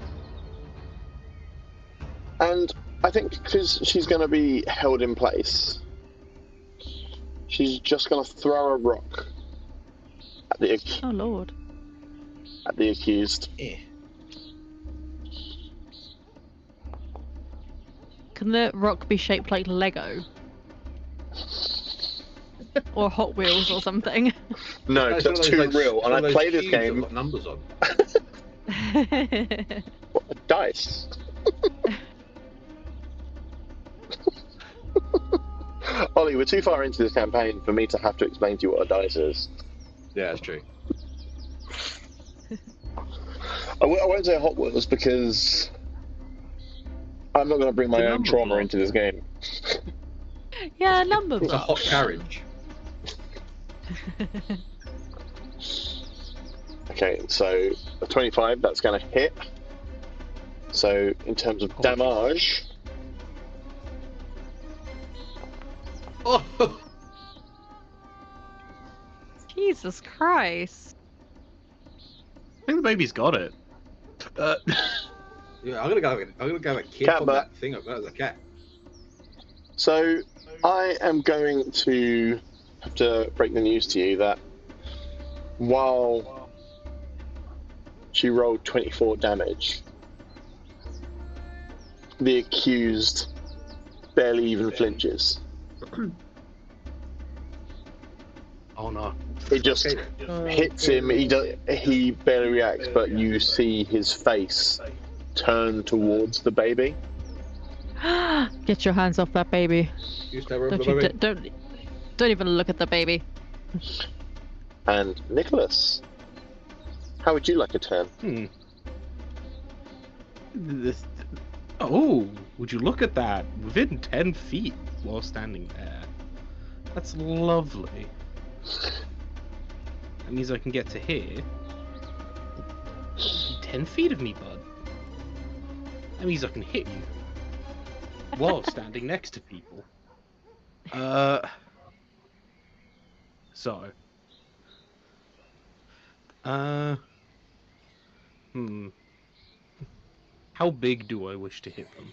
S1: And I think because she's going to be held in place, she's just going to throw a rock at the
S2: Oh lord.
S1: accused.
S2: Can the rock be shaped like Lego? Or Hot Wheels or something?
S1: No, because that's too real. And I play this game.
S4: Got numbers on.
S1: What, dice. Ollie, we're too far into this campaign for me to have to explain to you what a dice is.
S4: Yeah, that's true.
S1: I won't say Hot Wheels because I'm not going to bring my own trauma into this game.
S2: Yeah, number
S4: It's a
S2: block.
S4: hot carriage.
S1: Okay, so a 25, that's going to hit. So in terms of damage,
S4: Oh,
S2: Jesus Christ.
S3: I think the baby's got it.
S4: yeah, I'm gonna go and kick
S1: Cat
S4: on
S1: butt.
S4: that thing I've got as a cat.
S1: so I am going to have to break the news to you that while she rolled 24 damage, the accused barely even flinches.
S3: Oh no.
S1: It just
S4: Okay.
S1: hits him. He barely reacts, but you see his face turn towards the baby.
S2: Get your hands off that baby.
S4: You stay where
S2: Don't
S4: the
S2: you
S4: baby.
S2: don't even look at the baby.
S1: And Nicholas, how would you like a turn?
S3: This. Oh, would you look at that? Within 10 feet while standing there. That's lovely. That means I can get to here. 10 feet of me, bud. That means I can hit you while standing next to people. So. How big do I wish to hit them?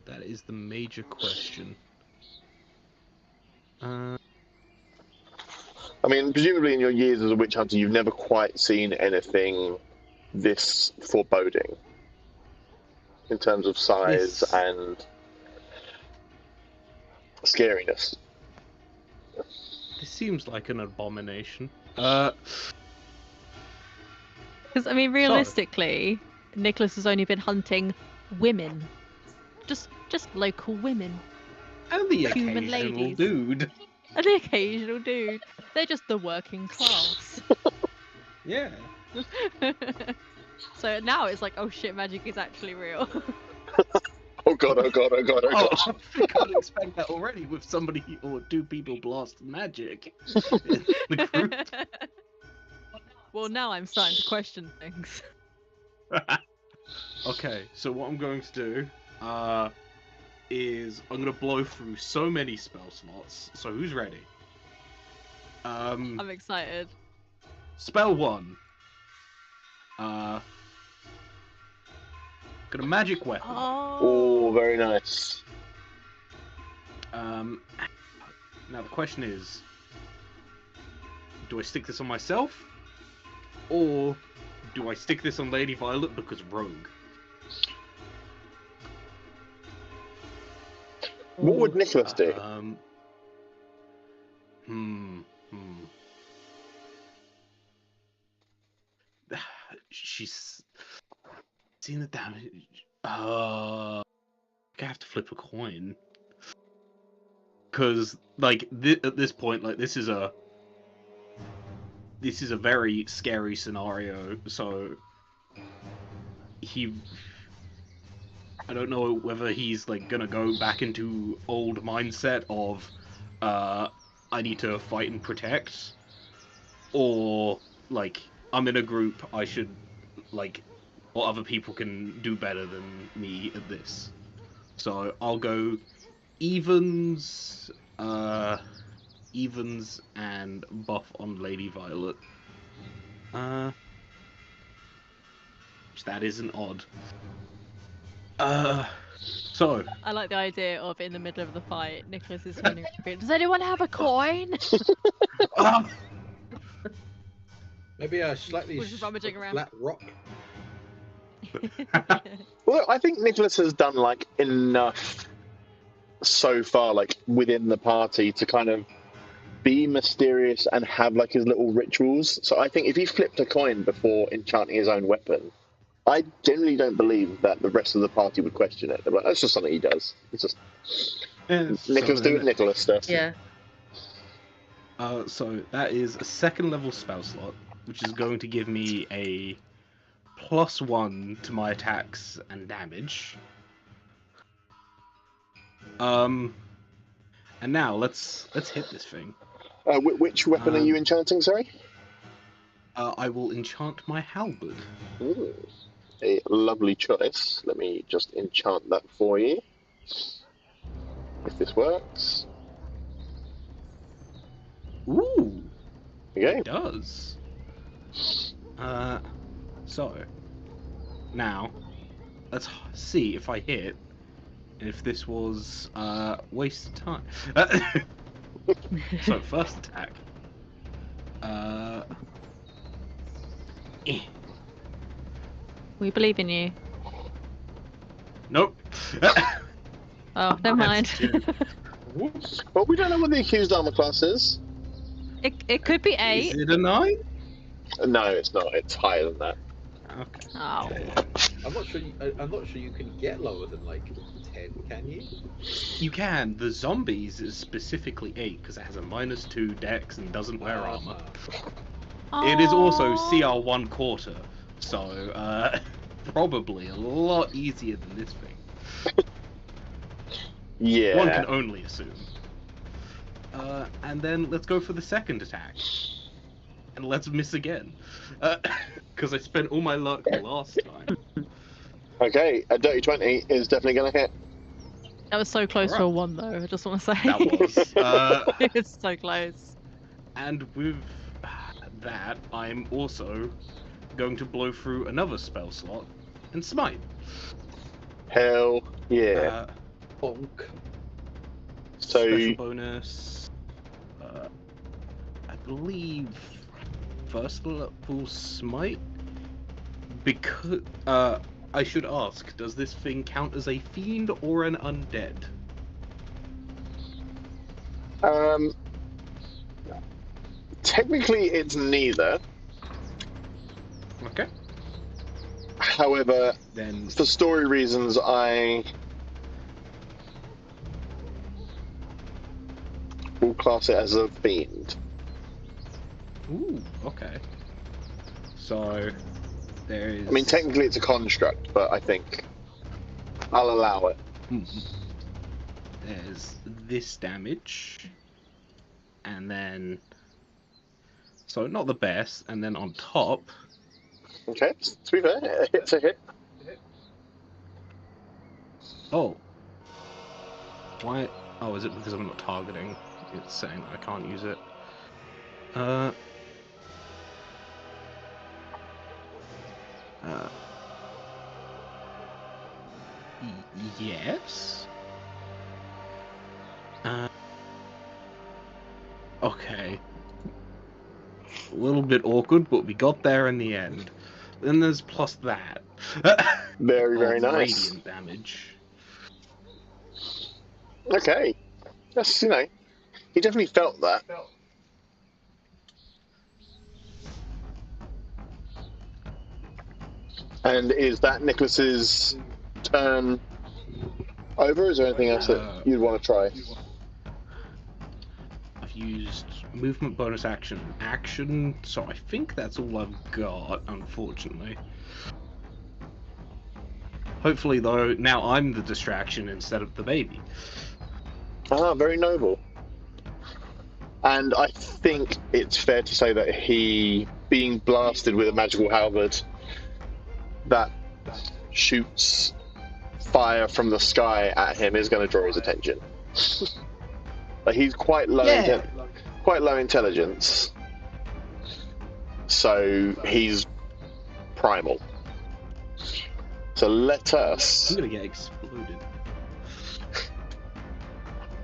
S3: That is the major question.
S1: I mean, presumably in your years as a witch hunter, you've never quite seen anything this foreboding in terms of size
S3: This-
S1: and scariness.
S3: This seems like an abomination.
S2: Because I mean, realistically, Nicholas has only been hunting women, just local women,
S3: And the
S2: Human
S3: occasional
S2: ladies.
S3: dude.
S2: and the occasional dude. They're just the working class.
S3: Yeah.
S2: So now it's like, oh shit, magic is actually real.
S1: Oh god, oh god, oh god, oh
S3: Oh,
S1: god.
S3: I can't expect that already with somebody or two people blast magic in the group.
S2: Well, now I'm starting to question things.
S3: Okay, so what I'm going to do, is I'm gonna blow through so many spell slots. So who's ready?
S2: I'm excited.
S3: Spell 1. Got a magic weapon.
S1: Oh, very nice.
S3: Now the question is, do I stick this on myself, or do I stick this on Lady Violet because rogue?
S1: What would Nicholas do?
S3: She's seen the damage. I have to flip a coin. Because, like, at this point, like, this is a very scary scenario, so I don't know whether he's, like, gonna go back into old mindset of, I need to fight and protect, or, like, I'm in a group, I should, like, or other people can do better than me at this. So I'll go evens and buff on Lady Violet. Which that isn't odd. So
S2: I like the idea of in the middle of the fight, Nicholas is turning around. Does anyone have a coin?
S4: Maybe a slightly
S2: We're just rummaging around.
S4: flat rock.
S1: Well, I think Nicholas has done like enough so far, like within the party, to kind of be mysterious and have like his little rituals. So I think if he flipped a coin before enchanting his own weapon, I generally don't believe that the rest of the party would question it. But that's just something he does. It's just Nicholas doing Nicholas stuff.
S5: Yeah.
S3: So that is a second level spell slot, which is going to give me a +1 to my attacks and damage. And now let's hit this thing.
S1: Which weapon are you enchanting? Sorry.
S3: I will enchant my halberd.
S1: Ooh, a lovely choice. Let me just enchant that for you. If this works.
S3: Ooh,
S1: Okay.
S3: it does. So now let's see if I hit. And if this was waste of time. So first attack.
S2: We believe in you.
S3: Nope.
S2: Oh, never mind.
S1: Well, we don't know what the accused armor class is.
S2: It could be 8.
S3: Is it a 9?
S1: No, it's not. It's higher than that.
S3: Okay.
S2: Oh.
S4: I'm not sure. I'm not sure you can get lower than like 10. Can you?
S3: You can. The zombies is specifically 8 because it has a -2 dex and doesn't wear armor. It is also CR 1/4, so probably a lot easier than this thing.
S1: Yeah.
S3: One can only assume. And then let's go for the second attack. And let's miss again. Because I spent all my luck last time.
S1: Okay, a dirty 20 is definitely going to hit.
S2: That was so close
S3: Alright.
S2: for a 1 though, I just want to say.
S3: That was.
S2: It's so close.
S3: And with that, I'm also going to blow through another spell slot and smite.
S1: Hell yeah.
S4: Bonk.
S1: So
S3: Special bonus. I believe first level smite. Because I should ask, does this thing count as a fiend or an undead?
S1: Technically, it's neither.
S3: Okay.
S1: However,
S3: Then
S1: for story reasons, I will class it as a fiend.
S3: ooh, okay. So there is.
S1: I mean, technically, it's a construct, but I think I'll allow it.
S3: There's this damage, and then so not the best, and then on top.
S1: Okay, to be fair, a hit's a hit.
S3: Oh, Why? Oh, is it because I'm not targeting? It's saying that I can't use it. Yes. Okay. A little bit awkward, but we got there in the end. Then there's plus that.
S1: Very, very
S3: of
S1: nice.
S3: Radiant damage.
S1: Okay. That's, he definitely felt that. And is that Nicholas's turn over? Is there anything else that you'd want to try?
S3: I've used movement bonus action, so I think that's all I've got, unfortunately. Hopefully, though, now I'm the distraction instead of the baby.
S1: Ah, very noble. And I think it's fair to say that he, being blasted with a magical halberd that shoots fire from the sky at him, is going to draw his attention. Like, he's quite low, quite low intelligence, so he's primal. So let us.
S3: I'm gonna get exploded.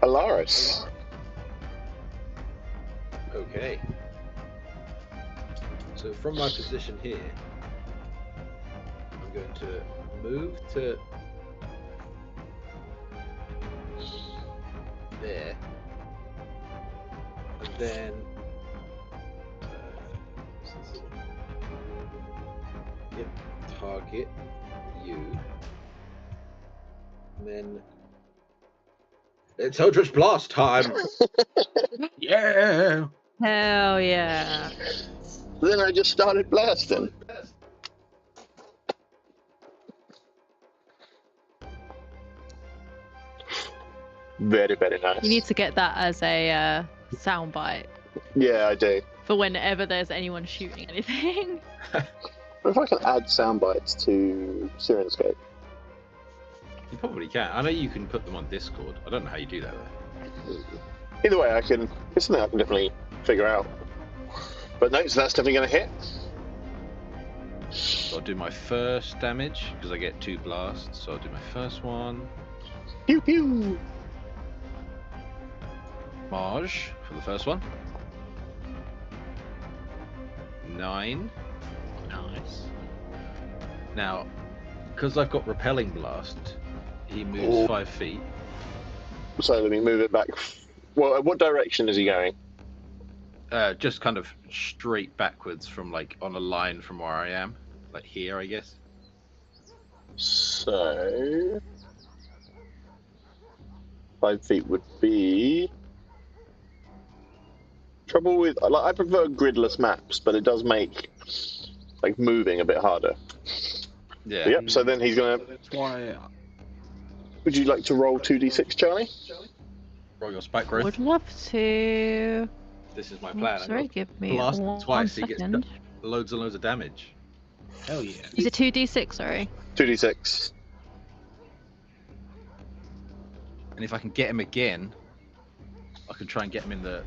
S1: Alaris.
S4: Okay. So from my position here, I'm going to move to there, and then target you, and then it's Eldritch Blast time.
S3: Yeah.
S2: Hell yeah.
S1: Then I just started blasting. Very, very nice.
S2: You need to get that as a soundbite
S1: Yeah, I do.
S2: for whenever there's anyone shooting anything.
S1: What if I can add sound bites to Sirenscape?
S4: You probably can. I know you can put them on Discord. I don't know how you do that though.
S1: Either way, it's something I can definitely figure out. But no, so that's definitely going to hit.
S4: So I'll do my first damage because I get 2 blasts. So I'll do my first one.
S1: Pew pew.
S4: Marge for the first one. 9.
S3: Nice.
S4: Now, because I've got repelling blast, he moves 5 feet.
S1: So let me move it back. Well, what direction is he going?
S4: Just kind of straight backwards from like on a line from where I am, like here, I guess.
S1: So 5 feet would be. Trouble with, like, I prefer gridless maps, but it does make like moving a bit harder.
S4: Yeah.
S1: But yep. So then he's gonna.
S3: That's why.
S1: Would you like to roll 2d6, Charlie?
S4: Roll your spike growth.
S2: Would love to.
S4: This is my plan.
S2: Sorry, give me
S4: blast
S2: one
S4: twice. He gets
S2: second.
S4: loads and loads of damage.
S3: Hell yeah.
S2: Is it 2d6? Sorry.
S1: 2d6.
S4: And if I can get him again, I can try and get him in the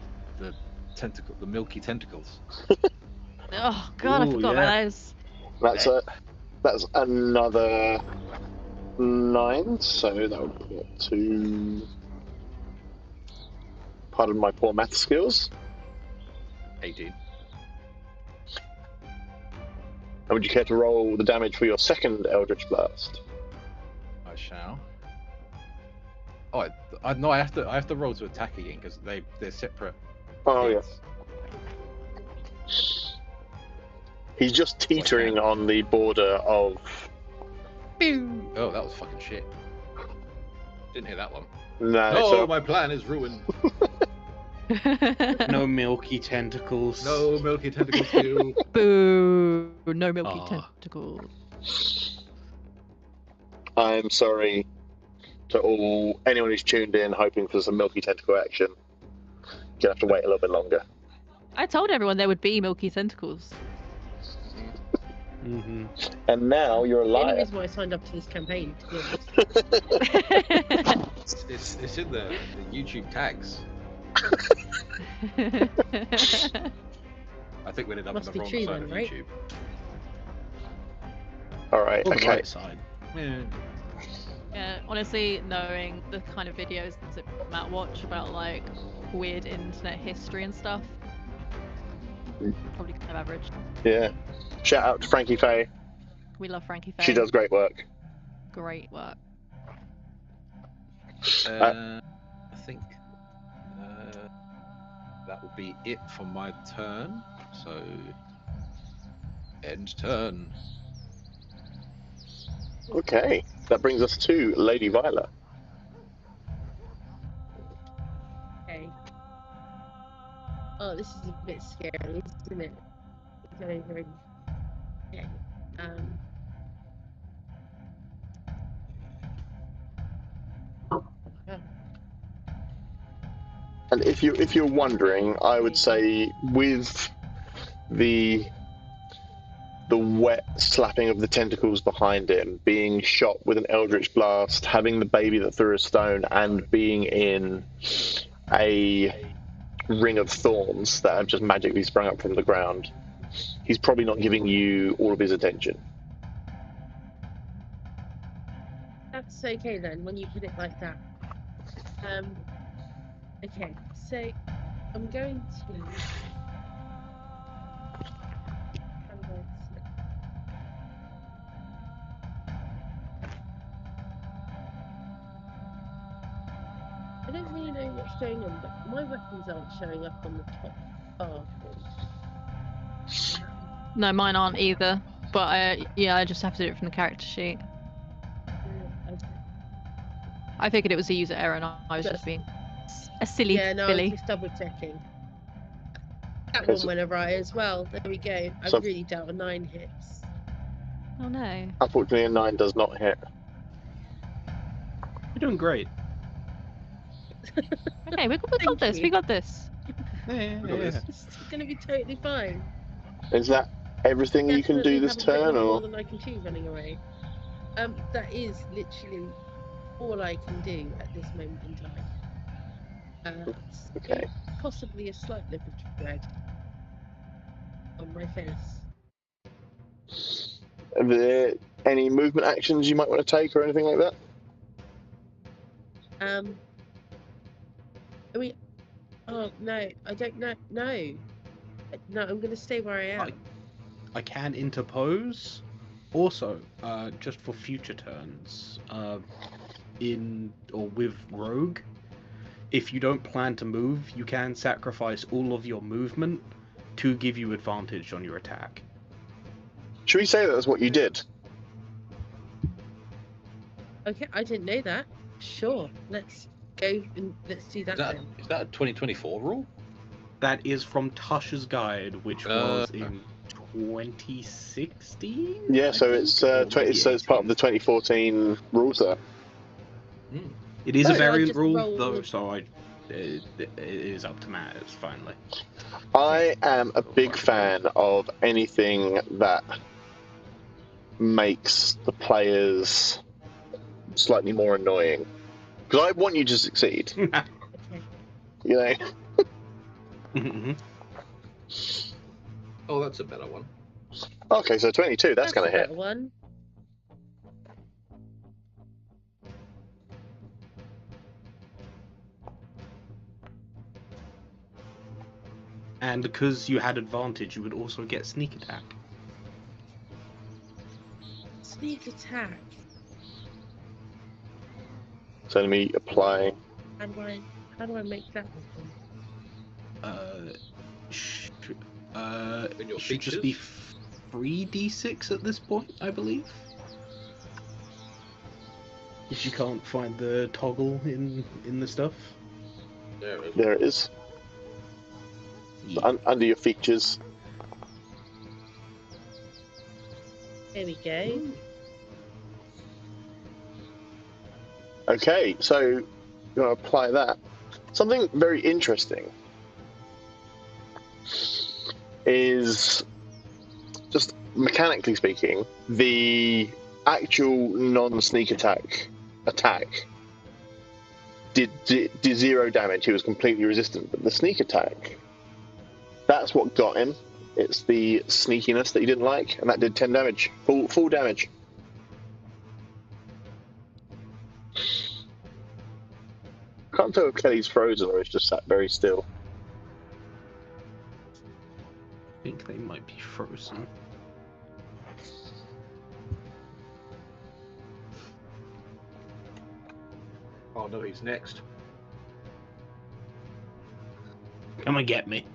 S4: tentacle, the milky tentacles.
S2: Oh god, I
S3: Ooh,
S2: forgot
S3: yeah.
S2: about those.
S1: That's another 9. So that would be 2. Pardon my poor math skills.
S4: 18.
S1: And would you care to roll the damage for your second Eldritch Blast?
S4: I shall. Oh, no! I have to roll to attack again because they're separate.
S1: Oh
S4: hits.
S1: yeah. He's just teetering on the border of.
S4: Oh, that was fucking shit. Didn't hear that one.
S1: No,
S4: No,
S1: so
S4: my plan is ruined.
S3: No milky tentacles.
S4: No milky tentacles too.
S2: Boo! No milky
S3: Aw.
S2: tentacles.
S1: I'm sorry to anyone who's tuned in hoping for some milky tentacle action. You'll have to wait a little bit longer.
S2: I told everyone there would be milky tentacles.
S3: Mm-hmm.
S1: And now you're
S5: The only
S1: alive.
S5: reason why I signed up to this campaign, to be honest.
S4: It's in the YouTube tags. I think we ended up on
S5: Must
S4: the
S5: be
S4: wrong
S5: true
S4: side
S5: then,
S4: of
S5: right?
S4: YouTube.
S1: All right.
S3: Or the
S1: Okay.
S3: right side.
S4: Yeah.
S2: Yeah, honestly, knowing the kind of videos that Matt watch about like weird internet history and stuff, probably kind of average.
S1: Yeah. Shout out to Frankie Faye.
S2: We love Frankie Faye.
S1: She does great work.
S2: Great work.
S4: I think that will be it for my turn. So, end turn.
S1: Okay. That brings us to Lady Viola.
S5: Okay. Oh, this is a bit scary, isn't it? Very, very. Okay.
S1: And if you're wondering, I would say with the wet slapping of the tentacles behind him, being shot with an eldritch blast, having the baby that threw a stone, and being in a ring of thorns that have just magically sprung up from the ground, he's probably not giving you all of his attention.
S5: That's okay then, when you put it like that. Okay, so I'm going to. How do I select? I don't really know what's going on, but my weapons aren't showing up on the top bar.
S2: No, mine aren't either. But yeah, I just have to do it from the character sheet.
S5: Okay.
S2: I figured it was a user error, and I was just being a silly
S5: Yeah, no, I
S2: Billy.
S5: was just double checking. That
S1: Okay,
S5: one went awry as well. There we go. I
S1: So-
S5: really doubt a 9 hits.
S2: Oh no.
S1: Unfortunately, a 9 does not hit.
S3: You're doing great.
S2: Okay, we got
S5: Thank
S2: this.
S5: you.
S2: We got this.
S3: Yeah.
S5: It's going to be totally fine.
S1: Is that everything you can
S5: Definitely
S1: do this
S5: haven't bitten
S1: turn,
S5: off more
S1: or
S5: than I can chew running away. That is literally all I can do at this moment in time.
S1: okay?
S5: Possibly a slight look of dread on my face.
S1: Are there any movement actions you might want to take, or anything like that?
S5: I mean, oh no, I don't know. No, I'm going to stay where I am.
S3: I can interpose. Also, just for future turns, in or with Rogue, if you don't plan to move, you can sacrifice all of your movement to give you advantage on your attack.
S1: Should we say that's what you did?
S5: Okay, I didn't know that. Sure, let's go and let's do that then.
S4: Is that a 2024 rule?
S3: That is from Tush's guide, which was in 2016.
S1: Yeah, so
S3: I
S1: it's
S3: think? Or maybe
S1: it's part of the 2014 rules there.
S3: It is
S5: Oh,
S3: a
S5: so I
S3: variant
S5: just
S3: rule,
S5: roll
S3: though,
S5: with-
S3: so it is up to Matt. It's finally.
S1: I am a big fan of anything that makes the players slightly more annoying, because I want you to succeed.
S5: Okay.
S1: You know.
S3: Mhm.
S4: Oh, that's a better one.
S1: Okay, so 22. That's going
S5: a
S1: to hit.
S5: better one.
S3: And because you had advantage, you would also get sneak attack.
S5: Sneak attack.
S1: So let me apply.
S5: How do I make that happen?
S4: In your
S3: Should just be
S4: features?
S3: 3d6 at this point, I believe. If you can't find the toggle in the stuff.
S4: There it is.
S1: There it is. Under your features.
S5: There we go.
S1: Okay, so you want to apply that. Something very interesting is, just mechanically speaking, the actual non-sneak attack did 0 damage. He was completely resistant. But the sneak attack, that's what got him. It's the sneakiness that he didn't like, and that did 10 damage. Full damage. Can't tell if Kelly's frozen or he's just sat very still.
S3: I think they might be frozen.
S4: Oh no, he's next.
S3: Come and get me.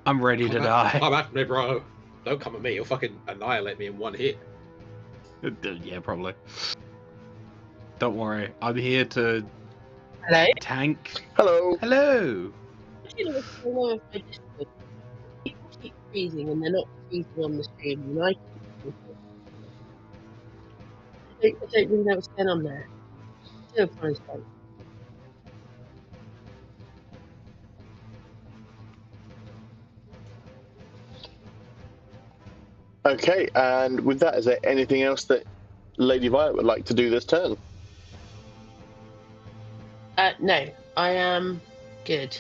S3: I'm ready to die.
S4: Come at me, bro. Don't come at me. You'll fucking annihilate me in one hit.
S3: Yeah, probably. Don't worry. I'm here to
S5: Hello?
S3: tank.
S1: Hello.
S3: Hello.
S5: Do you know what's going on with my Discord? People keep freezing and they're not freezing on the stream, and I keep freezing. I don't really know what's going on there. I do apologise.
S1: Okay, and with that, is there anything else that Lady Violet would like to do this turn?
S5: No, I am good.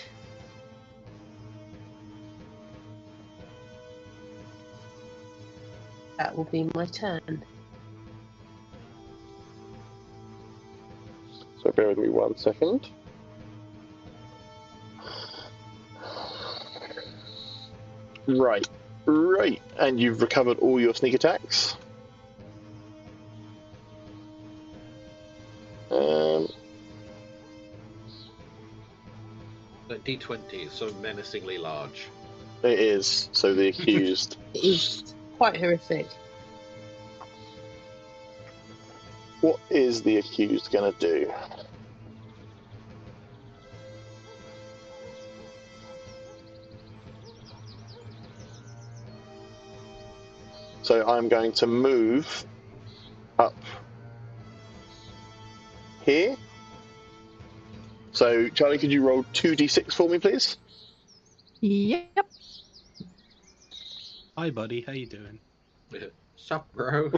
S5: That will be my turn.
S1: So bear with me 1 second. Right, and you've recovered all your sneak attacks.
S4: That D20 is so menacingly large.
S1: It is, so the accused.
S5: It is quite horrific.
S1: What is the accused gonna do? So I'm going to move up here. So Charlie, could you roll 2d6 for me, please?
S2: Yep.
S3: Hi, buddy. How you doing?
S4: Sup, bro?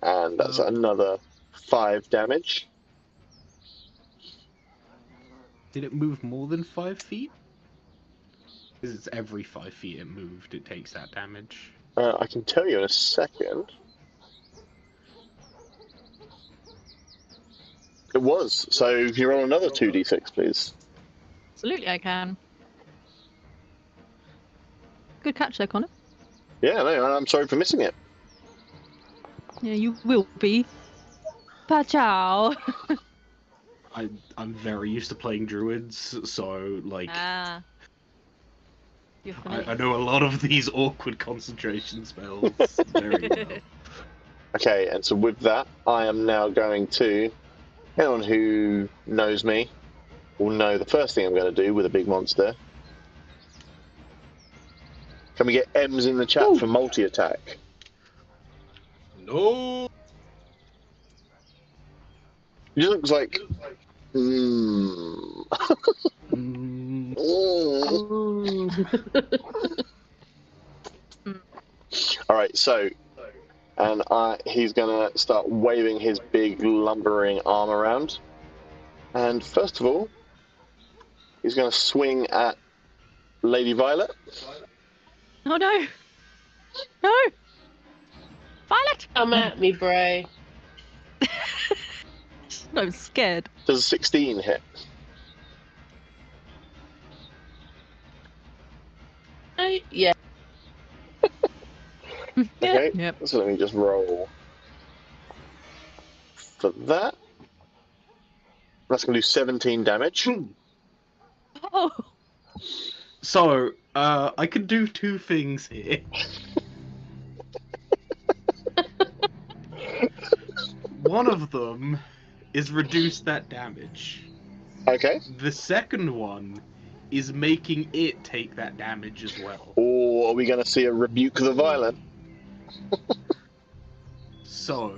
S1: And that's another 5 damage.
S3: Did it move more than 5 feet? Because it's every 5 feet it moved, it takes that damage.
S1: I can tell you in a second. It was. So can you roll another 2d6, please?
S2: Absolutely, I can. Good catch there, Connor.
S1: Yeah, no, I'm sorry for missing it.
S2: Yeah, you will be. Pachow.
S3: I'm very used to playing druids, so like
S2: You're
S3: I know a lot of these awkward concentration spells very well.
S1: Okay, and so with that, I am now going to... Anyone who knows me will know the first thing I'm going to do with a big monster. Can we get M's in the chat for multi-attack?
S4: No.
S1: It just looks like... Alright, so... And he's going to start waving his big lumbering arm around. And first of all, he's going to swing at Lady Violet.
S2: Oh no! No! Violet!
S5: Come at me, bro.
S2: I'm scared.
S1: Does a 16 hit?
S5: Yeah.
S1: Okay,
S2: Yep.
S1: so let me just roll for that. That's going to do 17 damage.
S2: Oh!
S3: So, I can do 2 things here. One of them is reduce that damage.
S1: Okay.
S3: The second one is making it take that damage as well.
S1: Or are we going to see a rebuke the violent?
S3: So,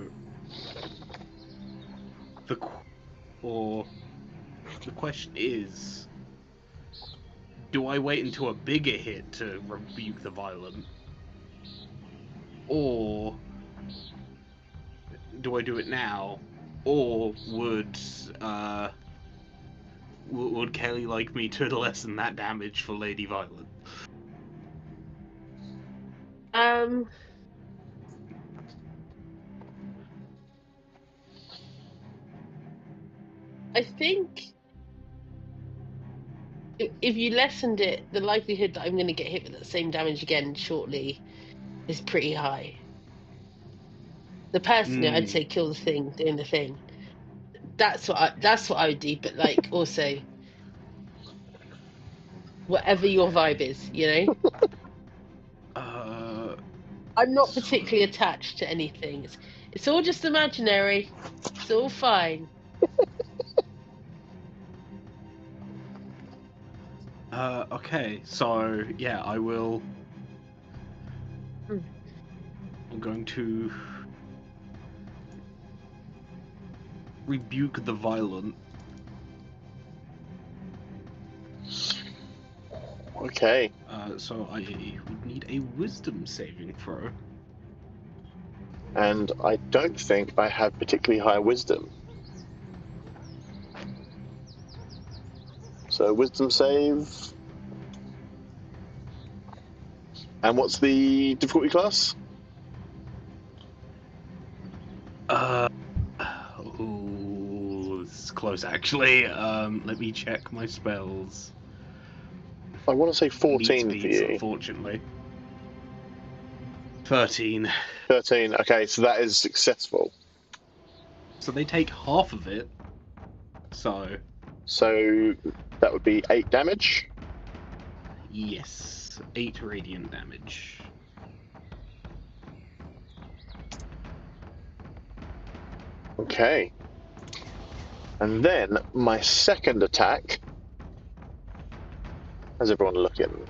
S3: the question is, do I wait until a bigger hit to rebuke the violent? Or do I do it now Or would Kelly like me to lessen that damage for Lady Violet?
S5: I think if you lessened it, the likelihood that I'm going to get hit with that same damage again shortly is pretty high. The person, I'd say, kill the thing doing the thing. That's what I would do. But like, also, whatever your vibe is, I'm not particularly attached to anything. It's all just imaginary. It's all fine.
S3: Okay, so yeah, I will.
S5: Mm.
S3: I'm going to rebuke the violent.
S1: Okay.
S3: So I would need a wisdom saving throw.
S1: And I don't think I have particularly high wisdom. So wisdom save. And what's the difficulty class?
S3: Ooh, this is close actually. Let me check my spells.
S1: I want to say 14
S3: Meat
S1: for
S3: beats,
S1: you.
S3: unfortunately. 13.
S1: 13. Okay, so that is successful.
S3: So they take half of it. So
S1: that would be 8 damage.
S3: yes, 8 radiant damage.
S1: Okay. And then my second attack. How's everyone looking?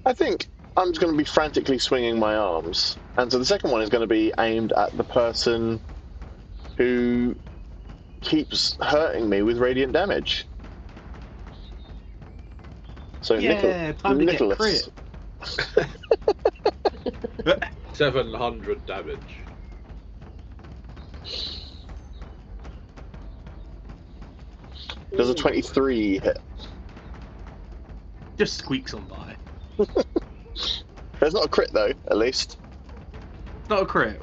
S1: I think I'm just going to be frantically swinging my arms. And so the second one is going to be aimed at the person who keeps hurting me with radiant damage. So
S3: Yeah, time to
S1: Nicholas.
S3: get crit.
S4: 700 damage.
S1: Does a 23 hit?
S3: Just squeaks on by.
S1: There's not a crit though, at least.
S3: Not a crit.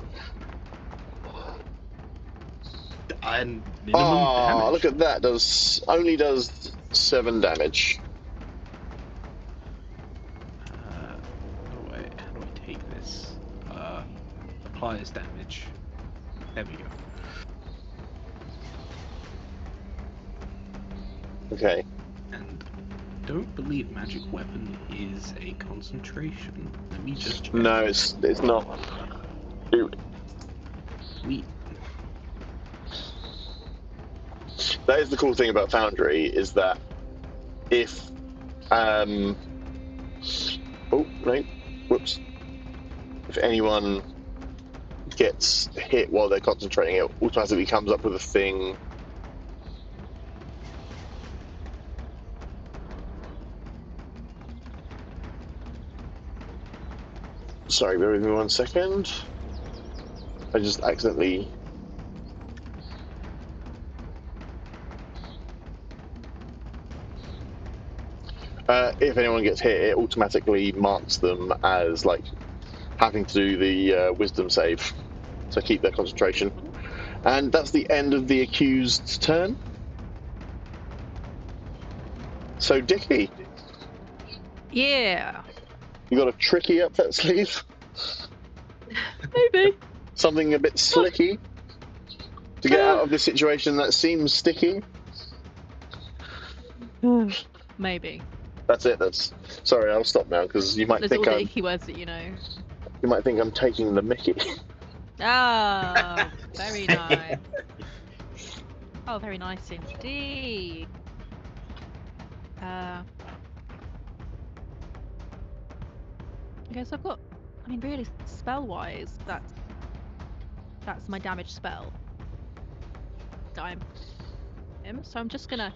S3: And minimum damage.
S1: Look at that. Only does 7 damage.
S3: How do I take this? Applies damage. There we go.
S1: Okay.
S3: And I don't believe magic weapon is a concentration. Let me just check.
S1: No, it's not.
S3: Sweet.
S1: That is the cool thing about Foundry, is that if oh no, whoops. If anyone gets hit while they're concentrating, it automatically comes up with a thing. Sorry, bear with me 1 second. I just accidentally. If anyone gets hit, it automatically marks them as like having to do the wisdom save to keep their concentration. And that's the end of the accused's turn. So, Dickie,
S2: Yeah.
S1: you got a tricky up that sleeve?
S2: Maybe.
S1: Something a bit slicky to get out of this situation that seems sticky?
S2: Maybe.
S1: That's it. Sorry, I'll stop now because you might
S2: There's
S1: think
S2: all the icky words that you know.
S1: you might think I'm taking the mickey.
S2: Oh, very nice. Oh, very nice indeed. Okay, so I've got. I mean, really, spell-wise, that's my damage spell. I'm him, so I'm just gonna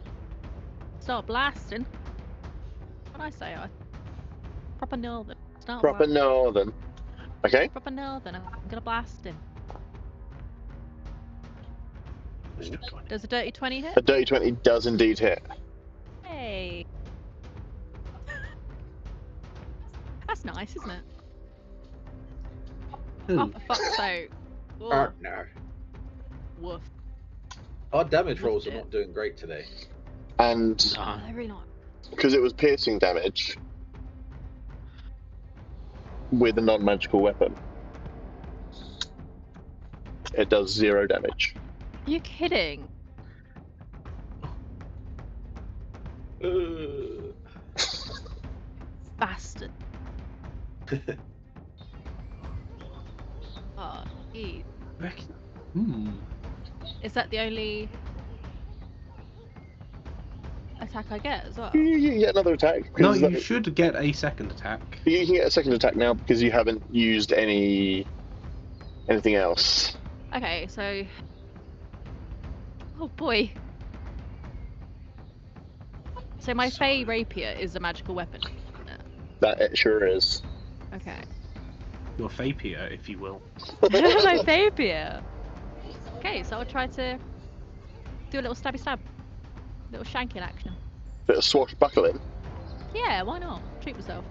S2: start blasting. What I say, proper northern. Start
S1: Proper
S2: blasting.
S1: northern. Okay.
S2: Proper nil, then I'm gonna blast him. Does a dirty 20 hit?
S1: A dirty 20 does indeed hit.
S2: Hey. That's nice, isn't it? Oh, for fuck's sake. Whoa.
S4: No.
S2: Woof.
S4: Our damage
S2: Woof
S4: rolls are
S2: it.
S4: not doing great today.
S1: And
S3: Nah.
S2: They're really not.
S1: because it was piercing damage with a non-magical weapon, it does 0 damage.
S2: Are you kidding? Bastard. Oh, geez. Is that the only attack I get as well?
S1: You get another attack.
S3: No,
S1: 'cause
S3: you should get a second attack.
S1: You can get a second attack now because you haven't used anything else.
S2: Okay, so. Oh boy. So my Fey Rapier is a magical weapon.
S1: That it sure is.
S2: Okay.
S3: Your Fapier, if you will.
S2: My Fapier! Okay, so I'll try to do a little stabby stab. Little shanking action.
S1: Bit of swashbuckling.
S2: Yeah, why not? Treat myself.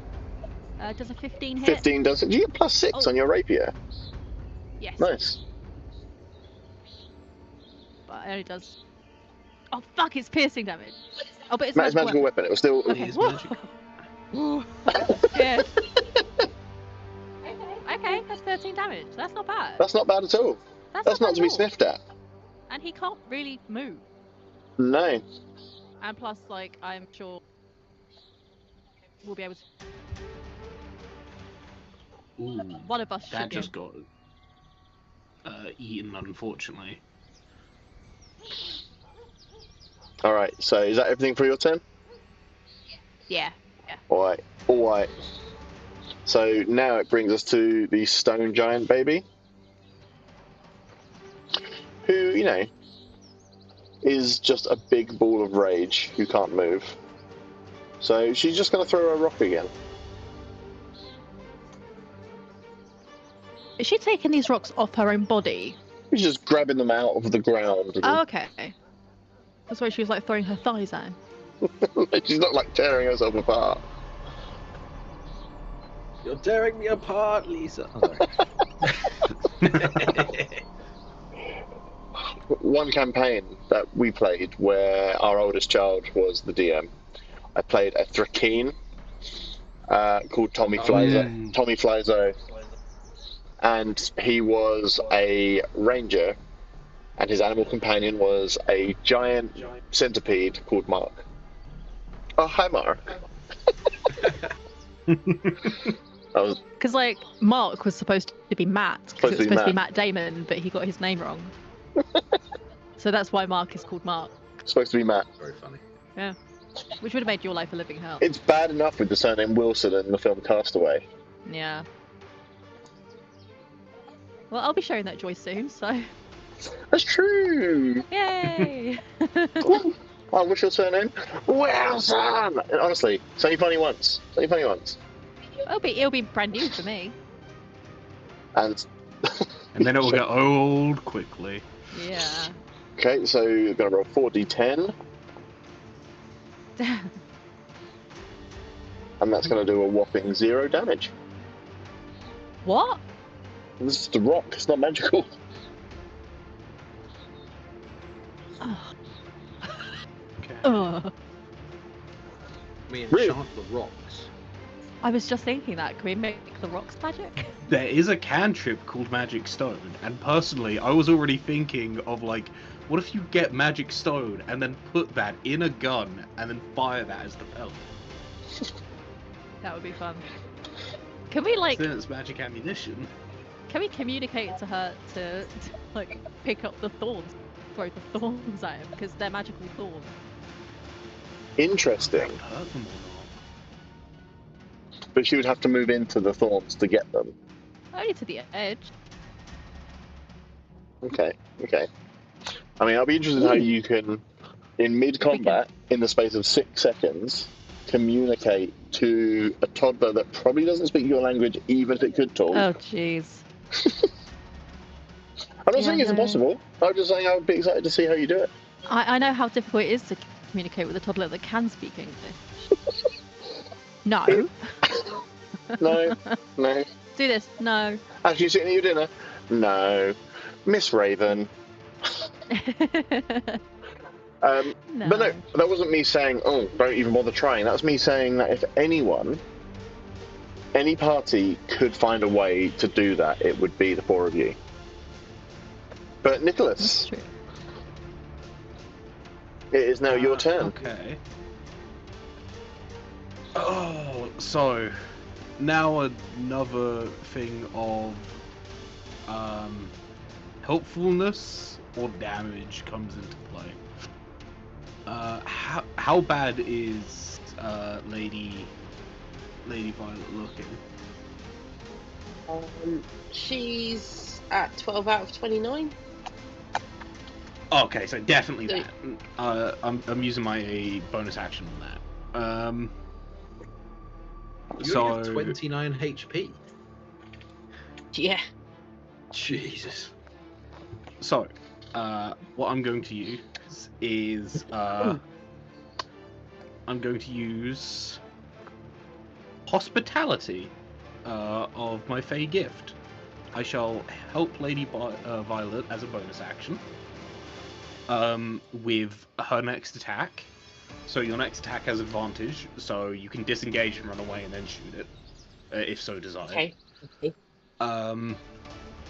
S2: Does a 15 hit?
S1: 15 does it. Do you get +6
S2: Oh.
S1: on your rapier?
S2: Yes.
S1: Nice.
S2: But it only does. Oh fuck! It's piercing damage. Oh, but it's
S1: It's magical weapon. It was still.
S2: Okay.
S3: It is
S2: Whoa.
S3: magic.
S2: Ooh, scared. Okay, that's 13 damage. That's not bad.
S1: That's not bad at all. That's not
S2: bad
S1: to be
S2: at all.
S1: sniffed at.
S2: And he can't really move.
S1: No.
S2: And plus, like, I'm sure we'll be able to.
S3: Ooh,
S2: One of us should
S3: that
S2: be
S3: just got eaten, unfortunately.
S1: Alright, so is that everything for your turn?
S2: Yeah.
S1: Alright. Alright. So now it brings us to the stone giant baby. Who, you know, is just a big ball of rage who can't move. So she's just going to throw a rock again.
S2: Is she taking these rocks off her own body?
S1: She's just grabbing them out of the ground.
S2: Oh, okay. That's why she was like throwing her thighs at him.
S1: She's not like tearing herself apart.
S4: You're tearing me apart, Lisa.
S1: One campaign that we played where our oldest child was the DM, I played a Thrakeen called Tommy
S3: yeah.
S1: Tommy Flyzo, and he was a ranger, and his animal companion was a giant centipede called Mark. Oh, hi, Mark.
S2: Because, like, Mark was supposed to be Matt, because it was supposed to be Matt Damon, but he got his name wrong. So that's why Mark is called Mark.
S1: Supposed to be Matt.
S4: Very funny.
S2: Yeah. Which would have made your life a living hell.
S1: It's bad enough with the surname Wilson in the film Castaway.
S2: Yeah. Well, I'll be showing that joy soon, so.
S1: That's true.
S2: Yay!
S1: Oh, what's your surname? Wilson. Honestly, it's only funny once. It's only funny once.
S2: It'll be brand new for me.
S1: And
S3: And then it will get old quickly.
S2: Yeah.
S1: okay, so you're gonna roll 4d10, and that's gonna do a whopping 0 damage.
S2: What?
S1: This is the rock. It's not magical.
S2: Ugh.
S3: Okay.
S2: Ugh.
S4: We
S1: Really?
S4: enchant the rocks.
S2: I was just thinking that. Can we make the rocks magic?
S3: There is a cantrip called Magic Stone, and personally, I was already thinking of, like, what if you get Magic Stone and then put that in a gun and then fire that as the pellet?
S2: That would be fun. Can we, like,
S3: Then it's magic ammunition.
S2: can we communicate to her to like, pick up the thorns? Throw the thorns at him, because they're magical thorns.
S1: Interesting.
S3: Hurt them or
S1: But she would have to move into the thorns to get them.
S2: Only to the edge.
S1: Okay, okay. I mean, I'll be interested in how you can, in mid-combat, in the space of 6 seconds, communicate to a toddler that probably doesn't speak your language, even if it could talk.
S2: Oh, jeez.
S1: I'm not
S2: Yeah,
S1: saying it's
S2: no.
S1: impossible. I'm just saying I would be excited to see how you do it.
S2: I know how difficult it is to communicate with a toddler that can speak English. No.
S1: No, no.
S2: Do this. No.
S1: Actually, sitting at your dinner? No. Miss Raven.
S2: No.
S1: But no, that wasn't me saying, oh, don't even bother trying. That's me saying that if anyone, any party could find a way to do that, it would be the four of you. But
S2: That's
S1: Nicholas,
S2: true.
S1: it is now your turn.
S3: Okay. Oh, so now another thing of helpfulness or damage comes into play. How bad is Lady Violet looking?
S5: She's at 12 out of 29.
S3: Okay, so definitely
S5: So-
S3: that. I'm using my bonus action on that.
S4: You only have 29 HP.
S5: Yeah.
S4: Jesus.
S3: So, what I'm going to use is I'm going to use hospitality of my Fey gift. I shall help Lady Violet as a bonus action with her next attack. So your next attack has advantage, so you can disengage and run away and then shoot it, if so desired.
S5: Okay.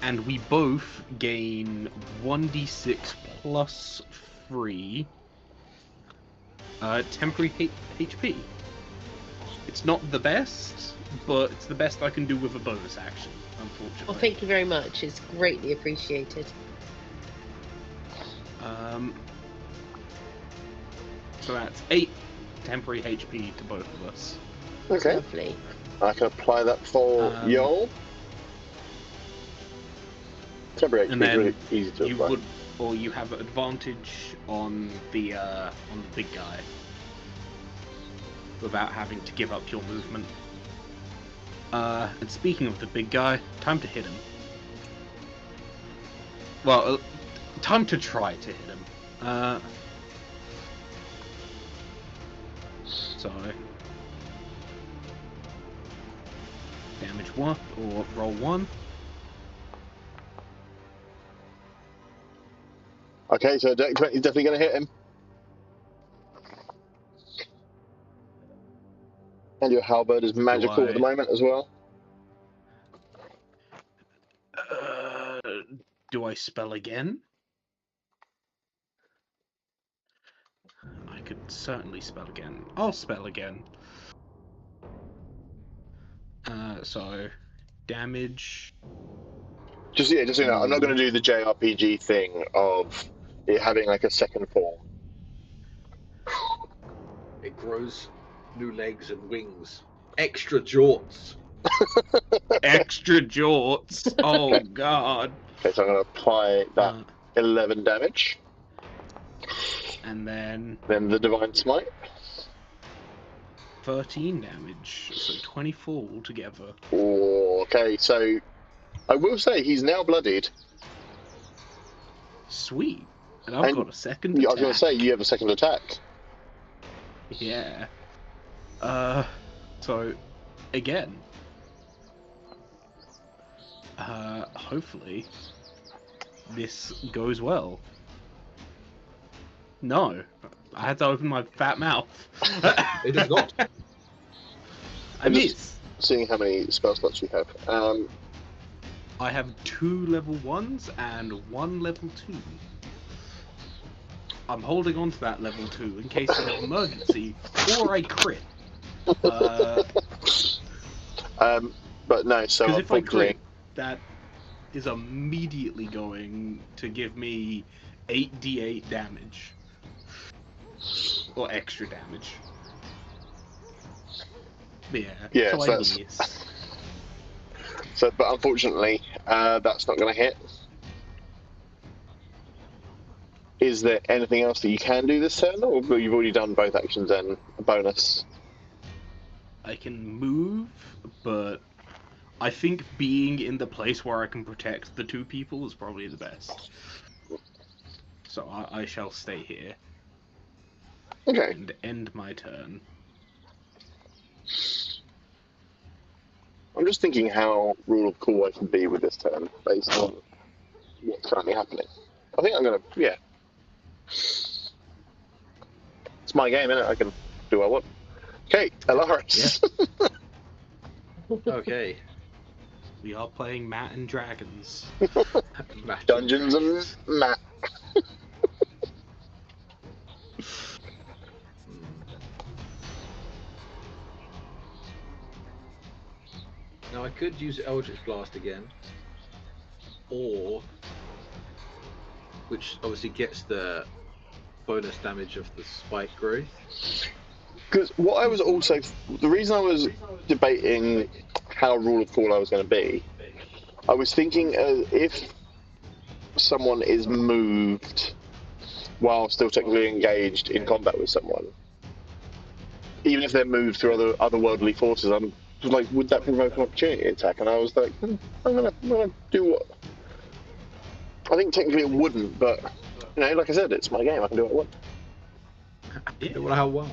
S3: And we both gain 1d6 plus 3 temporary HP. It's not the best, but it's the best I can do with a bonus action, unfortunately.
S5: Well, thank you very much. It's greatly appreciated.
S3: So that's 8 temporary HP to both of us.
S1: Okay,
S5: Lovely.
S1: I can apply that for Yol. Temporary
S3: And
S1: HP is
S3: then
S1: really easy to
S3: you
S1: apply.
S3: would, or you have advantage on the big guy without having to give up your movement. And speaking of the big guy, time to hit him. Well, time to try to hit him. Sorry. Damage 1, or roll 1.
S1: Okay, so Dex 20 is definitely going to hit him. And your halberd is magical at the moment as well.
S3: Do I spell again? I could certainly spell again. I'll spell again. So damage.
S1: Just so you know, I'm not going to do the JRPG thing of it having like a second form.
S4: It grows new legs and wings. Extra jorts.
S3: Extra jorts. Oh god.
S1: Okay, so I'm going to apply that 11 damage.
S3: And then
S1: Then the Divine Smite.
S3: 13 damage. So 24 altogether.
S1: Okay, so I will say he's now bloodied.
S3: Sweet. And I've got a second
S1: I
S3: attack.
S1: was going to say you have a second attack.
S3: Yeah. So again. Hopefully this goes well. No. I had to open my fat mouth.
S4: It does not.
S3: I miss.
S1: Seeing how many spell slots you have.
S3: I have 2 level 1s and 1 level 2. I'm holding on to that level 2 in case of an emergency or a crit.
S1: But no, so
S3: Because if I
S1: unfortunately,
S3: crit, that is immediately going to give me 8d8 damage. Or extra damage. But
S1: Yeah,
S3: so
S1: so
S3: I
S1: that's-
S3: miss.
S1: but unfortunately, that's not going to hit. Is there anything else that you can do this turn, or you've already done both actions and a bonus?
S3: I can move, but I think being in the place where I can protect the two people is probably the best. So I shall stay here
S1: Okay.
S3: and end my turn.
S1: I'm just thinking how rule of cool I can be with this turn based on what's currently happening. I think I'm gonna, yeah. It's my game, innit? I can do what I want. Okay, Alaris.
S4: Okay.
S3: We are playing Matt and Dragons.
S4: Match
S1: Dungeons and
S4: Dragons.
S1: Matt.
S4: Now I could use Eldritch Blast again, or which obviously gets the bonus damage of the spike growth.
S1: Because what I was also, the reason I was debating how rule of cool I was going to be, I was thinking if someone is moved while still technically engaged in combat with someone, even if they're moved through otherworldly forces, I'm like, would that provoke an opportunity attack? And I was like, I'm gonna do what. I think technically it wouldn't, but you know, like I said, it's my game. I can do what I want.
S4: Yeah, well, how well?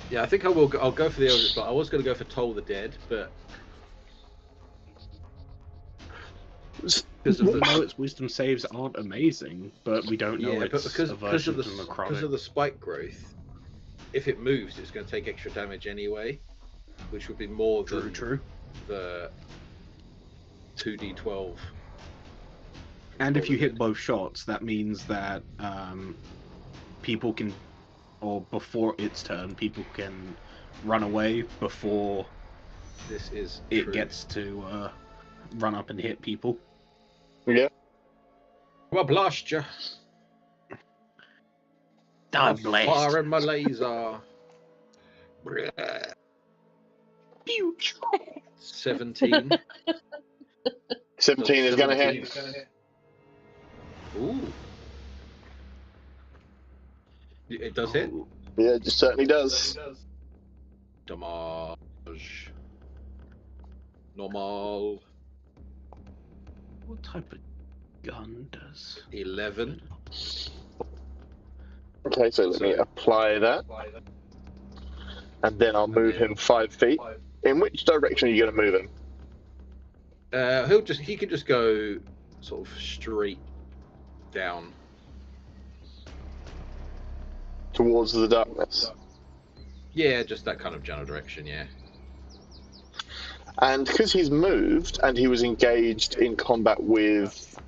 S4: Yeah, I think I will. I'll go for the Eldritch Blast. I was going to go for Toll the Dead, but
S3: Because we know its wisdom saves aren't amazing, but we don't know
S4: yeah,
S3: its
S4: but because
S3: aversion
S4: of the
S3: to
S4: because
S3: necrotic.
S4: of the spike growth, if it moves, it's going to take extra damage anyway, which would be more than
S3: True.
S4: the 2d12.
S3: And if you hit both shots, that means that people can, or before its turn, people can run away before
S4: This is
S3: it
S4: true.
S3: gets to run up and hit people.
S1: Yeah.
S4: Well, blast you!
S3: Die
S4: I'm
S3: blast.
S4: firing my laser. 17.
S1: 17 is going to hit.
S4: 17. Ooh. It does hit.
S3: Oh,
S1: Yeah, it certainly does.
S4: Damage. Normal.
S3: what type of gun does?
S4: 11.
S1: Okay, so let me apply that, and then I'll move him 5 feet. In which direction are you going to move him?
S4: He can just go sort of straight down.
S1: Towards the darkness.
S4: Yeah, just that kind of general direction, yeah.
S1: And because he's moved and he was engaged in combat with.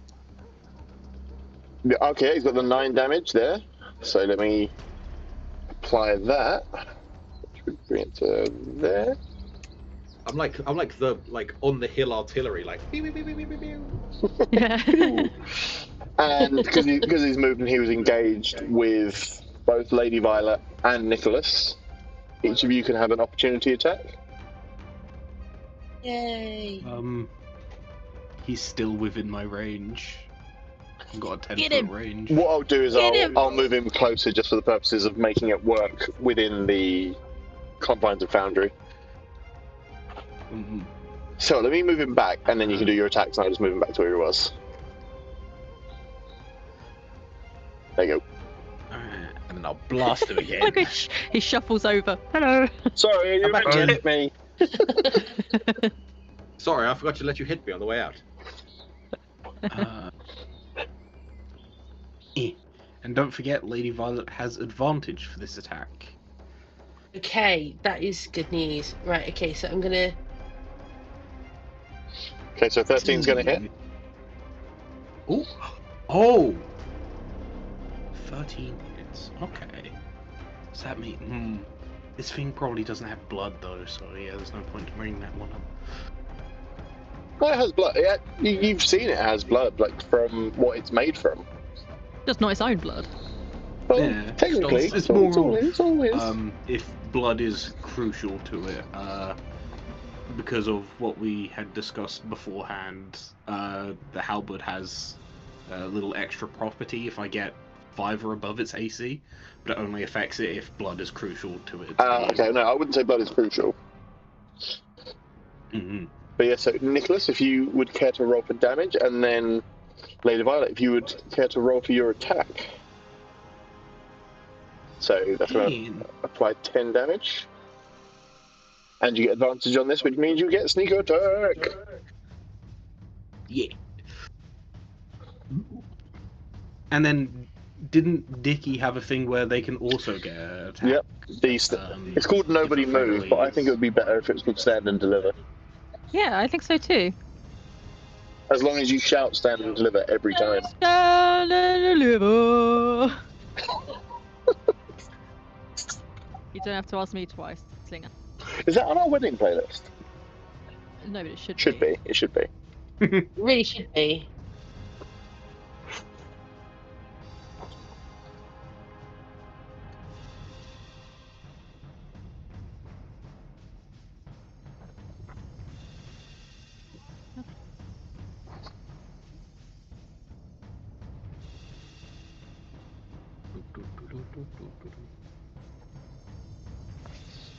S1: Okay, he's got the 9 damage there. So let me apply that. Which would bring it to there.
S4: I'm like the on the hill artillery, like pew, pew, pew, pew, pew, pew.
S2: Yeah.
S1: And because he's moved and he was engaged with both Lady Violet and Nicholas, each of you can have an opportunity attack.
S5: Yay!
S3: He's still within my range. I've got a
S2: Get
S3: 10-foot
S2: him.
S3: range.
S1: What I'll do is
S2: Get him.
S1: I'll move him closer just for the purposes of making it work within the confines of Foundry.
S3: Mhm.
S1: So let me move him back, and then you can do your attacks, and I'll just move him back to where he was. There you go.
S3: Alright.
S4: And then I'll blast him again.
S2: Look, he shuffles over. Hello.
S1: Sorry, you
S4: I'm back
S1: meant to
S4: in.
S1: hit me.
S4: Sorry, I forgot to let you hit me on the way out.
S3: And don't forget, Lady Violet has advantage for this attack.
S5: Okay, that is good news. Right, okay, so I'm gonna.
S1: Okay, so 13's going to hit.
S3: Ooh. Oh! 13 hits. Okay. Does that mean... This thing probably doesn't have blood, though, so yeah, there's no point in bringing that one up.
S1: Well, it has blood. Yeah, you've seen it has blood, like from what it's made from.
S2: Just not its own blood.
S1: Well,
S3: Yeah,
S1: technically,
S3: it's
S1: it's
S3: more
S1: all
S3: of,
S1: his.
S3: if blood is crucial to it, because of what we had discussed beforehand, the halberd has a little extra property. If I get 5 or above its AC, but it only affects it if blood is crucial to it.
S1: Okay, no, I wouldn't say blood is crucial.
S3: Mm-hmm.
S1: But yeah, so Nicholas, if you would care to roll for damage, and then Lady Violet, if you would care to roll for your attack. So that's going to apply 10 damage. And you get advantage on this, which means you get sneak attack.
S3: Yeah. And then, didn't Dicky have a thing where they can also get attacked?
S1: Yep. It's called Nobody Move, but I think it would be better if it was called Stand and Deliver.
S2: Yeah, I think so too.
S1: As long as you shout Stand and Deliver every time.
S2: Stand and deliver. You don't have to ask me twice, Slinger.
S1: Is that on our wedding playlist?
S2: No, but it should
S1: Should be. It should be.
S5: It really should be.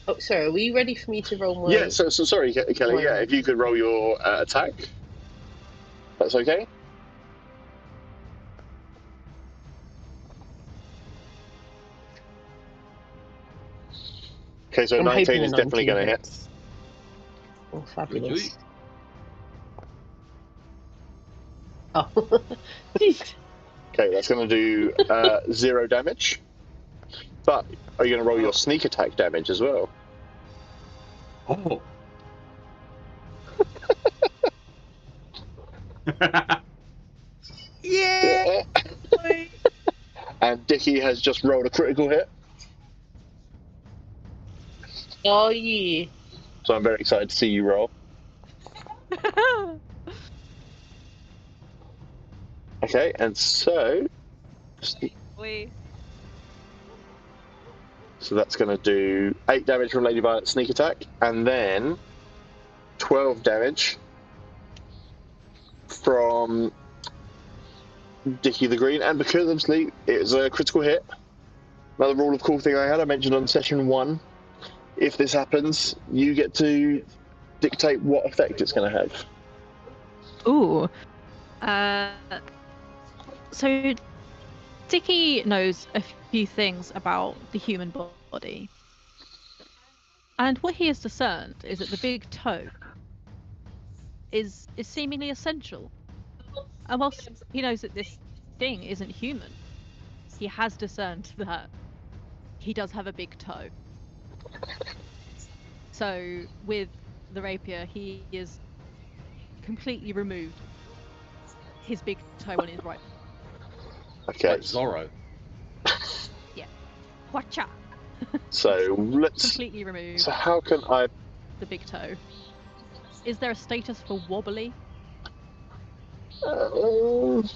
S5: Oh, sorry, are we ready for me to roll my...
S1: Yeah, so sorry, Kelly. Yeah, if you could roll your attack. That's okay? Okay, so
S5: I'm
S1: 19
S5: hoping
S1: is
S5: a
S1: definitely
S5: 19
S1: going to hit.
S5: hits. Oh, fabulous. Oh, jeez.
S1: Okay, that's going to do 0 damage. But are you going to roll your sneak attack damage as well?
S3: Oh.
S5: Yeah!
S1: And Dicky has just rolled a critical hit.
S5: Oh, yeah.
S1: So I'm very excited to see you roll. Okay, and so that's going to do 8 damage from Lady Violet's sneak attack, and then 12 damage from Dicky the Green. And because obviously it was a critical hit, another rule of cool thing I mentioned on session 1, if this happens, you get to dictate what effect it's going to have.
S2: Ooh. So Dicky knows a few things about the human body. And what he has discerned is that the big toe is seemingly essential. And whilst he knows that this thing isn't human, he has discerned that he does have a big toe. So with the rapier, he is completely removed his big toe on his right.
S1: Okay.
S4: Like Zorro.
S2: Yeah. Watcha!
S1: So let's.
S2: Completely removed
S1: So how can I?
S2: the big toe. Is there a status for wobbly? Because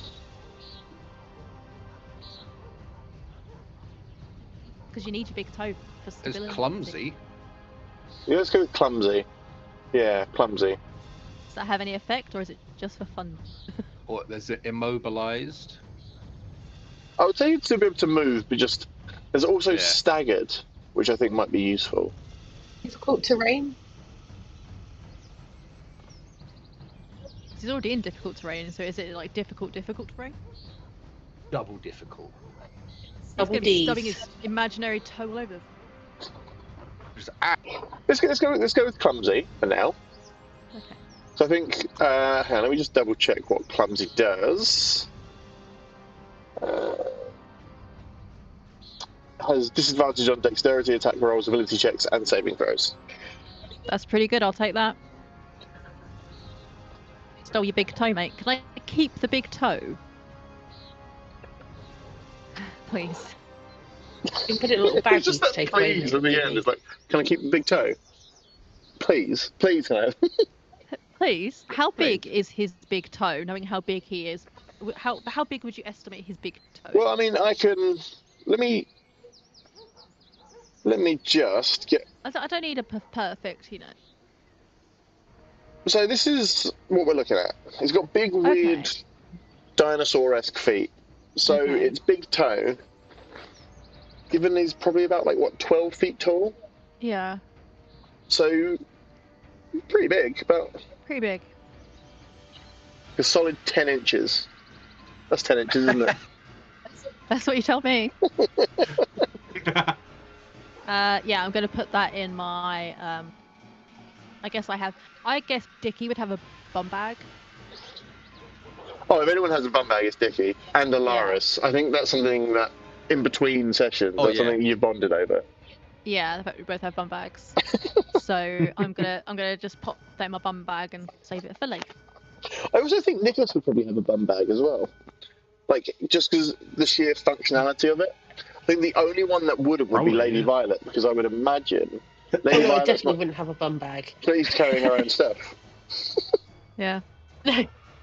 S2: you need your big toe for
S4: It's
S2: stability.
S4: clumsy.
S1: Yeah, let's go with clumsy. Yeah, clumsy.
S2: Does that have any effect, or is it just for fun?
S4: Or there's it immobilized.
S1: I would say you'd still be able to move, but just there's also
S4: Yeah.
S1: staggered, which I think might be useful.
S5: Difficult terrain?
S2: He's already in difficult terrain, so is it like difficult terrain?
S4: Double difficult.
S2: He's
S5: Double
S2: going to be stubbing
S5: Ds.
S2: his imaginary toe all over.
S4: Just
S1: Let's go with clumsy for now.
S2: Okay.
S1: So I think hang on, let me just double check what clumsy does. Has disadvantage on dexterity, attack rolls, ability checks, and saving throws.
S2: That's pretty good, I'll take that. Stole your big toe, mate. Can I keep the big toe? Please.
S5: You can put it in a little baggie
S1: Just
S5: to
S1: that
S5: take
S1: please
S5: away.
S1: at the end. It's like, can I keep the big toe? Please, can I?
S2: Please. How big is his big toe, knowing how big he is? How big would you estimate his big toe?
S1: Well, I mean, I can. Let me just get.
S2: I don't need a perfect, you know.
S1: So this is what we're looking at. He's got big, weird, dinosaur-esque feet. So
S2: Okay.
S1: it's big toe. Given he's probably about like what 12 feet tall,
S2: Yeah,
S1: so pretty big, about
S2: pretty big.
S1: a solid 10 inches. That's 10 inches, isn't it?
S2: That's what you told me. Yeah, I'm gonna put that in my. I guess Dickie would have a bum bag.
S1: Oh, if anyone has a bum bag, it's Dickie and Alaris. I think that's something that in between sessions,
S4: Oh,
S1: that's
S4: yeah.
S1: something you've bonded over.
S2: Yeah, the fact we both have bum bags. So I'm gonna just pop that in my bum bag and save it for later.
S1: I also think Nicholas would probably have a bum bag as well. Like, just because the sheer functionality of it. I think the only one that would be
S3: Probably,
S1: Lady
S3: yeah.
S1: Violet, because I would imagine
S5: Oh
S1: Lady
S5: no, I
S1: Violet's
S5: definitely
S1: not.
S5: wouldn't have a bum bag.
S1: She's carrying her own stuff.
S2: Yeah.
S5: No,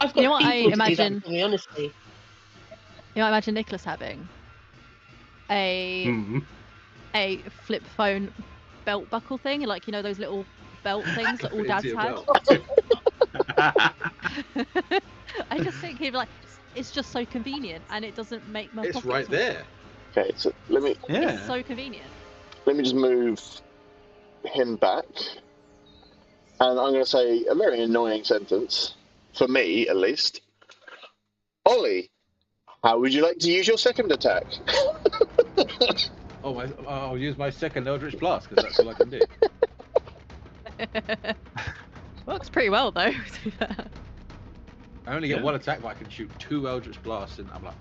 S5: I've got
S2: You know what I
S5: people to do
S2: imagine?
S5: that for me, honestly.
S2: You know, I imagine Nicholas having a
S3: Hmm.
S2: a flip phone belt buckle thing, like those little belt things that all
S4: Into
S2: dads
S4: your
S2: had.
S4: belt.
S2: I just think he'd be like, it's just so convenient, and it doesn't make my
S4: It's
S2: pockets
S4: right
S2: small.
S4: there.
S1: Okay, so let me
S3: Yeah.
S2: It's so convenient.
S1: just move him back, and I'm going to say a very annoying sentence for me, at least. Ollie, how would you like to use your second attack?
S4: Oh, I'll use my second Eldritch Blast because that's all I can do.
S2: Works pretty well though. to be fair.
S4: I only get
S3: Yeah.
S4: one attack, but I can shoot 2 Eldritch Blasts, and I'm like,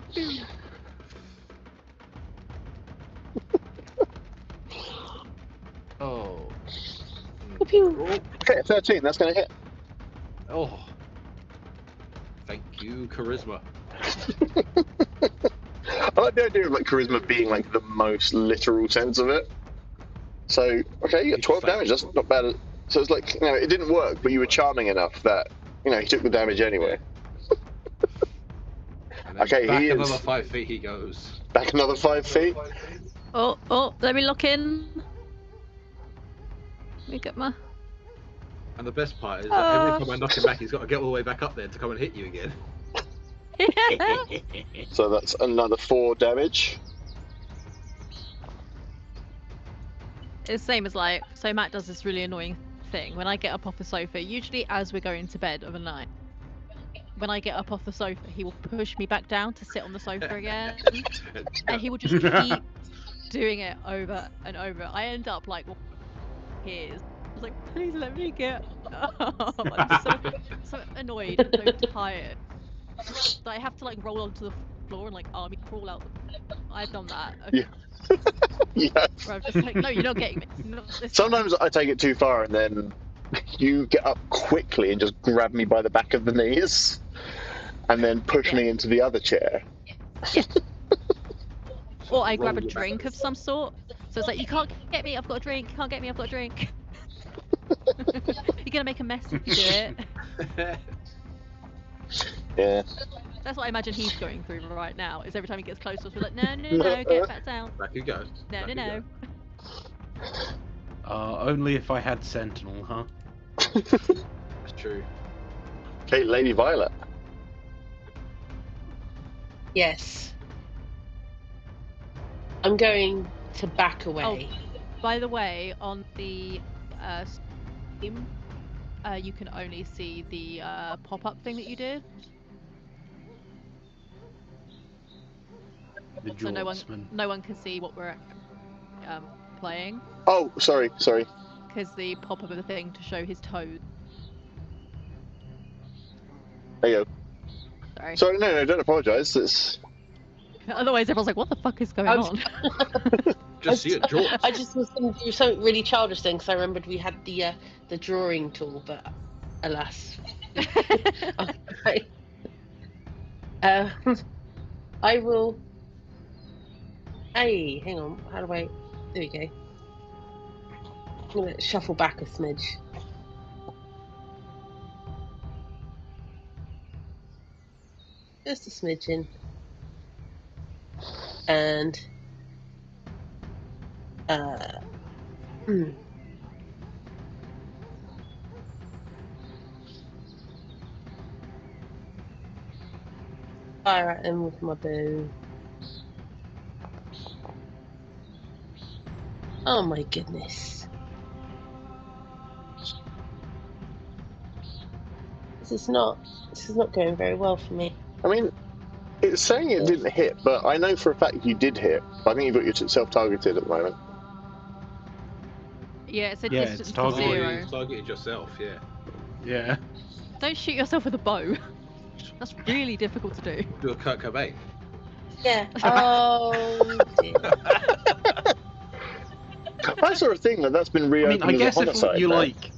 S4: oh.
S5: Pew.
S1: Okay, 13, that's going to hit.
S4: Oh. Thank you, Charisma.
S1: I like the idea of like charisma being like the most literal sense of it. So, okay, you got 12 damage, that's not bad. So it's like, it didn't work, but you were charming enough that, he took the damage anyway.
S4: And then
S1: Okay,
S4: back
S1: he is-
S4: another 5 feet he goes.
S1: Back another 5 feet.
S2: Oh, let me lock in. Let me get my.
S4: And the best part is that every time I knock him back, he's got to get all the way back up there to come and hit you again.
S1: So that's another 4 damage.
S2: It's the same as so Matt does this really annoying thing. When I get up off the sofa, usually as we're going to bed of a night, when I get up off the sofa, he will push me back down to sit on the sofa again. And he will just keep doing it over and over. I end up like tears. I was like, please let me get up. I'm so annoyed and so tired. So I have to roll onto the floor and army crawl out. I've done that.
S1: Yeah. Yeah.
S2: Where I'm just like, no, you're not getting me. Not this time.
S1: Sometimes I take it too far and then you get up quickly and just grab me by the back of the knees and then push me into the other chair.
S2: Or I grab a
S4: Roll your
S2: drink of some sort. So it's like, you can't get me, I've got a drink. You can't get me, I've got a drink. You're gonna make a mess if you do it.
S1: Yeah.
S2: That's what I imagine he's going through right now. Is every time he gets close to us, we're like, no, get back down.
S4: Back you go.
S2: No,
S4: Back you
S2: no.
S3: Only if I had Sentinel, huh?
S4: That's true.
S1: Okay, Lady Violet.
S5: Yes. I'm going to back away.
S2: By the way, on the Steam, you can only see the pop-up thing that you did.
S3: The
S2: So
S3: Jordsman.
S2: no one can see what we're playing,
S1: Oh, sorry.
S2: because the pop-up of the thing to show his toes.
S1: There you go.
S2: Sorry.
S1: Sorry, no, don't apologise. It's...
S2: Otherwise, everyone's like, what the fuck is going
S5: I was-
S2: on?
S4: Just see it, George.
S5: I just was going to do something really childish then because I remembered we had the drawing tool, but alas. Okay. I will. Hey, hang on. How do I? There we go. I'm going to shuffle back a smidge. Just a smidgen. And fire at him with my bow. Oh my goodness. This is not going very well for me.
S1: I mean, it's saying it didn't hit, but I know for a fact you did hit. I think you've got yourself targeted at the moment.
S2: Yeah, it's a
S3: Yeah,
S2: distance
S3: it's
S2: to
S3: targeted.
S4: Oh,
S2: zero.
S4: you targeted yourself, yeah.
S3: Yeah.
S2: Don't shoot yourself with a bow. That's really difficult to do.
S4: Do a Kurt Cobain.
S5: Yeah. Oh dear.
S1: I saw a thing that's been
S3: I
S1: reopened
S3: mean, I guess
S1: as a
S3: if
S1: homicide.
S3: you
S1: now.
S3: like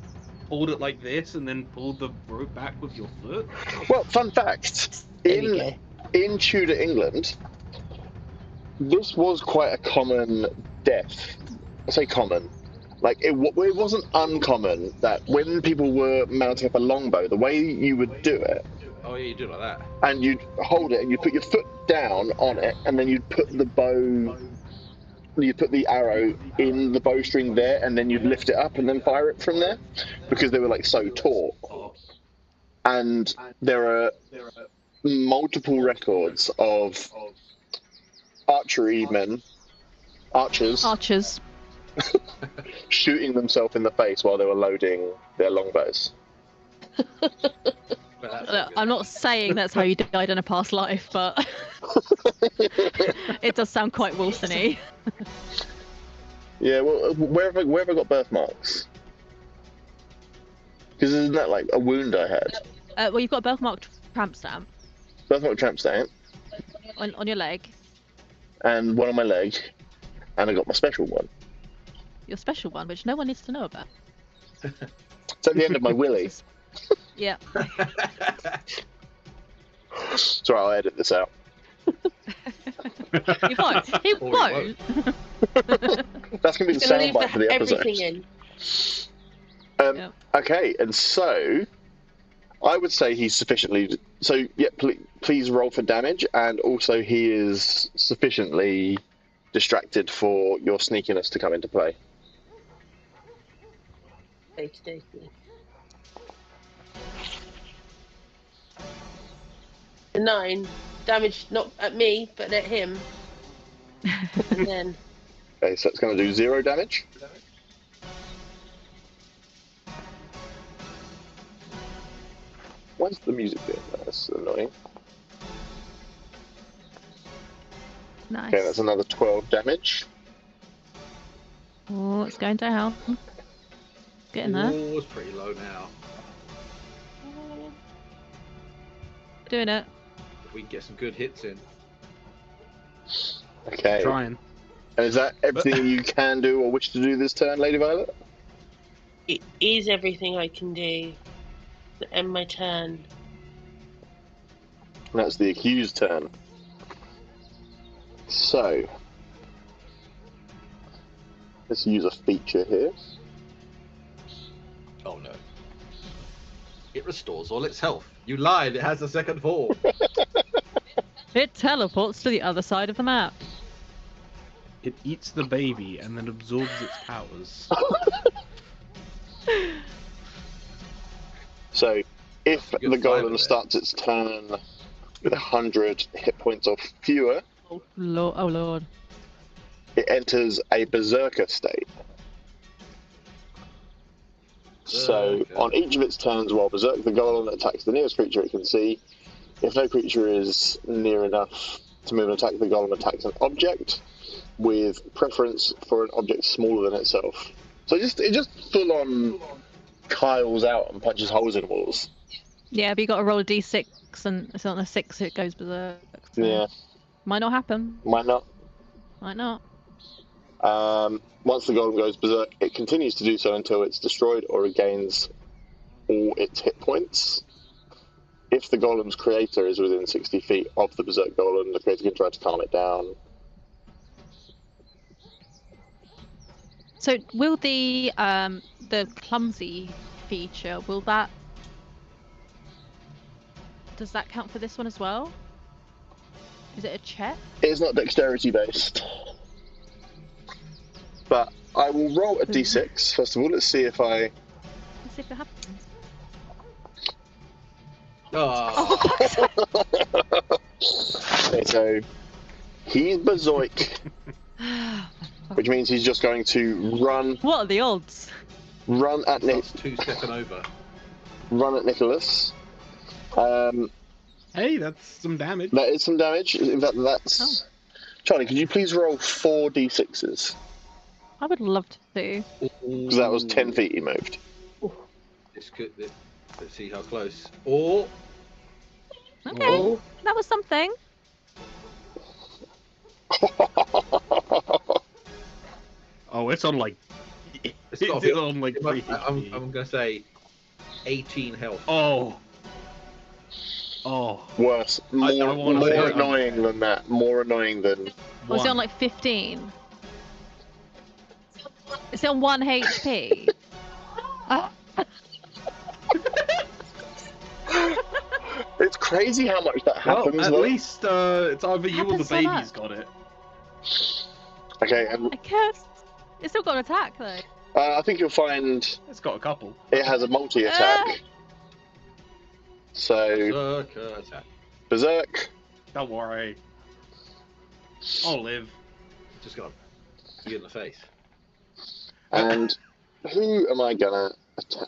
S3: hold it like this and then pulled the rope back with your foot.
S1: Well, fun fact:
S5: There we go.
S1: in Tudor England, this was quite a common death. I say common. Like, it wasn't uncommon that when people were mounting up a longbow, the way you would do it,
S4: Oh yeah, you do it like that.
S1: and you'd hold it, and you'd put your foot down on it, and then you'd put the arrow in the bowstring there, and then you'd lift it up and then fire it from there, because they were like so taut.
S4: Oh,
S1: And there are multiple records of archers, shooting themselves in the face while they were loading their longbows.
S4: but that's
S2: Look, I'm not saying that's how you died in a past life, but it does sound quite Wilson-y.
S1: Yeah, well, where have I got birthmarks? Because isn't that like a wound I had?
S2: Well, you've got a birthmarked tramp stamp
S1: Birthmark tramp stamp,
S2: on your leg.
S1: and one on my leg, and I got my special one.
S2: Your special one, which no one needs to know about.
S1: It's at the end of my willy.
S2: Yeah.
S1: Sorry, I'll edit this out.
S2: He won't. He
S4: Or he
S2: won't.
S1: That's going to be the
S5: Just gonna leave
S1: soundbite for the episode.
S5: everything in.
S2: Yep.
S1: Okay, and so I would say he's sufficiently. So yeah, please roll for damage, and also he is sufficiently distracted for your sneakiness to come into play.
S5: Okie dokie. The 9 damage not at me but at him. And then
S1: Okay, so it's going to do 0 damage. Why's the music doing that? That's annoying.
S2: Nice.
S1: Okay, that's another 12 damage.
S2: Oh, it's going down. Getting there.
S4: Oh, it's pretty low now.
S2: Doing it.
S4: If we can get some good hits in.
S1: Okay.
S3: Trying.
S1: And is that everything you can do or wish to do this turn, Lady Violet?
S5: it is everything I can do to end my turn.
S1: And that's the accused turn. So, let's use a feature here.
S4: Oh no. It restores all its health. You lied, it has a second form.
S2: It teleports to the other side of the map.
S3: It eats the baby and then absorbs its powers.
S1: So, if
S4: Good
S1: the
S4: fiber
S1: golem
S4: there.
S1: starts its turn with 100 hit points or fewer,
S2: Oh lord.
S1: it enters a berserker state. So,
S4: Berserker.
S1: on each of its turns while berserk, the golem attacks the nearest creature it can see. If no creature is near enough to move and attack, the golem attacks an object, with preference for an object smaller than itself. So it just full on Kyle's out and punches holes in walls.
S2: Yeah, but you got to roll a d6, and if it's on a 6, it goes berserk. So
S1: Yeah,
S2: might not happen.
S1: might not.
S2: Might not.
S1: Once the golem goes berserk, it continues to do so until it's destroyed or regains all its hit points. If the golem's creator is within 60 feet of the berserk golem, the creator can try to calm it down.
S2: So will the clumsy feature, does that count for this one as well? Is it a check?
S1: It's not dexterity based. But I will roll a d6 first of all. Let's see if I.
S2: Let's see if it happens.
S4: Oh,
S1: Okay, so he's berserk.
S2: For
S1: which means he's just going to run
S2: What are the odds?
S1: at
S4: Starts two-stepping over.
S1: run at Nicholas.
S3: Hey, that's some damage.
S1: That is some damage. In fact, that's. Charlie, could you please roll 4d6s?
S2: I would love to.
S1: Because that was 10 feet he moved.
S4: This could. Let's see how close. Or.
S2: Okay,
S4: Oh.
S2: that was something.
S3: Oh, it's on like.
S4: It's got to be
S3: on like 3
S4: I'm gonna say 18 health.
S3: Oh. Oh.
S1: Worse. More annoying than that. More annoying than.
S2: Was it on like 15? Is it on 1 HP?
S1: It's crazy how much that happens.
S3: Well, at
S1: though.
S3: least it's either you or the
S2: Happens so
S3: baby's
S2: much.
S3: got it.
S1: Okay, and
S2: I guess. It's still got an attack though.
S1: I think you'll find
S3: It's got a couple.
S1: it has a multi-attack. So,
S4: Berserker attack.
S1: Berserk,
S3: Don't worry. I'll live.
S4: Just got you in the face.
S1: and who am I gonna attack?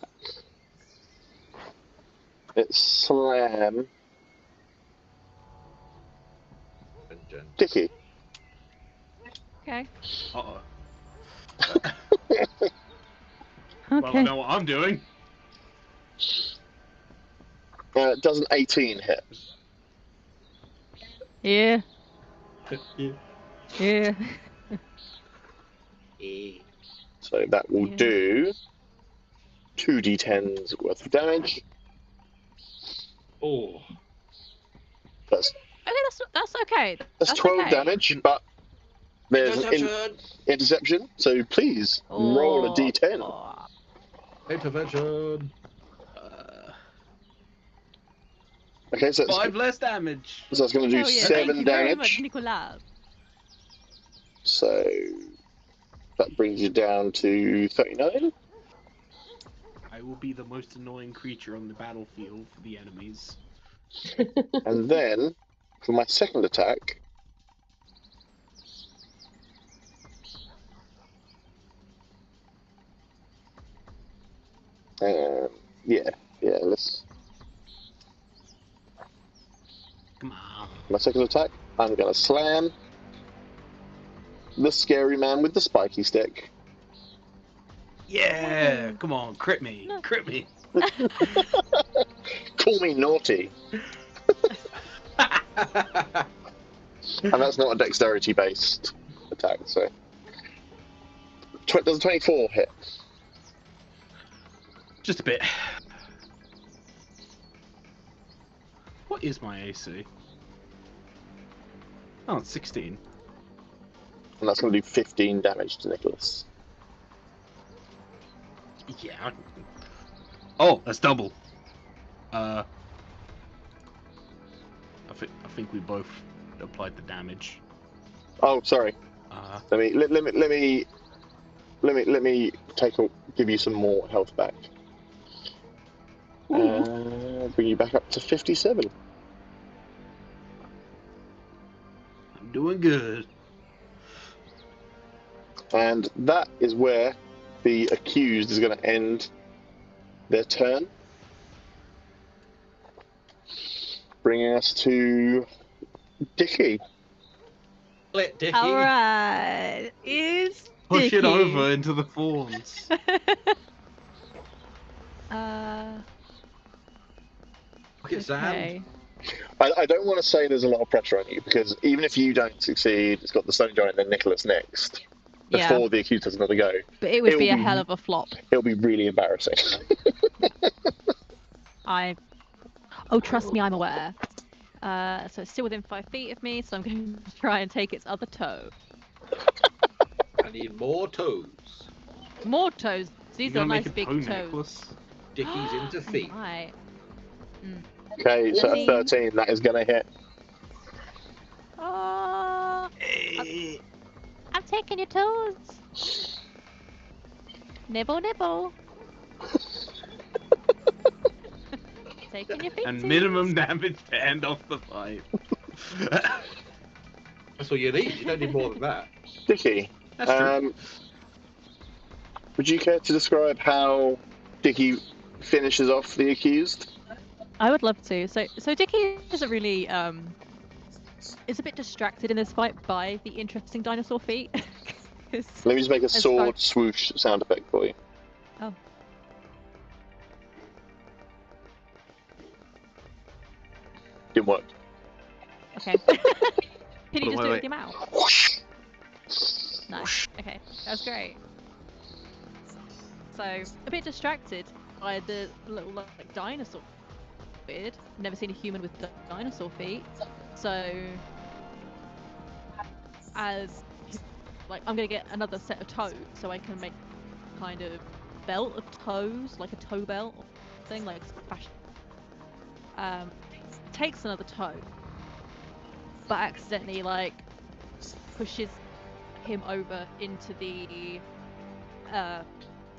S1: It's Slam
S4: And Jen.
S1: Dicky.
S2: Okay.
S3: Uh-oh.
S2: Okay.
S3: Well, I know what I'm doing.
S1: Does an 18 hit?
S2: Yeah.
S3: Yeah.
S2: Yeah.
S1: So that will
S2: Yeah.
S1: do 2d10s worth of damage.
S4: Oh.
S1: That's
S2: Okay, that's okay.
S1: That's 12
S2: okay.
S1: damage, but there's an
S4: Interception.
S1: interception, so please roll a d10.
S2: Oh.
S4: Intervention.
S1: Okay, so
S3: 5 less damage.
S1: that's going to do
S2: Hell yeah. Thank
S1: 7
S2: you very much,
S1: damage.
S2: Nicolas.
S1: So that brings you down to 39.
S3: I will be the most annoying creature on the battlefield for the enemies.
S1: And then, for my second attack, let's.
S3: Come on.
S1: My second attack, I'm going to slam the scary man with the spiky stick.
S3: Yeah, come on, crit me, crit me.
S1: Call me naughty. And that's not a dexterity based attack, so. Does a 24 hit?
S3: Just a bit. What is my AC? Oh, it's 16.
S1: And that's going to do 15 damage to Nicholas.
S3: Yeah. Oh, that's double. I think we both applied the damage.
S1: Oh, sorry. Let me give you some more health back. Bring you back up to 57.
S3: I'm doing good.
S1: And that is where the accused is going to end their turn. Bringing us to Dicky.
S4: Let Dicky.
S2: Alright. Is
S3: Push
S2: Dicky.
S3: it over into the thorns.
S4: Look at Sam.
S2: Okay.
S1: I don't want to say there's a lot of pressure on you, because even if you don't succeed, it's got the Stone Giant and then Nicholas next.
S2: Yeah,
S1: Before the accused has another go.
S2: but it would
S1: it'll
S2: be a
S1: be-
S2: hell of a flop.
S1: It'll be really embarrassing.
S2: Oh, trust me, I'm aware. So it's still within 5 feet of me, so I'm going to try and take its other toe.
S4: I need more toes.
S2: More toes.
S3: You
S2: These
S3: gonna
S2: are
S3: make
S2: nice
S3: a
S2: big
S3: toe
S2: toes.
S3: necklace?
S4: Dicky's into feet.
S2: Right.
S1: Okay, so a
S2: 13.
S1: 13, that is going to hit.
S2: Oh,
S3: Eh.
S2: I'm taking your toes. Nibble, nibble. Taking your feet.
S3: And minimum damage to end off the fight.
S4: That's all you need. You don't need more than that.
S1: Dicky,
S3: That's true.
S1: Would you care to describe how Dickie finishes off the accused?
S2: I would love to. So Dickie isn't really is a bit distracted in this fight by the interesting dinosaur feet.
S1: Let me just make a
S2: as
S1: sword
S2: far-
S1: swoosh sound effect for you.
S2: Oh.
S1: Didn't work.
S2: Okay. Can you just do it
S4: Wait.
S2: with your mouth? Nice. Okay, that's great. So a bit distracted by the little like dinosaur. Weird. Never seen a human with dinosaur feet. So as like I'm gonna get another set of toes so I can make kind of belt of toes, like a toe belt or thing, like fashion. Takes another toe, but accidentally like pushes him over into the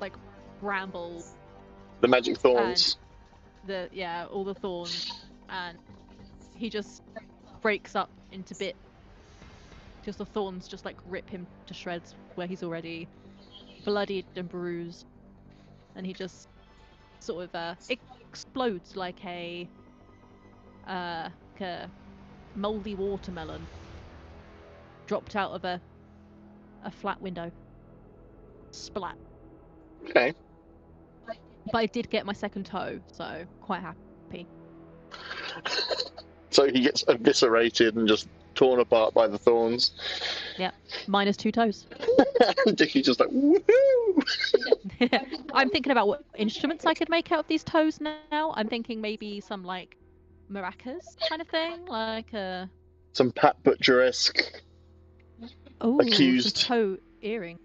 S2: like bramble,
S1: The magic thorns.
S2: all the thorns, and he just breaks up into bits. Just the thorns just like rip him to shreds where he's already bloodied and bruised, and he just sort of explodes like a moldy watermelon dropped out of a flat window. Splat.
S1: Okay.
S2: But I did get my second toe, so quite happy.
S1: So he gets eviscerated and just torn apart by the thorns.
S2: Minus 2 toes.
S1: Dickie's just like, woohoo!
S2: I'm thinking about what instruments I could make out of these toes now. I'm thinking maybe some like maracas kind of thing, like a
S1: Some Pat Butcher-esque. Accused.
S2: some toe earring.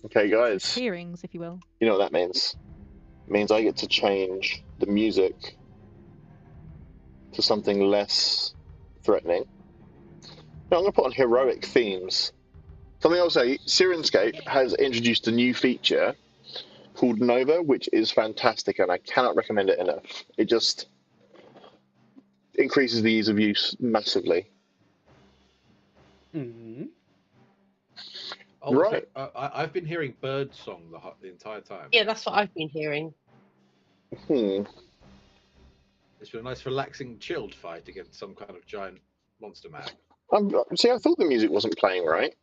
S1: Okay, guys,
S2: Earrings, if you will.
S1: you know what that means? It means I get to change the music to something less threatening. No, I'm going to put on heroic themes. Something I'll say, Sirenscape has introduced a new feature called Nova, which is fantastic, and I cannot recommend it enough. It just increases the ease of use massively.
S3: Mhm.
S4: Oh,
S1: Right.
S4: So, I've been hearing bird song the entire time.
S5: Yeah, that's what I've been hearing.
S4: It's been a nice, relaxing, chilled fight against some kind of giant monster man.
S1: See, I thought the music wasn't playing right.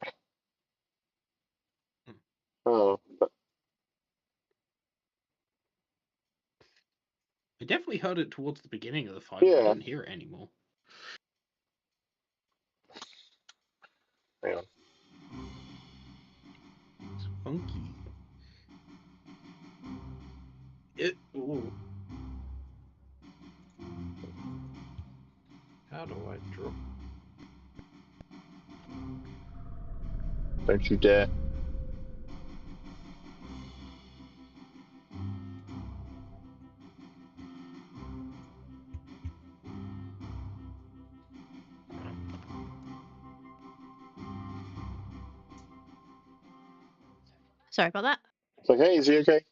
S1: Oh, but
S3: I definitely heard it towards the beginning of the fight, but
S1: Yeah.
S3: I didn't hear it anymore.
S1: hang on.
S3: It's funky. Ooh.
S4: How do I drop?
S1: Don't you dare.
S2: Sorry about that.
S1: It's okay, is he okay?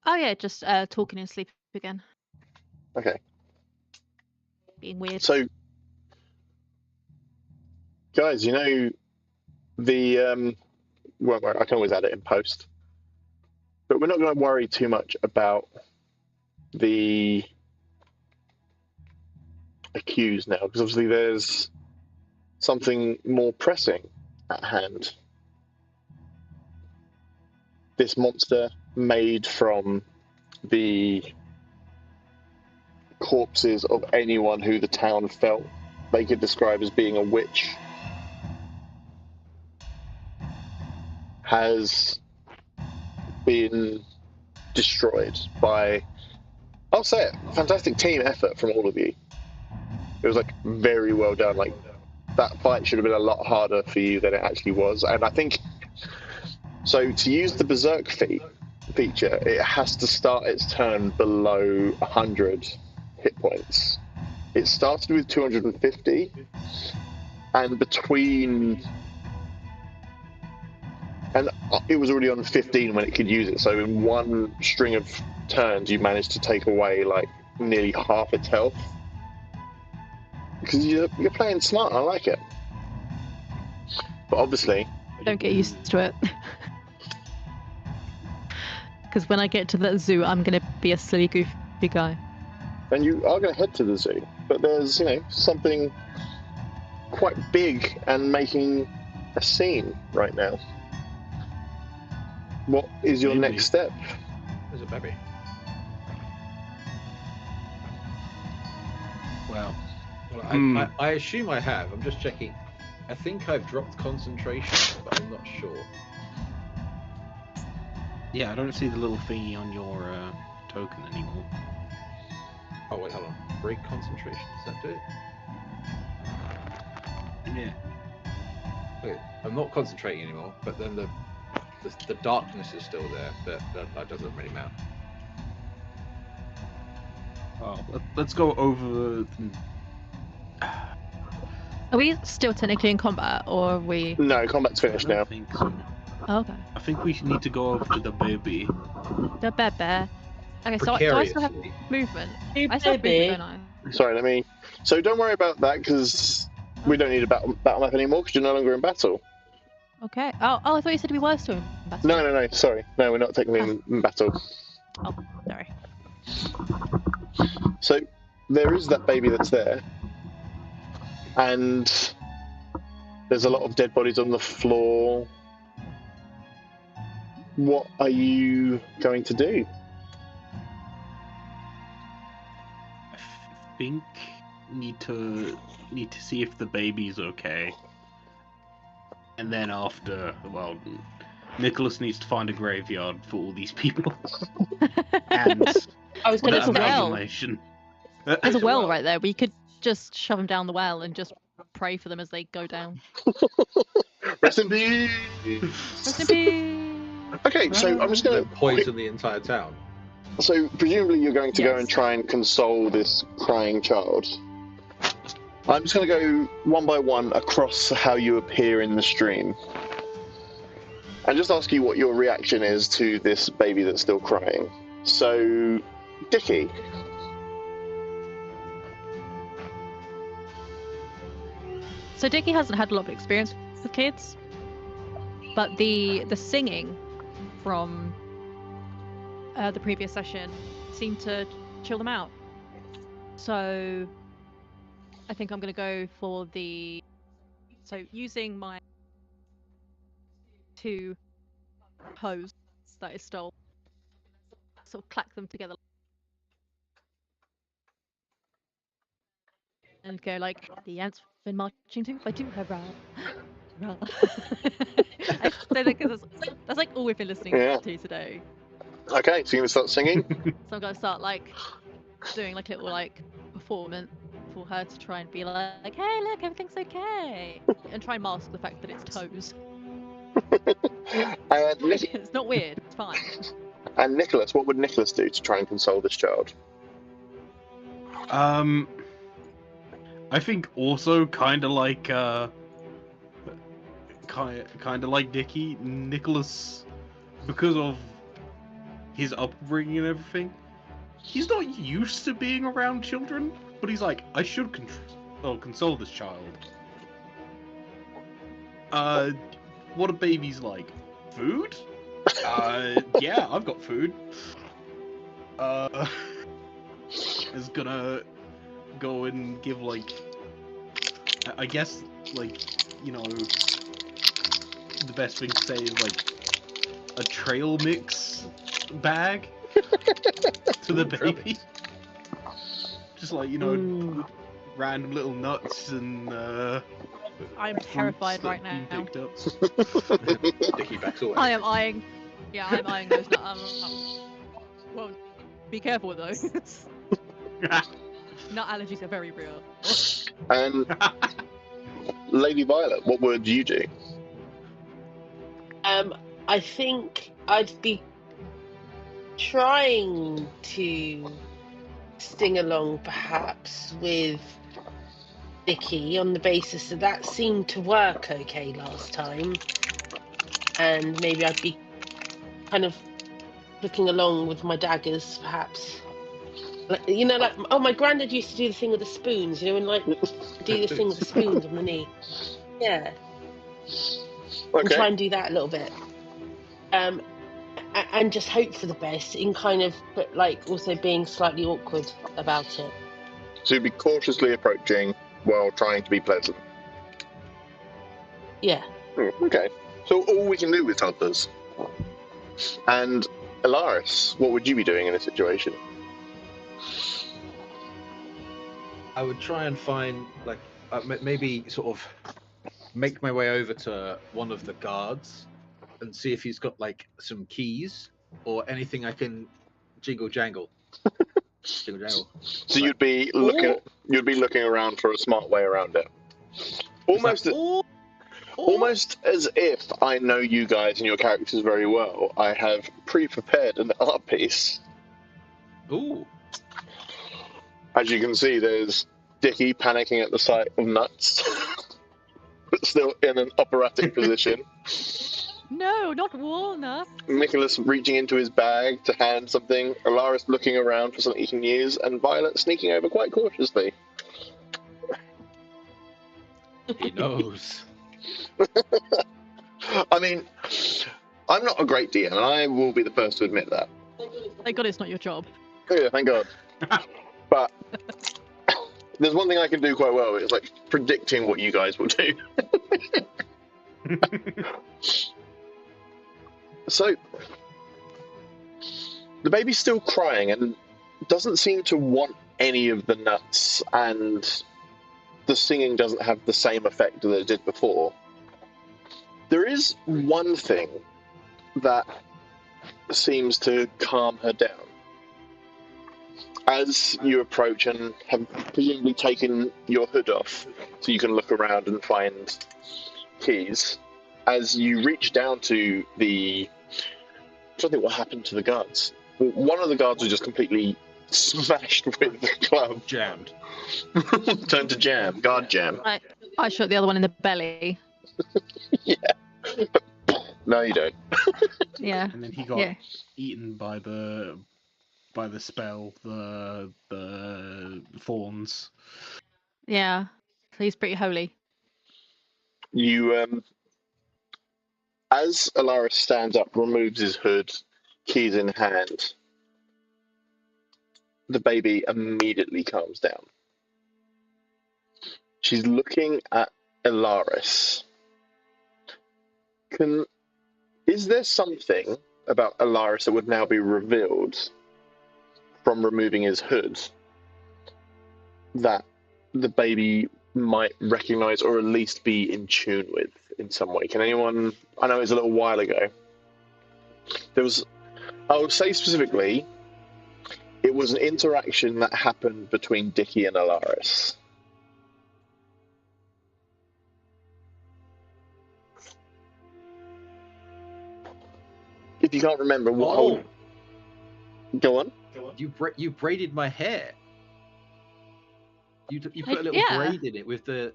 S2: Oh yeah, just talking in sleep again.
S1: Okay.
S2: Being weird.
S1: So, guys, you know the well, I can always add it in post, but we're not going to worry too much about the accused now, because obviously there's something more pressing at hand. This monster made from the corpses of anyone who the town felt they could describe as being a witch has been destroyed by, I'll say it, fantastic team effort from all of you. It was like very well done. Like that fight should have been a lot harder for you than it actually was. And I think so. To use the Berserk feature, it has to start its turn below 100 hit points. It started with 250, and it was already on 15 when it could use it. So in one string of turns, you managed to take away like nearly half its health. Because you're playing smart, I like it. But obviously,
S2: Don't get used to it. Because when I get to that zoo, I'm gonna be a silly, goofy guy.
S1: and you are going to head to the zoo, but there's, something quite big and making a scene right now. What is your
S3: Maybe.
S1: next step?
S4: There's a baby.
S3: Well,
S4: Well, I assume I have. I'm just checking. I think I've dropped concentration, but I'm not sure.
S3: yeah, I don't see the little thingy on your token anymore.
S4: Oh wait, hold on. Break concentration. Does that do it?
S3: Yeah.
S4: Wait, I'm not concentrating anymore, but then the darkness is still there. But that doesn't really matter.
S3: Oh, let's go over.
S2: Are we still technically in combat, or are we?
S1: No, combat's finished
S3: I don't
S1: now.
S3: think so.
S2: Oh, okay.
S3: I think we need to go over to the baby.
S2: The bear. Okay, so do I still have
S4: Precariously.
S2: movement?
S5: Hey,
S2: I still have
S5: baby.
S2: movement, don't
S1: Sorry, let me. So don't worry about that because we don't need a battle map anymore because you're no longer in battle.
S2: I? Okay. Oh, I thought you said we were still in battle.
S1: No. Sorry, no, we're not technically in battle.
S2: Oh, sorry.
S1: So there is that baby that's there, and there's a lot of dead bodies on the floor. What are you going to do?
S3: I think need to see if the baby's okay. And then after, well, Nicholas needs to find a graveyard for all these people. And
S5: I was
S3: the
S5: going
S2: There's a
S5: to
S2: well.
S3: amalgamation.
S2: There's a well right there. We could just shove them down the well and just pray for them as they go down.
S1: Rest in peace.
S2: Rest in peace.
S1: Okay, so I'm just
S4: Then
S1: gonna
S4: poison the entire town.
S1: So presumably you're going to go
S2: Yes.
S1: and try and console this crying child. I'm just going to go one by one across how you appear in the stream. And just ask you what your reaction is to this baby that's still crying. So, Dickie.
S2: So Dickie hasn't had a lot of experience with kids, but the singing from the previous session seemed to chill them out. So I think I'm going to go for using my 2 hose that I stole, sort of clack them together and go like, the ants been marching to, I do have rah. I say that because that's like all we've been listening
S1: Yeah.
S2: to today.
S1: Okay, so you're going to start singing?
S2: So I'm going to start like doing like a little like performance for her to try and be like, hey look, everything's okay, and try and mask the fact that it's toes. It's not weird, it's fine.
S1: And Nicholas, what would Nicholas do to try and console this child?
S3: I think also kind of like Dickie, Nicholas, because of his upbringing and everything, he's not used to being around children, but he's like, I should console this child. What are babies like? Food? Yeah, I've got food. Is gonna go and give like, I guess, like, you know, the best thing to say is like a trail mix bag to the baby. Just like, you know, random little nuts and
S2: I'm terrified right now.
S3: picked up.
S4: Dickie backs away.
S2: I'm eyeing those nuts. Well, be careful with those. Nut allergies are very real.
S1: And Lady Violet, what would you do?
S5: I think I'd be trying to sing along perhaps with Vicky on the basis that seemed to work okay last time, and maybe I'd be kind of looking along with my daggers perhaps, like, you know, like, oh, my granddad used to do the thing with the spoons, you know, and like do the thing with the spoons on the knee. Yeah, and try
S1: Okay.
S5: and do that a little bit. And just hope for the best in kind of, but like also being slightly awkward about it.
S1: So you'd be cautiously approaching while trying to be pleasant.
S5: Yeah.
S1: Okay. So all we can do with toddlers. And Alaris, what would you be doing in a situation?
S4: I would try and find, like, maybe sort of make my way over to one of the guards and see if he's got like some keys or anything I can jingle jangle. Jingle jangle.
S1: So you'd be looking around for a smart way around it. Almost as if I know you guys and your characters very well, I have pre-prepared an art piece.
S4: Ooh.
S1: As you can see, there's Dickie panicking at the sight of nuts, but still in an operatic position.
S2: No, not walnut.
S1: Nicholas reaching into his bag to hand something, Alaris looking around for something he can use, and Violet sneaking over quite cautiously.
S4: He knows.
S1: I mean, I'm not a great DM, and I will be the first to admit that.
S2: Thank God it's not your job.
S1: Yeah, thank God. But there's one thing I can do quite well, it's like predicting what you guys will do. So, the baby's still crying and doesn't seem to want any of the nuts, and the singing doesn't have the same effect that it did before. There is one thing that seems to calm her down. As you approach and have presumably taken your hood off so you can look around and find keys, as you reach down to the... I'm trying to think what happened to the guards. One of the guards was just completely smashed with the club.
S3: Jammed.
S1: Turned to jam. Guard jam.
S2: I shot the other one in the belly.
S1: Yeah. No, you don't.
S2: Yeah.
S3: And then he got eaten by the spell, the thorns.
S2: Yeah. He's pretty holy.
S1: You, as Alaris stands up, removes his hood, keys in hand, the baby immediately calms down. She's looking at Alaris. Is there something about Alaris that would now be revealed from removing his hood that the baby might recognize or at least be in tune with in some way? Can anyone... I know it was a little while ago. I would say specifically, it was an interaction that happened between Dickie and Alaris. If you can't remember what... Go on.
S4: You braided my hair. You put a little braid in it with the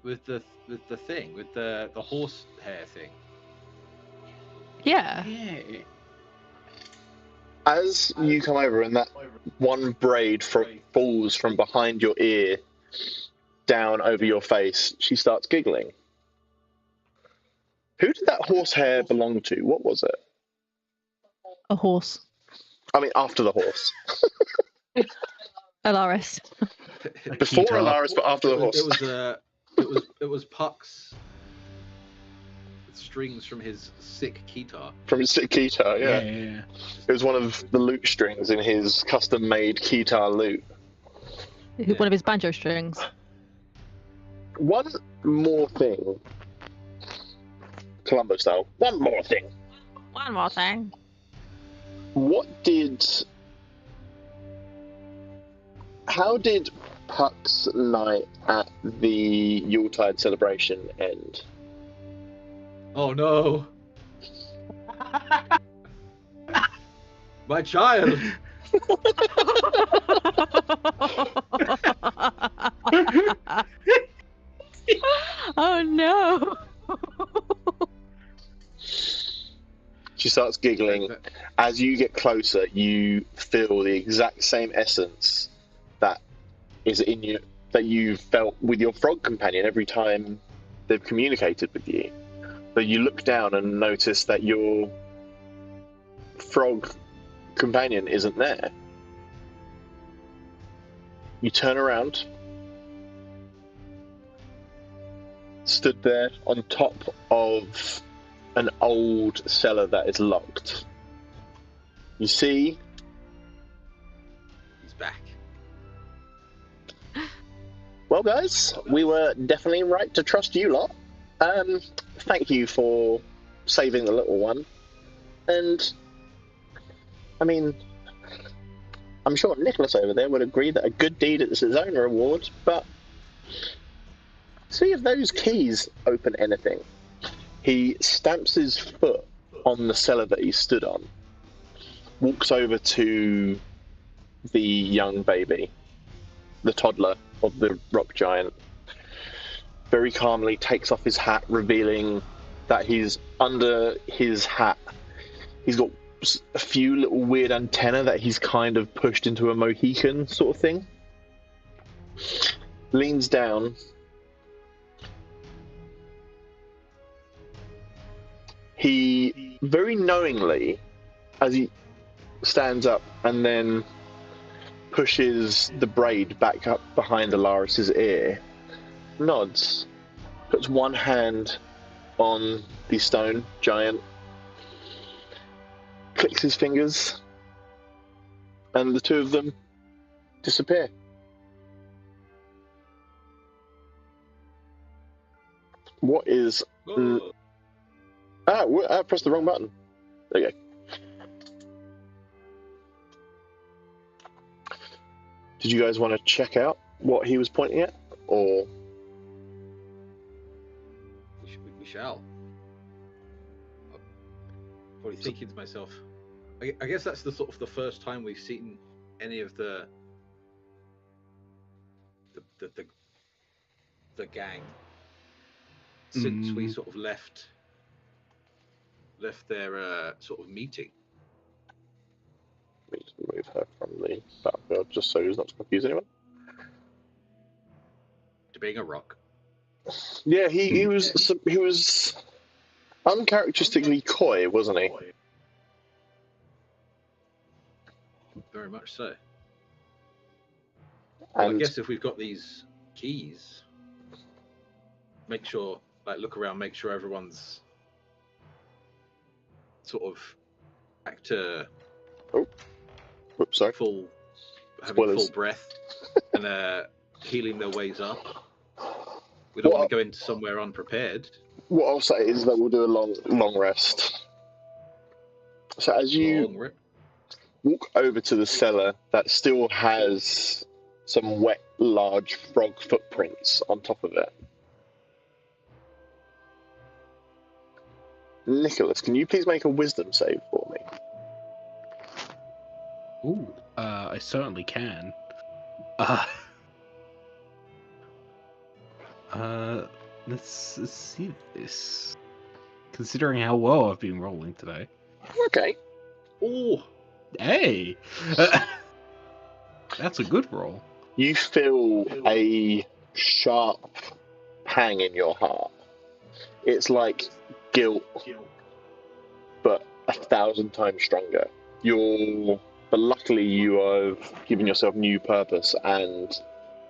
S4: thing, with the horse hair thing.
S2: Yeah.
S1: As you come over and that one braid falls from behind your ear down over your face, she starts giggling. Who did that horse hair belong to? What was it?
S2: A horse.
S1: I mean, after the horse.
S2: Alaris.
S1: Before Alaris, but after the horse.
S4: It was Puck's strings from his sick guitar.
S1: From his sick guitar, yeah. It was one of the lute strings in his custom-made guitar lute.
S2: One of his banjo strings.
S1: One more thing. Columbo style. One more thing.
S2: One more thing.
S1: How did Puck's night at the Yuletide celebration end?
S4: Oh no! My child!
S2: Oh no!
S1: She starts giggling. As you get closer, you feel the exact same essence that is in you, that you felt with your frog companion every time they've communicated with you. But you look down and notice that your frog companion isn't there. You turn around, stood there on top of an old cellar that is locked. You see,
S4: He's back.
S1: well, guys, we were definitely right to trust you lot. Thank you for saving the little one. And, I mean, I'm sure Nicholas over there would agree that a good deed is its own reward, but see if those keys open anything. He stamps his foot on the cellar that he stood on, walks over to the young baby, the toddler of the rock giant, very calmly takes off his hat, revealing that he's under his hat. He's got a few little weird antennae that he's kind of pushed into a Mohican sort of thing. Leans down. He very knowingly, as he stands up and then pushes the braid back up behind Alaris's ear, nods, puts one hand on the stone giant, clicks his fingers, and the two of them disappear. What is...
S4: Oh,
S1: I pressed the wrong button. There you go. Did you guys want to check out what he was pointing at, or...?
S4: we shall. I'm probably thinking to myself, I guess that's the sort of the first time we've seen any of the gang since we sort of left their sort of meeting.
S1: Let me just move her from the battlefield just so as not to confuse anyone.
S4: To being a rock.
S1: Yeah, he was uncharacteristically coy, wasn't he?
S4: Very much so. Well,
S1: And
S4: I guess if we've got these keys, make sure, look around, make sure everyone's sort of back to
S1: oops, sorry.
S4: having full breath and healing their ways up. We don't want to go into somewhere unprepared.
S1: What I'll say is that we'll do a long rest. So as you walk over to the cellar that still has some wet, large frog footprints on top of it. Nicholas, can you please make a wisdom save for me?
S3: Ooh, I certainly can. Let's see this. Considering how well I've been rolling today.
S1: Okay.
S4: Oh,
S3: hey! That's a good roll.
S1: You feel a sharp pang in your heart. It's like guilt, but 1,000 times stronger. But luckily you have given yourself new purpose, and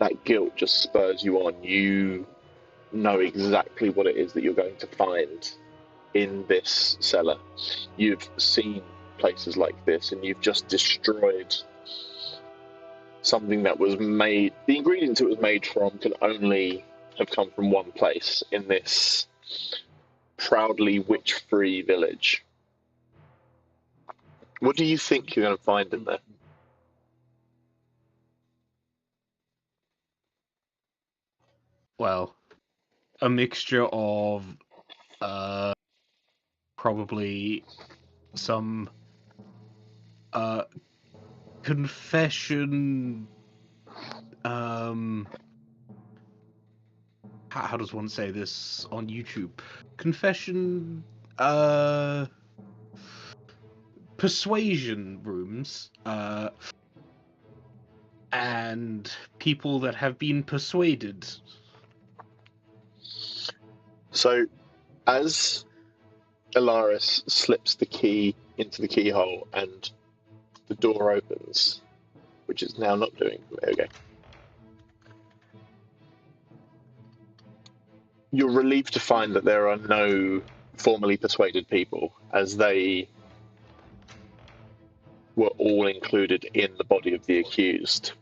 S1: that guilt just spurs you on. You know exactly what it is that you're going to find in this cellar. You've seen places like this, and you've just destroyed something that was made. The ingredients it was made from can only have come from one place in this proudly witch-free village. What do you think you're going to find in there?
S3: Well, a mixture of probably some confession. How does one say this on YouTube? Confession. Persuasion rooms. And people that have been persuaded.
S1: So, as Alaris slips the key into the keyhole and the door opens, which it's now not doing. There we go. You're relieved to find that there are no formally persuaded people, as they were all included in the body of the accused.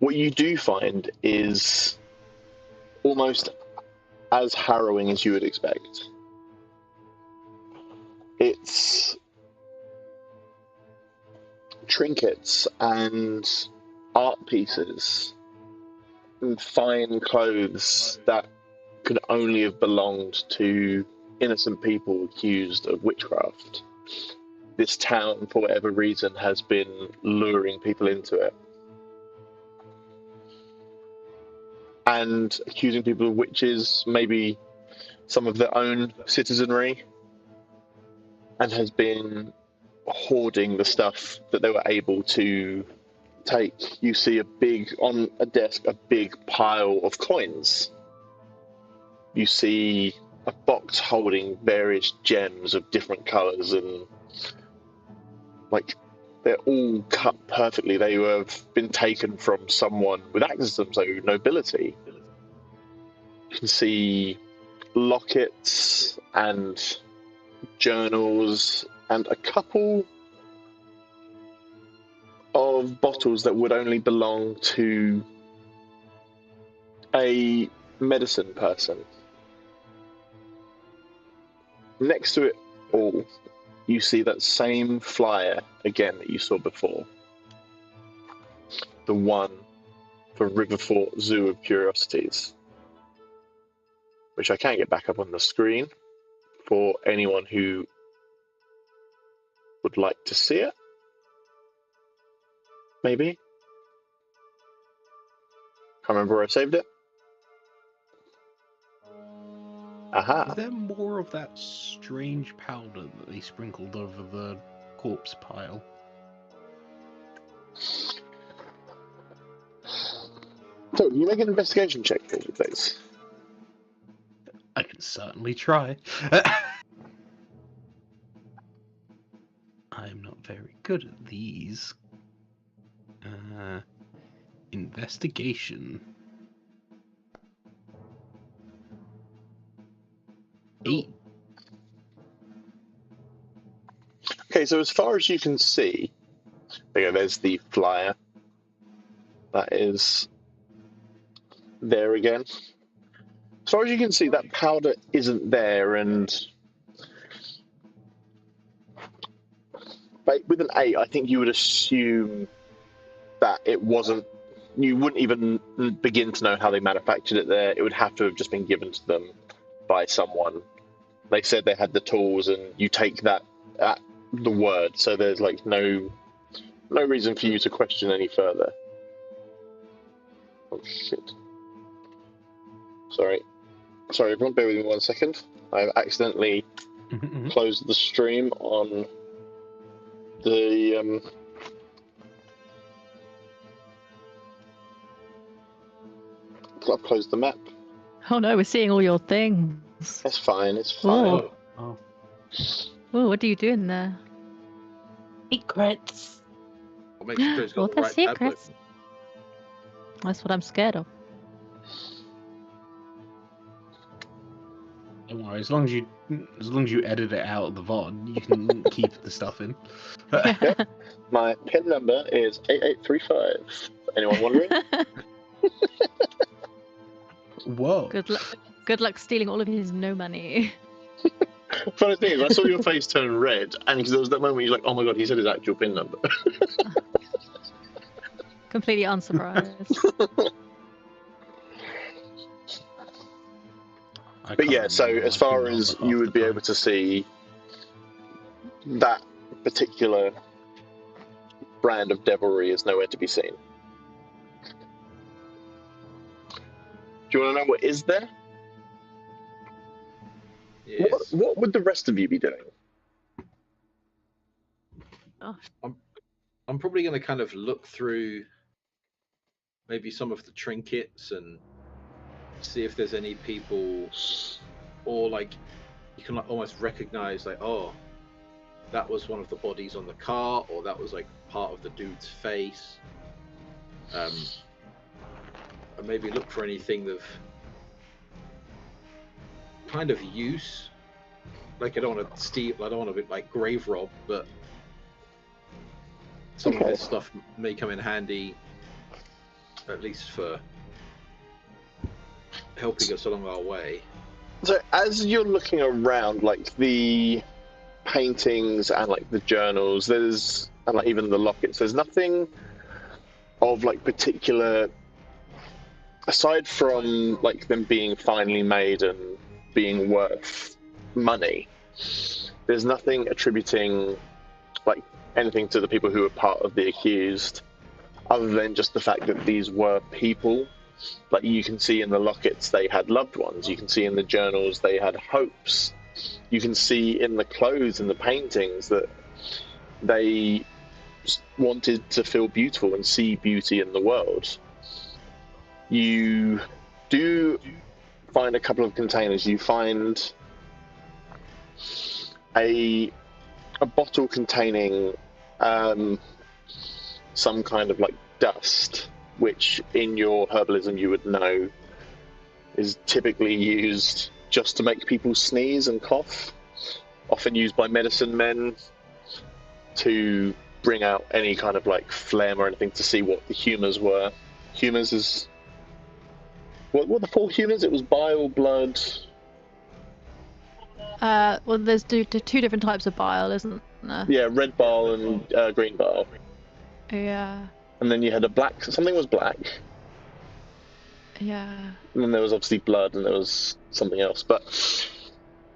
S1: What you do find is almost as harrowing as you would expect. It's trinkets and art pieces and fine clothes that could only have belonged to innocent people accused of witchcraft. This town, for whatever reason, has been luring people into it and accusing people of witches, maybe some of their own citizenry, and has been hoarding the stuff that they were able to take. You see on a desk, a big pile of coins. You see a box holding various gems of different colours, and they're all cut perfectly. They have been taken from someone with access to them, so nobility. You can see lockets and journals and a couple of bottles that would only belong to a medicine person. Next to it all, you see that same flyer again that you saw before. The one for Riverfort Zoo of Curiosities, which I can get back up on the screen for anyone who would like to see it. Maybe. Can't remember where I saved it. Aha.
S3: Is there more of that strange powder that they sprinkled over the corpse pile?
S1: So, can you make an investigation check for me, please?
S3: I can certainly try. I'm not very good at these. Investigation. 8.
S1: Okay, so as far as you can see, there's the flyer. That is there again. As far as you can see, that powder isn't there, and with an 8, I think you would assume that it wasn't. You wouldn't even begin to know how they manufactured it there. It would have to have just been given to them by someone. They said they had the tools, and you take that at the word. So there's no reason for you to question any further. Oh shit! Sorry, everyone. Bear with me 1 second. I've accidentally closed the stream on the I've closed the map.
S2: Oh no, we're seeing all your things.
S1: It's fine. It's fine.
S2: Oh, what are you doing there?
S5: Secrets.
S4: What makes you sure it's got
S2: What
S4: the
S2: are
S4: right
S2: secrets?
S4: tablet?
S2: That's what I'm scared of.
S3: Don't worry, as long as you edit it out of the VOD, you can keep the stuff in.
S1: Yep. My PIN number is 8835. Anyone wondering?
S3: Whoa.
S2: Good luck stealing all of his no money.
S1: Funny thing is, I saw your face turn red, and there was that moment you're like, "Oh my god, he said his actual PIN number."
S2: Completely unsurprised.
S1: But yeah, so as far as you would be able to see, that particular brand of devilry is nowhere to be seen. Do you want to know what is there?
S4: Yes.
S1: What would the rest of you be doing?
S4: I'm probably going to kind of look through maybe some of the trinkets and see if there's any people or you can like almost recognize like, oh, that was one of the bodies on the car, or that was like part of the dude's face. And maybe look for anything of kind of use. Like I don't want to steal, I don't want to be like grave rob, but some of this stuff may come in handy, at least for helping us along our way.
S1: So as you're looking around, like the paintings and like the journals, and like even the lockets, there's nothing of like particular, aside from like them being finely made and being worth money. There's nothing attributing like anything to the people who were part of the accused, other than just the fact that these were people. Like you can see in the lockets they had loved ones, you can see in the journals they had hopes, you can see in the clothes and the paintings that they wanted to feel beautiful and see beauty in the world. You do find a couple of containers. You find a bottle containing some kind of like dust, which in your herbalism you would know is typically used just to make people sneeze and cough, often used by medicine men to bring out any kind of like phlegm or anything to see what the humours were. Humours is... What were the 4 humours? It was bile, blood...
S2: Well, there's two different types of bile, isn't there?
S1: Yeah, red bile and green bile.
S2: Yeah.
S1: And then you had a black... Something was black.
S2: Yeah.
S1: And then there was obviously blood and there was something else. But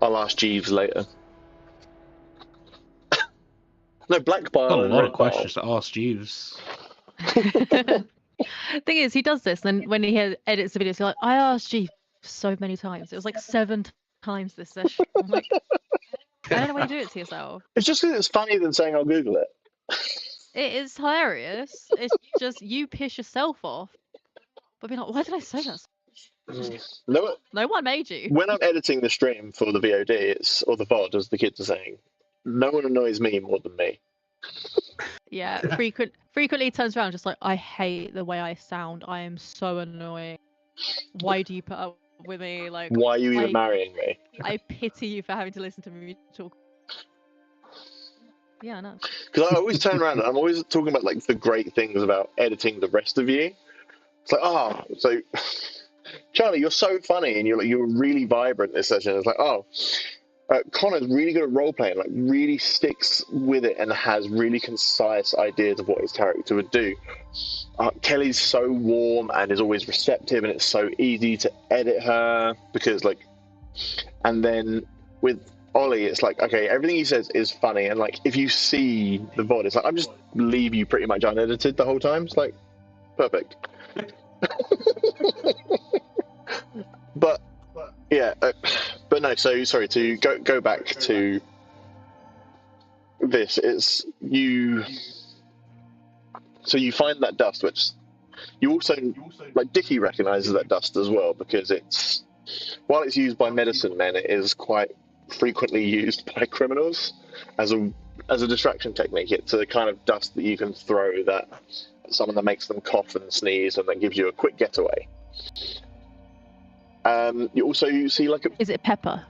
S1: I'll ask Jeeves later. No, black bile
S3: Got a
S1: and
S3: lot
S1: red
S3: of questions to ask Jeeves.
S2: Thing is, he does this, and then when he edits the videos, he's like, I asked Jeeves so many times. It was like 7 times this session. I'm like, I don't know why you do it to yourself.
S1: It's just because it's funnier than saying I'll Google it.
S2: It is hilarious. It's just you piss yourself off. But be like, why did I say that? No one made you.
S1: When I'm editing the stream for the VOD, or the VOD, as the kids are saying, no one annoys me more than me.
S2: Yeah, frequently turns around just like, I hate the way I sound. I am so annoying. Why do you put up with me? Like,
S1: Why are you even marrying me?
S2: I pity you for having to listen to me talk. Yeah, I know.
S1: Because I always turn around and I'm always talking about like the great things about editing the rest of you. It's like, so Charlie, you're so funny and you're really vibrant this session. It's like, Connor's really good at role playing, like really sticks with it and has really concise ideas of what his character would do. Kelly's so warm and is always receptive, and it's so easy to edit her because like. And then with Ollie, it's like, okay, everything he says is funny, and like if you see the VOD, it's like I'm just leave you pretty much unedited the whole time. It's like perfect. But yeah, but no. So sorry to go back to this. It's you. So you find that dust, which you also like. Dickie recognizes that dust as well because while it's used by medicine men, it is quite frequently used by criminals as a distraction technique. It's a kind of dust that you can throw at someone that makes them cough and sneeze and then gives you a quick getaway. You also see like
S2: Is it pepper?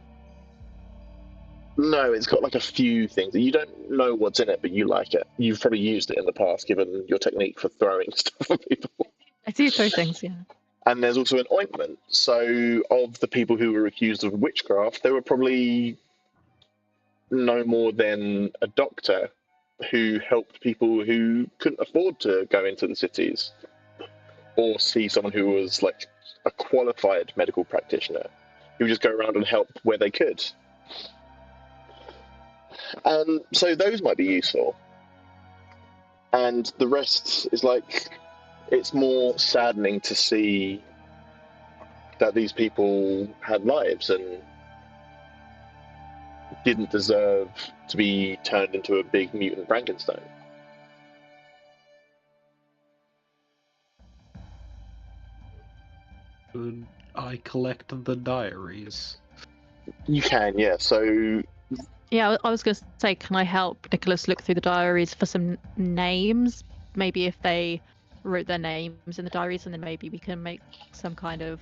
S1: No, it's got like a few things. You don't know what's in it, but you like it. You've probably used it in the past, given your technique for throwing stuff at people.
S2: I do throw things, yeah.
S1: And there's also an ointment. So of the people who were accused of witchcraft, there were probably no more than a doctor who helped people who couldn't afford to go into the cities or see someone who was like a qualified medical practitioner who would just go around and help where they could. And so those might be useful. And the rest is like, it's more saddening to see that these people had lives and didn't deserve to be turned into a big mutant Frankenstein.
S3: Should I collect the diaries?
S1: You can, yeah. So
S2: Yeah, I was going to say, can I help Nicholas look through the diaries for some names? Maybe if they wrote their names in the diaries, and then maybe we can make some kind of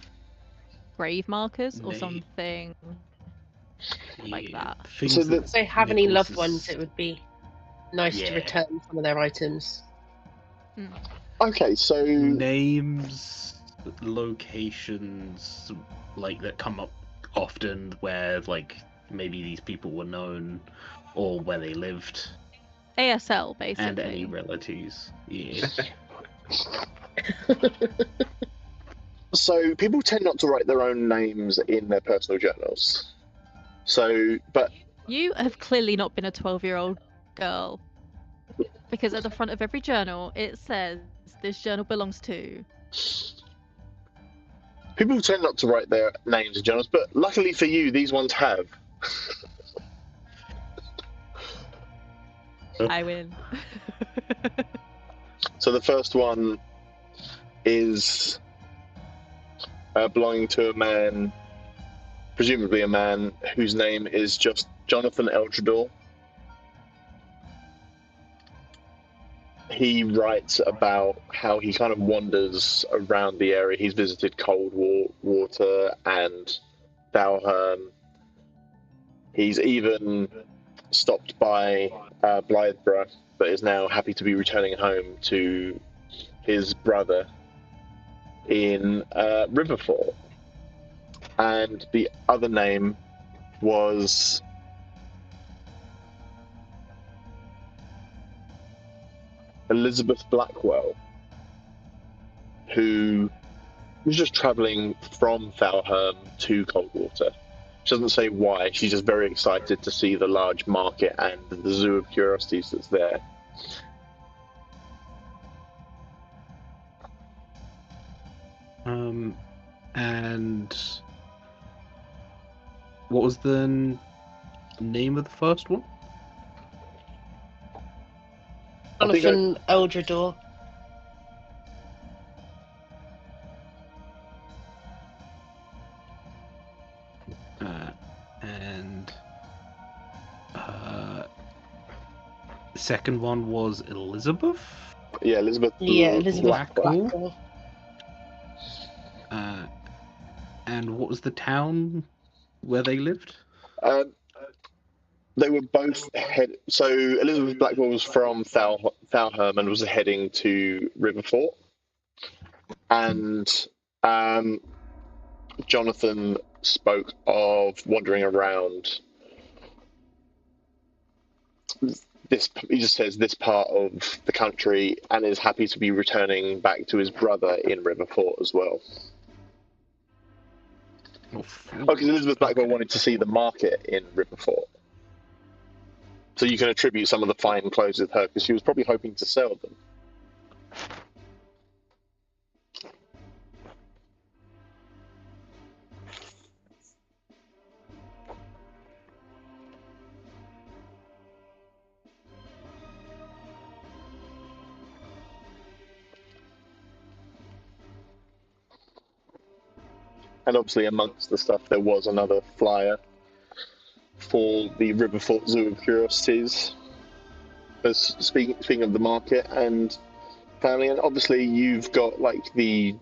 S2: grave markers or
S3: Name.
S2: something like that.
S3: Things
S1: So
S3: that
S5: If they have any
S3: Nicholas
S5: loved ones,
S3: is-
S5: it would be nice to
S3: Yeah.
S5: return some of their items.
S1: okay, so
S3: names, locations, like that come up often, where like maybe these people were known, or where they lived,
S2: ASL, basically.
S3: and any relatives. Yeah.
S1: so people tend not to write their own names in their personal journals. So, but
S2: You have clearly not been a 12-year-old girl. Because at the front of every journal, it says, this journal belongs to...
S1: people tend not to write their names in journals. But luckily for you, these ones have.
S2: I win.
S1: So the first one is belonging to a man, presumably a man whose name is just Jonathan Eldredor. He writes about how he kind of wanders around the area. He's visited Coldwater and Dalhern. He's even stopped by Blytheborough, but is now happy to be returning home to his brother in Riverfort. And the other name was Elizabeth Blackwell, who was just travelling from Falhern to Coldwater. She doesn't say why, she's just very excited to see the large market and the zoo of curiosities that's there.
S3: And what was the name of the first one?
S1: I think
S5: Jonathan Eldredor.
S3: And the second one was Elizabeth.
S1: Yeah, Elizabeth
S5: Elizabeth
S3: Blackwell.
S5: Blackwell.
S3: And what was the town where they lived?
S1: They were both so Elizabeth Blackwell was from Falhern and was heading to Riverfort, and Jonathan spoke of wandering around this. He just says this part of the country, and is happy to be returning back to his brother in Riverfort as well.
S3: Oh,
S1: because Elizabeth Blackwell wanted to see the market in Riverfort. So you can attribute some of the fine clothes with her, because she was probably hoping to sell them. And obviously amongst the stuff there was another flyer for the Riverfort Zoo of Curiosities. As speaking of the market and family, and obviously you've got like the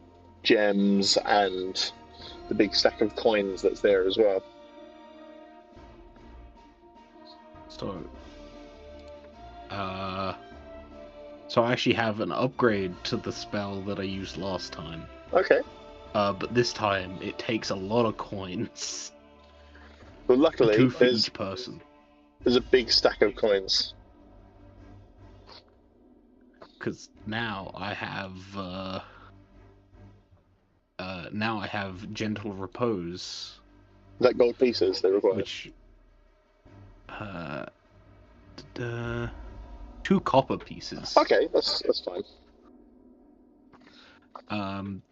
S1: gems and the big stack of coins that's there as well.
S3: So I actually have an upgrade to the spell that I used last time.
S1: Okay.
S3: But this time it takes a lot of coins.
S1: Well, luckily
S3: 2 for each person.
S1: There's a big stack of coins.
S3: Because now I have gentle repose.
S1: Is that gold pieces they require?
S3: Which 2 copper pieces.
S1: Okay, that's fine.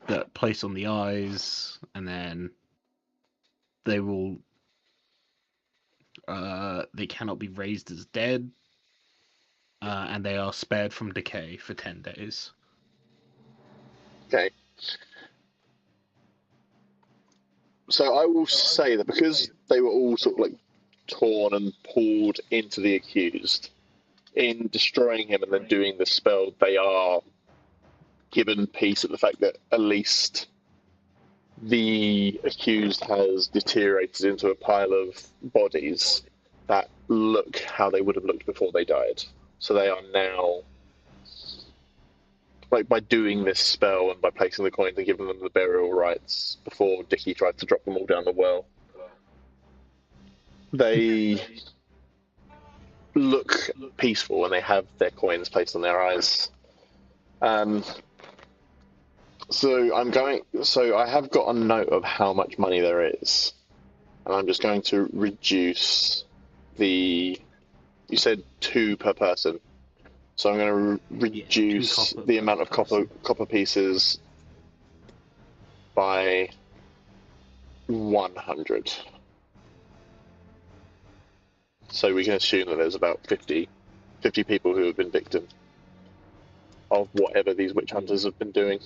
S3: That place on the eyes, and then they will they cannot be raised as dead, and they are spared from decay for 10 days.
S1: Okay. So I will say that because they were all sort of like torn and pulled into the accused, in destroying him and then doing the spell, they are given peace at the fact that at least the accused has deteriorated into a pile of bodies that look how they would have looked before they died. So they are now, like, by doing this spell and by placing the coins and giving them the burial rites before Dickie tried to drop them all down the well, they look peaceful and they have their coins placed on their eyes. So I have got a note of how much money there is, and I'm just going to reduce you said 2 per person. So I'm going to reduce the amount of copper pieces by 100. So we can assume that there's about 50 people who have been victim of whatever these witch hunters have been doing.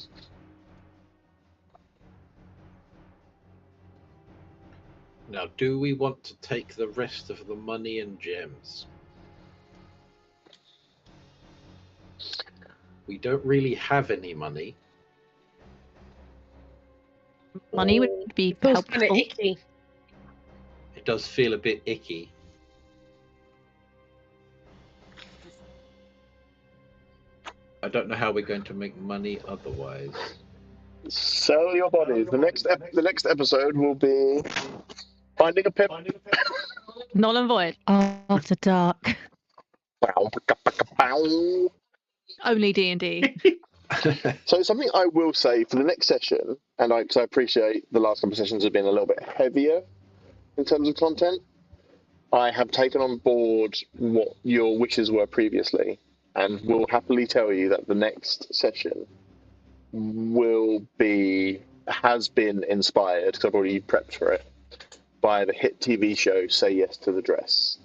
S4: Now, do we want to take the rest of the money and gems? We don't really have any money.
S2: Money would be
S5: Feels kind of
S2: helpful.
S5: icky.
S4: It does feel a bit icky. I don't know how we're going to make money otherwise.
S1: Sell your bodies. The next episode will be finding a pip.
S2: Null and void. After dark. Only D&D.
S1: So something I will say for the next session, and because I appreciate the last couple of sessions have been a little bit heavier in terms of content, I have taken on board what your wishes were previously, and will happily tell you that the next session has been inspired, because I've already prepped for it, by the hit TV show Say Yes to the Dress.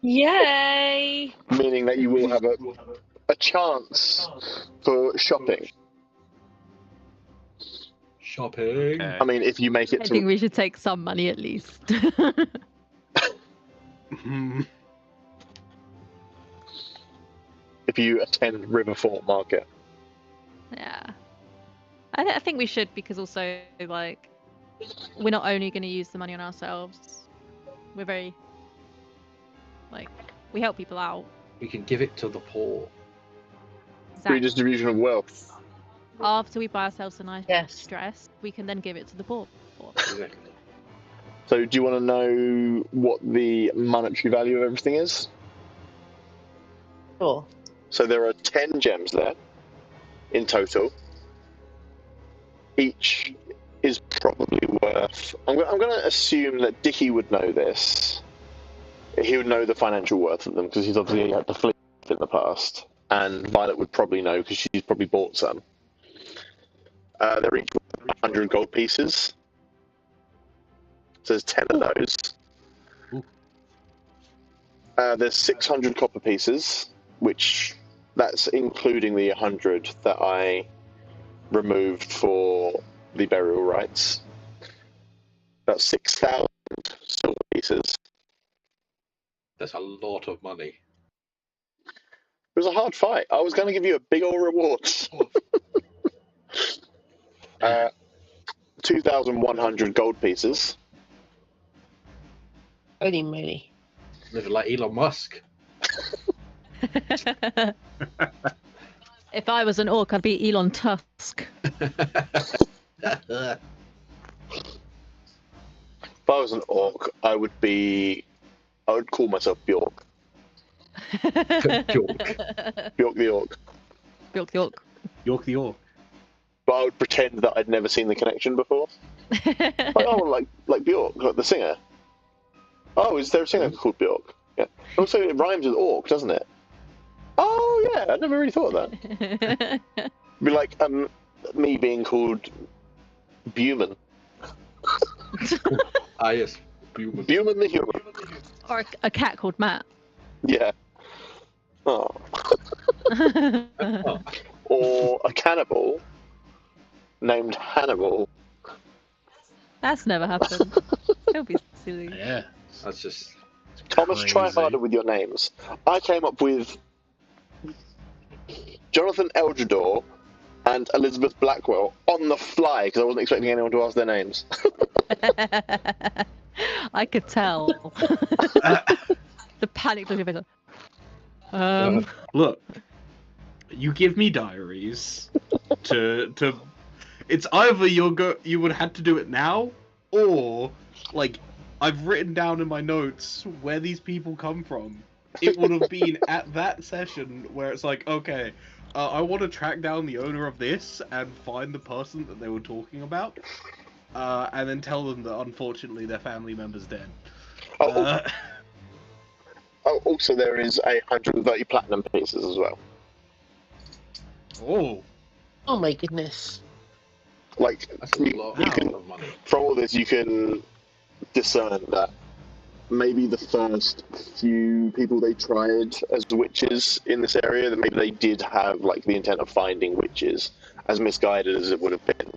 S5: Yay!
S1: Meaning that you will have a chance for shopping.
S4: Shopping.
S3: Okay.
S1: I mean, if you make it
S2: I
S1: to...
S2: think we should take some money at least.
S1: if you attend Riverfort Market.
S2: Yeah. I think we should, because also, like, we're not only going to use the money on ourselves, we're very, like, we help people out.
S4: We can give it to the poor.
S2: Exactly.
S1: Redistribution of wealth.
S2: After we buy ourselves a nice
S5: Yes.
S2: dress, we can then give it to the poor.
S4: Exactly.
S1: So do you want to know what the monetary value of everything is?
S5: Sure.
S1: So there are 10 gems there in total. Each is probably worth... I'm going to assume that Dickie would know this. He would know the financial worth of them, because he's obviously had to flip in the past. And Violet would probably know, because she's probably bought some. They're each worth 100 gold pieces. So there's 10 of those. There's 600 copper pieces, which that's including the 100 that I removed for the burial rites. That's 6,000 silver pieces.
S4: That's a lot of money.
S1: It was a hard fight. I was going to give you a big old reward. 2,100 gold pieces.
S5: Holy moly.
S4: Living like Elon Musk.
S2: If I was an orc, I'd be Elon Tusk.
S1: If I was an orc, I would call myself Bjork.
S4: Bjork.
S1: Bjork the orc.
S2: Bjork the orc.
S3: York the York.
S1: But I would pretend that I'd never seen the connection before. Like Bjork, like the singer. Oh, is there a singer called Bjork? Yeah. Also, it rhymes with orc, doesn't it? Oh, yeah, I never really thought of that. It'd be like me being called Buman.
S4: Ah, yes. Human.
S1: Buman the human.
S2: Or a cat called Matt.
S1: Yeah. Oh.
S4: Oh.
S1: Or a cannibal named Hannibal
S2: That's never happened. Don't be silly.
S3: Yeah.
S4: That's just
S1: Thomas, try
S3: Crazy.
S1: harder with your names. I came up with Jonathan Eldredor and Elizabeth Blackwell on the fly because I wasn't expecting anyone to ask their names.
S2: I could tell. The panic look of it.
S3: Look, you give me diaries to. It's either you would have to do it now, or like I've written down in my notes where these people come from. It would have been at that session where it's like, okay, I want to track down the owner of this and find the person that they were talking about, and then tell them that unfortunately their family member's dead.
S1: Also, there is 130 platinum pieces as well.
S3: Oh.
S5: Oh my goodness.
S1: Like,
S4: that's a lot of money.
S1: from all this, you can discern that maybe the first few people they tried as witches in this area, that maybe they did have like the intent of finding witches, as misguided as it would have been.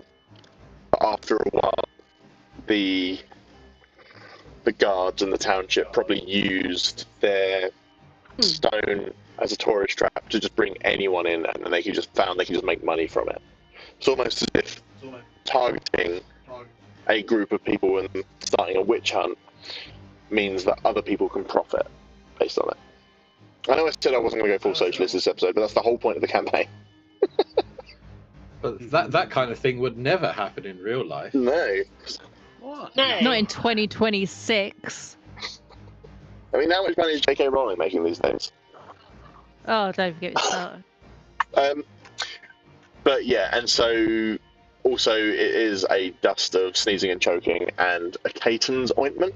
S1: But after a while, the guards and the township probably used their stone as a tourist trap to just bring anyone in, and then they could just make money from it. It's almost as if targeting a group of people and starting a witch hunt means that other people can profit based on it. I know I said I wasn't going to go full socialist this episode, but that's the whole point of the campaign.
S4: But that kind of thing would never happen in real life.
S1: No.
S3: What?
S5: No.
S2: Not in 2026.
S1: I mean, how much money is J.K. Rowling making these days?
S2: Oh, don't forget me started.
S1: But yeah, and so also it is a dust of sneezing and choking and a Caton's ointment,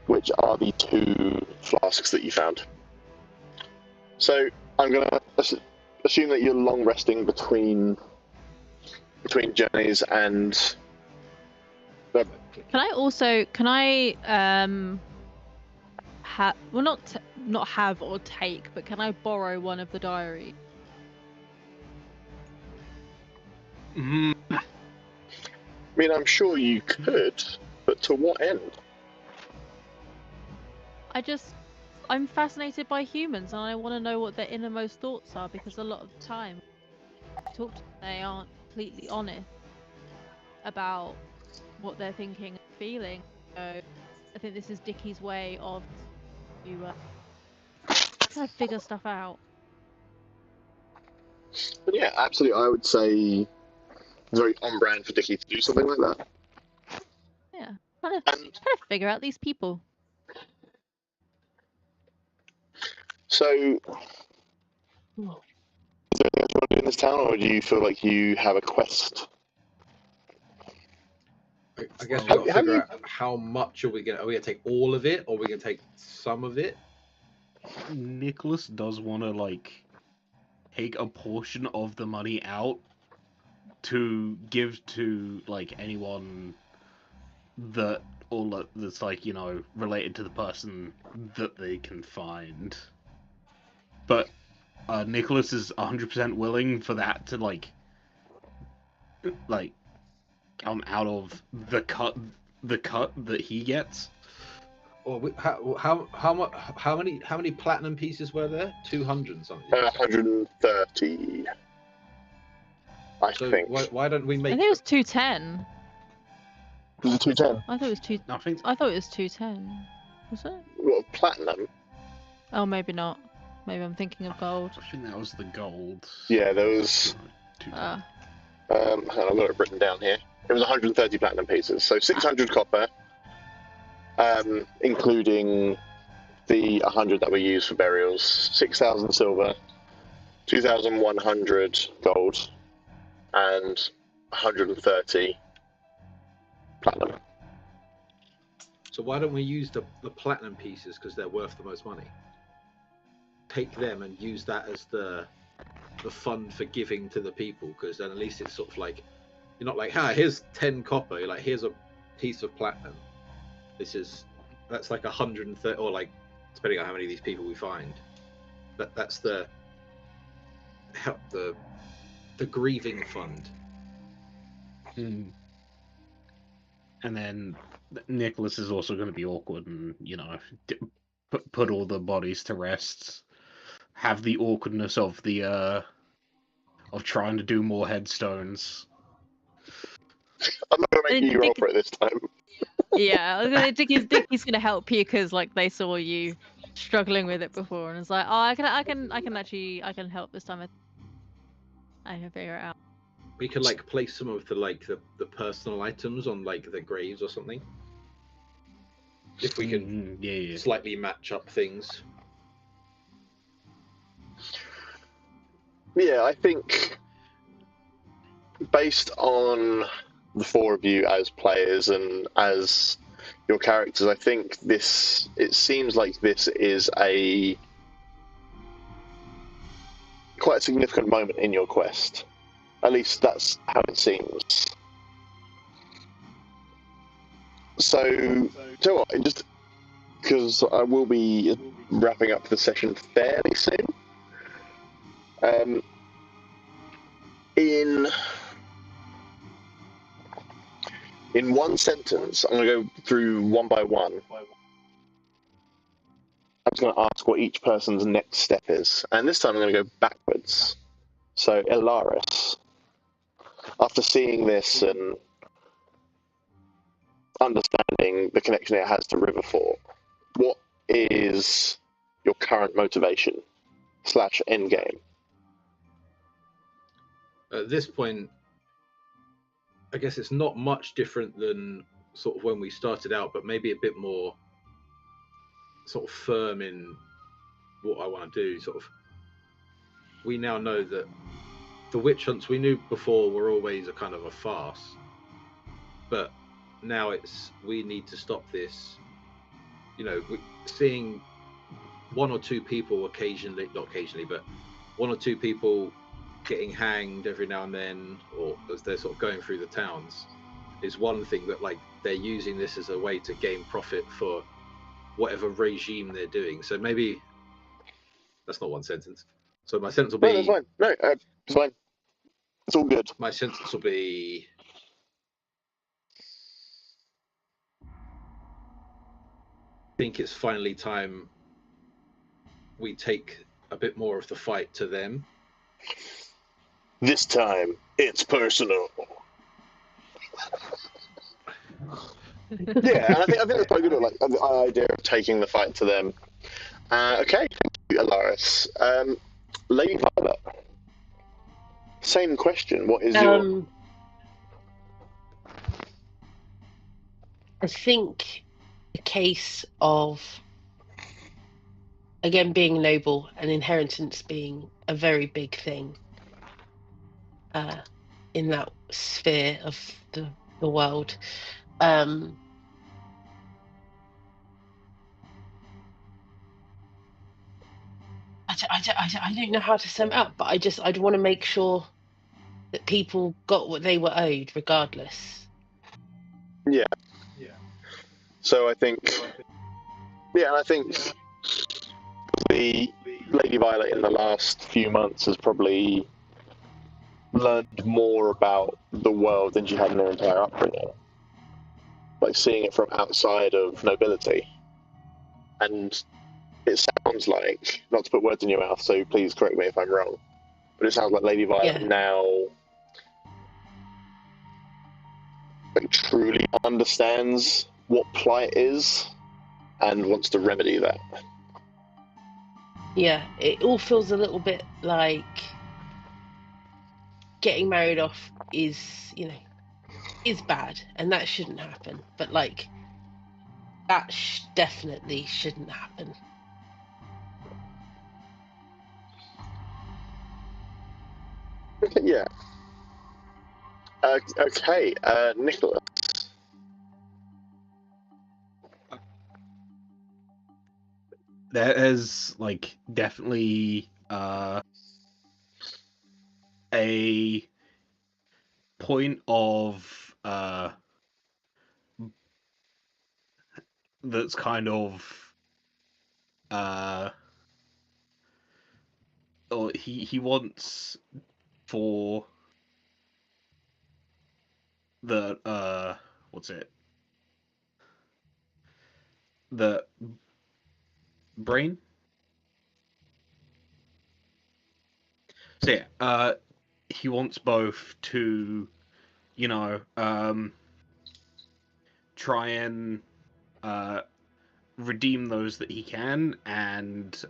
S1: which are the 2 flasks that you found. So I'm going to assume that you're long resting between journeys and...
S2: Can I not have or take, but can I borrow one of the diaries?
S3: Mm,
S1: I mean, I'm sure you could, but to what end?
S2: I'm fascinated by humans, and I want to know what their innermost thoughts are, because a lot of the time they aren't completely honest about what they're thinking and feeling. So I think this is Dickie's way of kind of figure stuff out.
S1: But yeah, absolutely. I would say it's very on brand for Dickie to do something like that.
S2: Yeah, trying to figure out these people.
S1: So, is there anything else you want to do in this town, or do you feel like you have a quest?
S4: I guess we've got to figure out how much are we going to take all of it, or are we going to take some of it?
S3: Nicholas does want to like take a portion of the money out to give to like anyone that's like, you know, related to the person that they can find. But Nicholas is 100% willing for that to like come out of the cut that he gets.
S4: Or how many platinum pieces were there? 200 and something.
S1: 130. I
S4: So
S1: think.
S4: why don't we
S2: I
S4: make?
S2: think it was 210.
S1: Was it 210?
S2: I thought it was two.
S3: I think
S2: I thought it was 210. Was it?
S1: What, platinum?
S2: Oh, maybe not. Maybe I'm thinking of gold.
S3: I think that was the gold.
S1: Yeah, there was.
S3: Two-
S2: Ah.
S1: Hang on, I've got it written down here. It was 130 platinum pieces, so 600 copper, including the 100 that were used for burials, 6,000 silver, 2,100 gold, and 130 platinum.
S4: So why don't we use the platinum pieces, because they're worth the most money? Take them and use that as the fund for giving to the people, because then at least it's sort of like, you're not like, here's 10 copper. You're like, here's a piece of platinum. That's like 130, or like, depending on how many of these people we find. That's the grieving fund.
S3: And then Nicholas is also going to be awkward and, put all the bodies to rest. Have the awkwardness of the of trying to do more headstones.
S1: I'm not gonna make
S2: And
S1: you roll for it this time.
S2: Yeah, I was gonna Dicky's gonna help you because like they saw you struggling with it before, and it's like, oh, I can help this time. I can figure it out.
S4: We could like place some of the personal items on like the graves or something. If we can
S3: yeah.
S4: slightly match up things.
S1: Yeah, I think based on the four of you as players and as your characters, I think it seems like this is a quite a significant moment in your quest. At least that's how it seems. So what, just because I will be wrapping up the session fairly soon. In one sentence, I'm going to go through one by one. I'm just going to ask what each person's next step is, and this time I'm going to go backwards. So, Elaris, after seeing this and understanding the connection it has to Riverfort, what is your current motivation / endgame?
S4: At this point, I guess it's not much different than sort of when we started out, but maybe a bit more sort of firm in what I want to do. Sort of, we now know that the witch hunts we knew before were always a kind of a farce, but now we need to stop this. Seeing one or two people not occasionally, but one or two people getting hanged every now and then, or as they're sort of going through the towns, is one thing that like they're using this as a way to gain profit for whatever regime they're doing. So maybe that's not one sentence. So my sentence will be.
S1: No, that's fine. No, it's fine. It's all good.
S4: My sentence will be. I think it's finally time we take a band more of the fight to them.
S1: This time, it's personal. Yeah, and I think that's quite good. Like the idea of taking the fight to them. Okay, thank you, Alaris. Lady Violet. Same question. What is your?
S5: I think a case of, again, being noble and inheritance being a very big thing in that sphere of the world. I don't know how to sum it up, but I'd want to make sure that people got what they were owed, regardless.
S1: Yeah. So I think, and I think the Lady Violet in the last few months has probably learned more about the world than she had in her entire upbringing. Like seeing it from outside of nobility. And it sounds like, not to put words in your mouth, so please correct me if I'm wrong, but it sounds like Lady Violet now like, truly understands what plight is and wants to remedy that.
S5: Yeah, it all feels a little bit like getting married off is bad, and that shouldn't happen. But like, that definitely shouldn't happen.
S1: Yeah. Okay, Nicholas.
S3: There is like definitely a point of that's kind of or he wants for the what's it the brain. So yeah, he wants both to, you know, try and redeem those that he can, and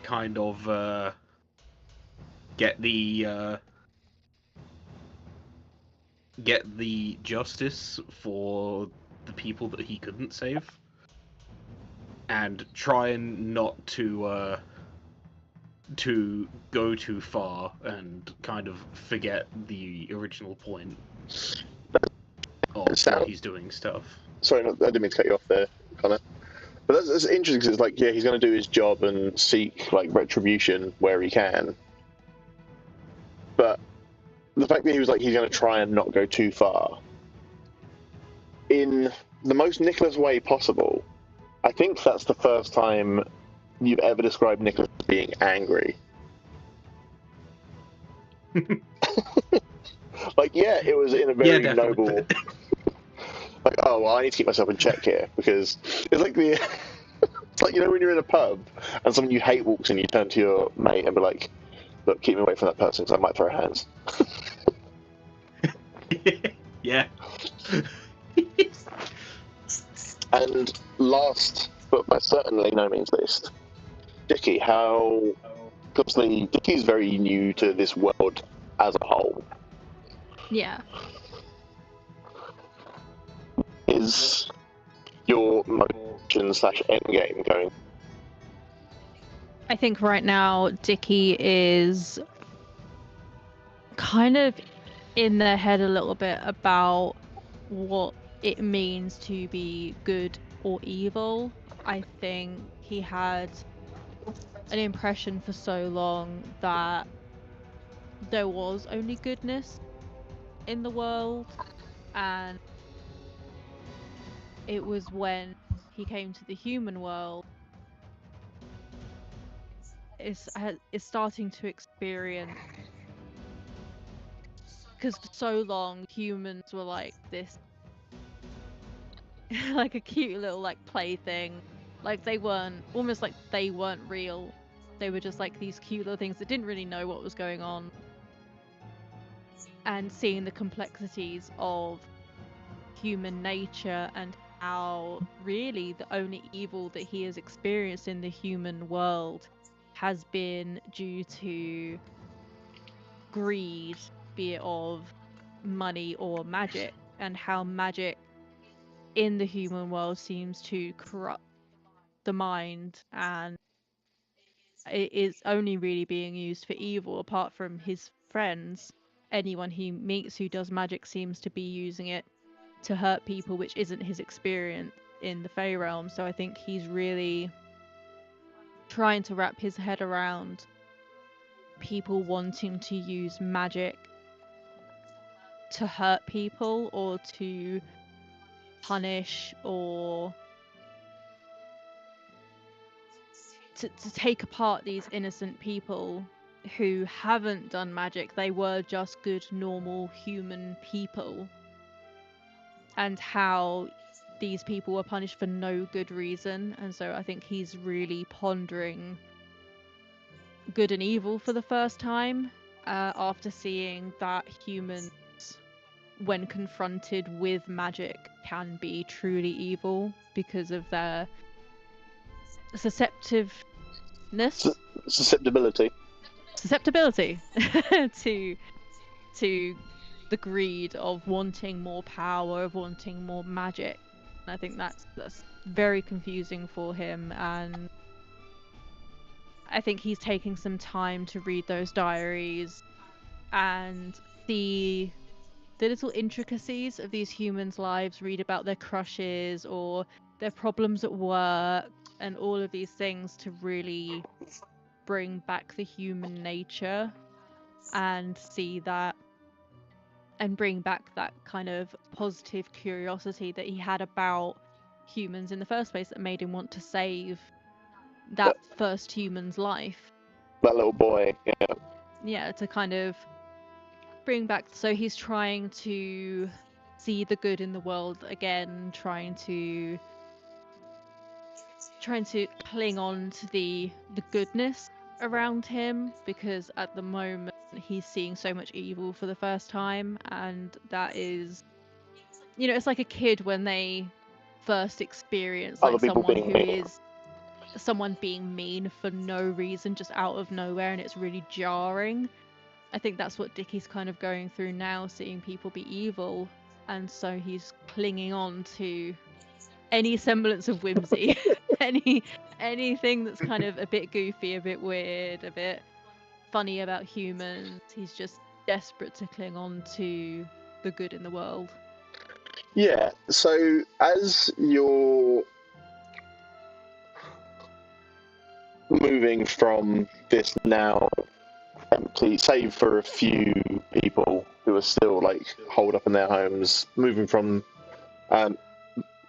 S3: kind of get the justice for the people that he couldn't save, and try and not to go too far and kind of forget the original point of why he's doing stuff.
S1: Sorry, I didn't mean to cut you off there, Connor. But that's interesting because it's like, yeah, he's going to do his job and seek like retribution where he can. But the fact that he was like, he's going to try and not go too far, in the most Nicholas way possible, I think that's the first time you've ever described Nicholas as being angry. Like, yeah, it was in a very noble. Like, oh well, I need to keep myself in check here, because it's like the, it's like, you know, when you're in a pub and someone you hate walks in, you turn to your mate and be like, "Look, keep me away from that person because I might throw hands."
S3: Yeah.
S1: And last, but by certainly no means least, Dickie. How, obviously, Dickie's very new to this world as a whole.
S2: Yeah.
S1: Is your motion / end game going?
S2: I think right now Dickie is kind of in their head a little bit about what it means to be good or evil. I think he had an impression for so long that there was only goodness in the world, and it was when he came to the human world is starting to experience, because for so long humans were like this like a cute little like plaything, like they weren't real, they were just like these cute little things that didn't really know what was going on. And seeing the complexities of human nature and how really the only evil that he has experienced in the human world has been due to greed, be it of money or magic, and how magic in the human world seems to corrupt the mind, and it is only really being used for evil. Apart from his friends, anyone he meets who does magic seems to be using it to hurt people, which isn't his experience in the Fey realm. So I think he's really trying to wrap his head around people wanting to use magic to hurt people or to punish or to take apart these innocent people who haven't done magic. They were just good, normal human people, and how these people were punished for no good reason. And so I think he's really pondering good and evil for the first time, after seeing that humans, when confronted with magic, can be truly evil because of their susceptibility to the greed of wanting more power, of wanting more magic. And I think that's very confusing for him, and I think he's taking some time to read those diaries and see the little intricacies of these humans' lives, read about their crushes or their problems at work and all of these things, to really bring back the human nature and see that, and bring back that kind of positive curiosity that he had about humans in the first place, that made him want to save that first human's life.
S1: That little boy,
S2: yeah, to kind of bring back. So he's trying to see the good in the world again, trying to cling on to the goodness around him, because at the moment he's seeing so much evil for the first time, and that is, it's like a kid when they first experience
S1: Other
S2: like
S1: people
S2: someone
S1: being
S2: who
S1: mean.
S2: is someone being mean for no reason, just out of nowhere, and it's really jarring. I think that's what Dickie's kind of going through now, seeing people be evil, and so he's clinging on to any semblance of whimsy, anything that's kind of a bit goofy, a bit weird, a bit funny about humans. He's just desperate to cling on to the good in the world.
S1: Yeah, so as you're moving from this now empty, save for a few people who are still like holed up in their homes, moving from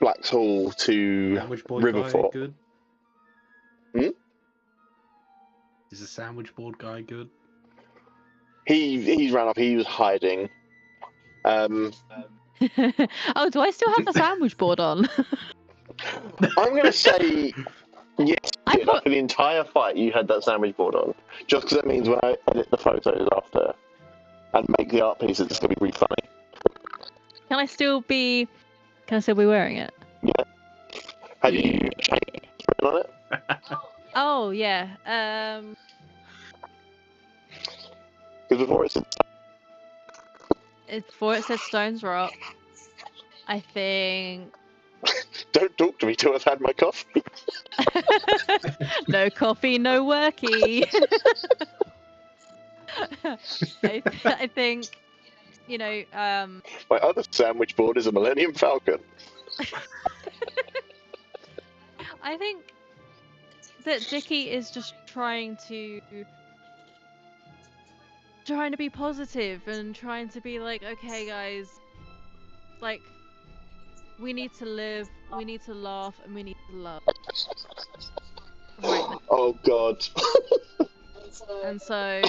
S1: Black's Hall to
S3: Sandwich board
S1: Riverfort.
S3: guy good?
S1: Hmm?
S3: Is the sandwich board guy good?
S1: He's ran off. He was hiding.
S2: Oh, do I still have the sandwich board on?
S1: I'm going to say yes.
S2: I thought...
S1: For the entire fight, you had that sandwich board on. Just because it means when I edit the photos after and make the art pieces, it's going to be really funny.
S2: Can I still be wearing it?
S1: Yeah. Had you changed on it?
S2: Oh yeah.
S1: Because before it said
S2: Before it said Stones Rock, I think.
S1: Don't talk to me till I've had my coffee.
S2: No coffee, no worky. I think,
S1: My other sandwich board is a Millennium Falcon.
S2: I think that Dickie is just trying to be positive and trying to be like, okay guys, like, we need to live, we need to laugh, and we need to love. Right now.
S1: Oh God.
S2: And so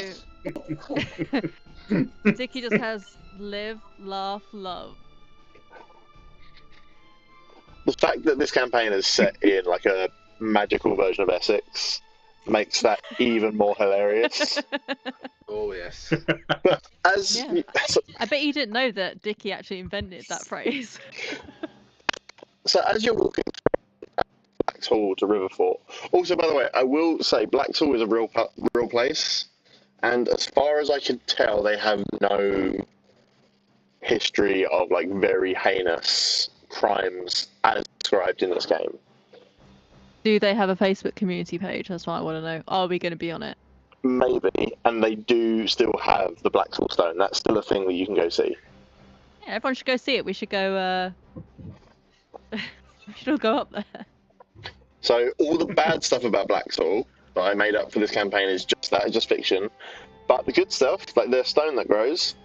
S2: Dickie just has live, laugh, love.
S1: The fact that this campaign is set in like a magical version of Essex makes that even more hilarious.
S4: Oh yes.
S1: But as
S2: Yeah. I bet you didn't know that Dickie actually invented that phrase.
S1: so as you're walking from Black's Hall to Riverfort. Also, by the way, I will say Black's Hall is a real place, and as far as I can tell, they have no history of like very heinous crimes as described in this game.
S2: Do they have a Facebook community page? That's what I want to know. Are we going to be on it?
S1: Maybe, and they do still have the Black Stone. That's still a thing that you can go see.
S2: Yeah, everyone should go see it. We should go. We should all go up there.
S1: So all the bad stuff about Blacksaw that I made up for this campaign is just that, it's just fiction. But the good stuff, like the stone that grows,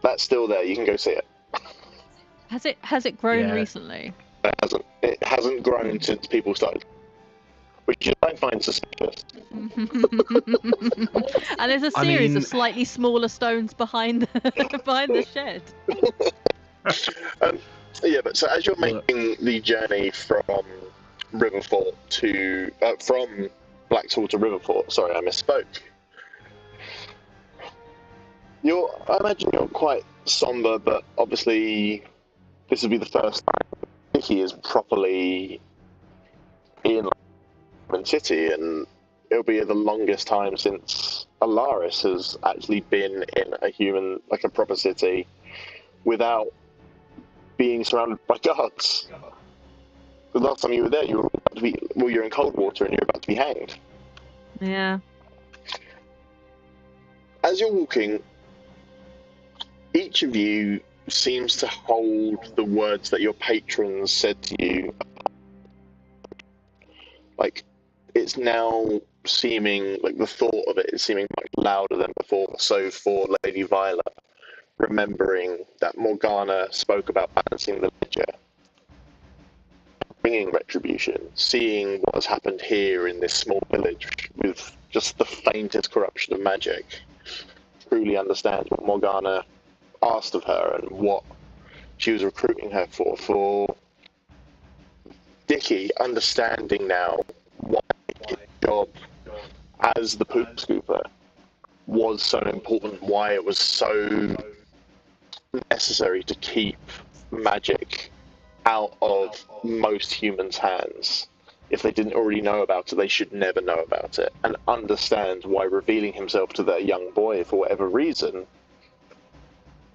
S1: that's still there. You can go see it.
S2: Has it grown
S3: Yeah.
S2: recently?
S1: It hasn't. It hasn't grown since people started, which I find suspicious.
S2: And there's a series of slightly smaller stones behind the shed.
S1: Yeah, but so as you're making the journey from Riverfort to from Blacksaw to Riverfort, sorry, I misspoke. I imagine you're quite somber, but obviously this will be the first time Dickie is properly in Human City, and it'll be the longest time since Alaris has actually been in a human, like a proper city, without being surrounded by guards. The last time you were there, you were about to be, well, you're in cold water and you're about to be hanged.
S2: Yeah.
S1: As you're walking, each of you seems to hold the words that your patrons said to you. Like, it's now seeming, like the thought of it is seeming much louder than before. So for Lady Violet, remembering that Morgana spoke about balancing the ledger, bringing retribution, seeing what has happened here in this small village with just the faintest corruption of magic, truly understands what Morgana asked of her and what she was recruiting her for Dickie understanding now why his job as the poop scooper was so important, why it was so necessary to keep magic out of most humans' hands. If they didn't already know about it, they should never know about it, and understands why revealing himself to that young boy for whatever reason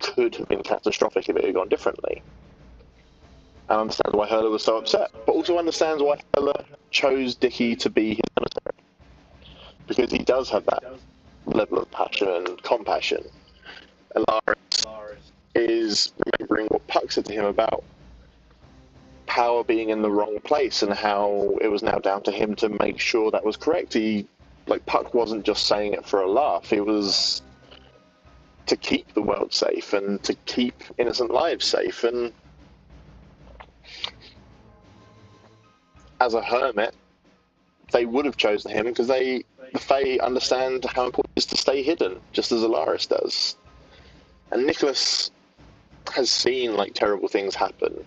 S1: could have been catastrophic if it had gone differently. And understands why Hurler was so upset, but also understands why Hurler chose Dickie to be his emissary. Because he does have that level of passion and compassion. And Laris is remembering what Puck said to him about power being in the wrong place and how it was now down to him to make sure that was correct. Puck wasn't just saying it for a laugh, it was to keep the world safe and to keep innocent lives safe. And as a hermit, they would have chosen him because the Fae understand how important it is to stay hidden, just as Alaris does. And Nicholas has seen terrible things happen,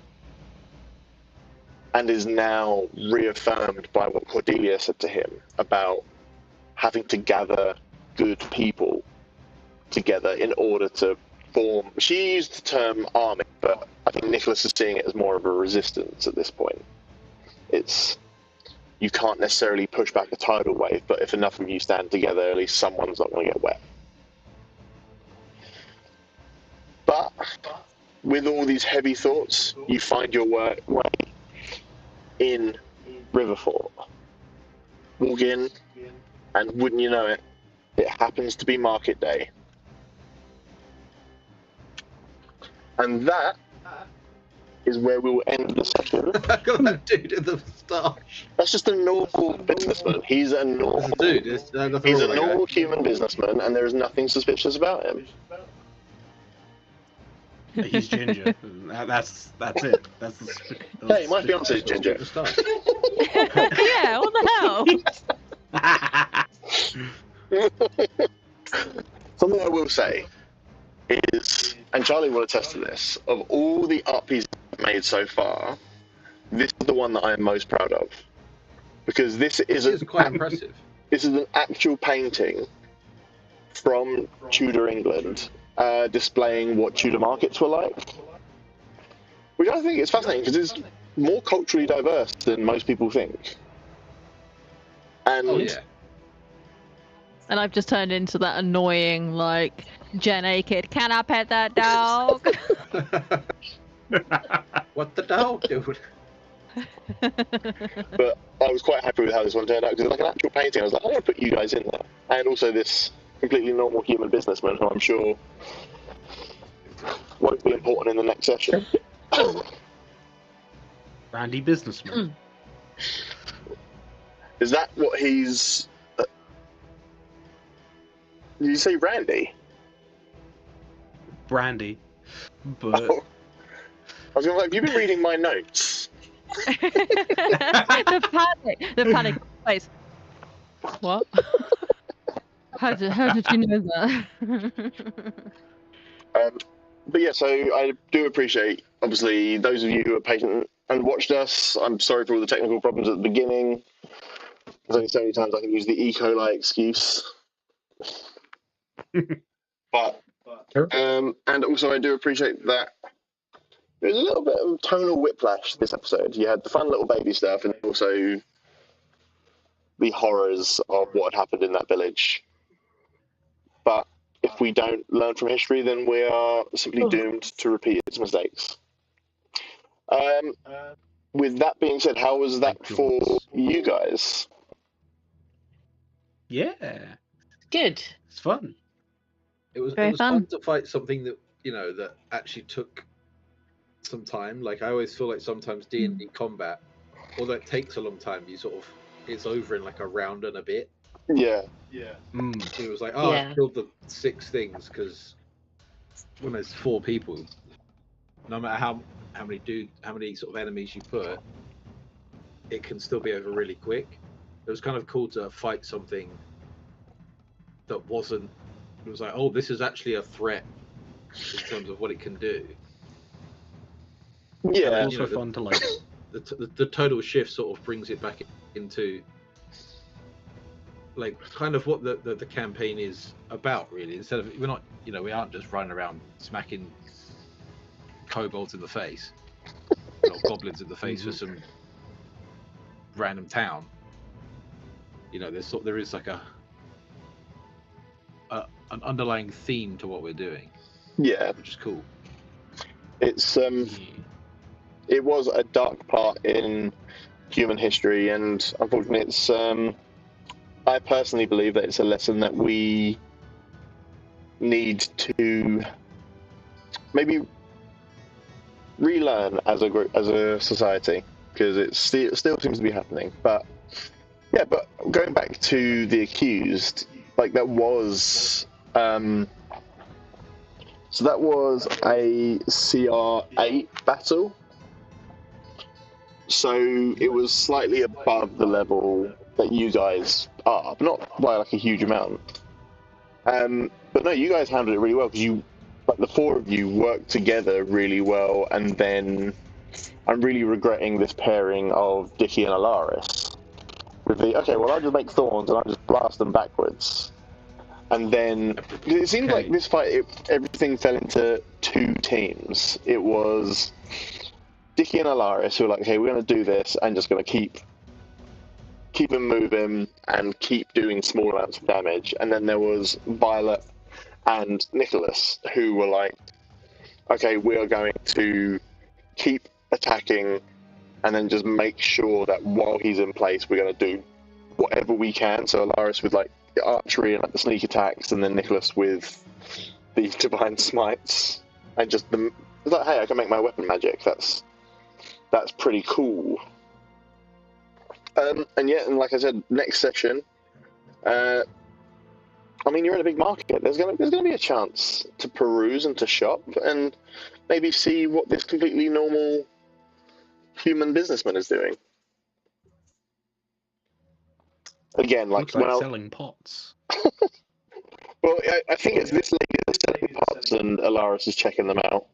S1: and is now reaffirmed by what Cordelia said to him about having to gather good people together in order to form. She used the term army, but I think Nicholas is seeing it as more of a resistance at this point. You can't necessarily push back a tidal wave, but if enough of you stand together, at least someone's not going to get wet. But with all these heavy thoughts, you find your way in Riverfort. Walk in, and wouldn't you know it, it happens to be market day. And that is where we will end the session.
S4: Look at that dude in the moustache.
S1: That's just a normal businessman. He's a normal
S4: Dude,
S1: he's a normal human businessman, and there is nothing suspicious about him.
S3: He's ginger. That's it. That's the.
S1: Hey, my fiance's ginger.
S2: Yeah, what the hell?
S1: Something I will say is, and Charlie will attest to this, of all the uppies made so far, this is the one that I am most proud of. Because this is
S4: quite impressive.
S1: This is an actual painting from Tudor England, displaying what Tudor markets were like. Which I think is fascinating because it's more culturally diverse than most people think. And
S4: Oh yeah.
S2: And I've just turned into that annoying, Jen A kid. Can I pet that dog?
S4: What the dog, dude?
S1: But I was quite happy with how this one turned out because it's like an actual painting. I was like, I'm going to put you guys in there. And also this completely normal human businessman who I'm sure won't be important in the next session.
S3: Randy businessman.
S1: Is that what he's... Did you say Randy?
S3: Brandy. But...
S1: Oh. I was going to have you been reading my notes?
S2: The panic face. What? How did you know that?
S1: But yeah, so I do appreciate, obviously, those of you who are patient and watched us. I'm sorry for all the technical problems at the beginning. There's only so many times I can use the E. coli excuse. But and also I do appreciate that there's a little bit of tonal whiplash this episode. You had the fun little baby stuff and also the horrors of what had happened in that village. But if we don't learn from history, then we are simply doomed to repeat its mistakes. With that being said, how was that for you guys?
S3: Yeah.
S5: Good.
S3: It's fun.
S4: It was
S2: Very
S4: fun
S2: fun
S4: to fight something that that actually took some time. I always feel like sometimes D&D combat, although it takes a long time, it's over in a round and a bit.
S1: Yeah.
S4: It was I killed the 6 things because when there's 4 people, no matter how many sort of enemies you put, it can still be over really quick. It was kind of cool to fight something that wasn't. It was this is actually a threat in terms of what it can do.
S1: Yeah.
S3: also fun to like.
S4: The tonal shift sort of brings it back into like kind of what the campaign is about, really. Instead of we aren't just running around smacking kobolds in the face, or goblins in the face for some random town. There is like an underlying theme to what we're doing.
S1: Yeah.
S4: Which is cool.
S1: It's it was a dark part in human history, and unfortunately, it's I personally believe that it's a lesson that we need to maybe relearn as a group, as a society, because it still seems to be happening. But yeah, but going back to the accused, like that was so that was a CR8 battle. So it was slightly above the level that you guys are, but not by like a huge amount. But no, you guys handled it really well, because like the four of you worked together really well, and then I'm really regretting this pairing of Dickie and Alaris. With I'll just make thorns and I'll just blast them backwards. And then it seems like this fight, everything fell into two teams. It was Dickie and Alaris who were like, okay, we're going to do this and just going to keep them moving and keep doing small amounts of damage. And then there was Violet and Nicholas who were like, okay, we are going to keep attacking and then just make sure that while he's in place, we're going to do whatever we can. So Alaris with like the archery and like the sneak attacks, and then Nicholas with the divine smites, and just it's like, hey, I can make my weapon magic. That's pretty cool. And like I said, next session, I mean, you're in a big market. There's gonna be a chance to peruse and to shop and maybe see what this completely normal human businessman is doing. Again, like
S3: looks like selling pots.
S1: Well, I think it's this lady that's selling pots, and Alaris is checking them out.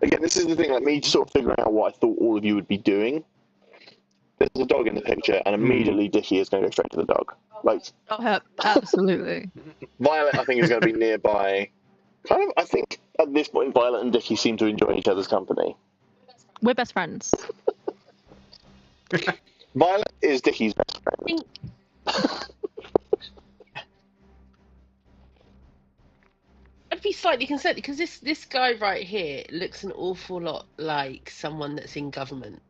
S1: Again, this is the thing, like me sort of figuring out what I thought all of you would be doing. There's a dog in the picture, and immediately Dickie is going to go straight to the dog. Like,
S2: absolutely.
S1: Violet, I think, is going to be nearby. Kind of, I think at this point, Violet and Dickie seem to enjoy each other's company.
S2: We're best friends.
S1: Violet is Dickie's best friend.
S5: I'd be slightly concerned because this guy right here looks an awful lot like someone that's in government,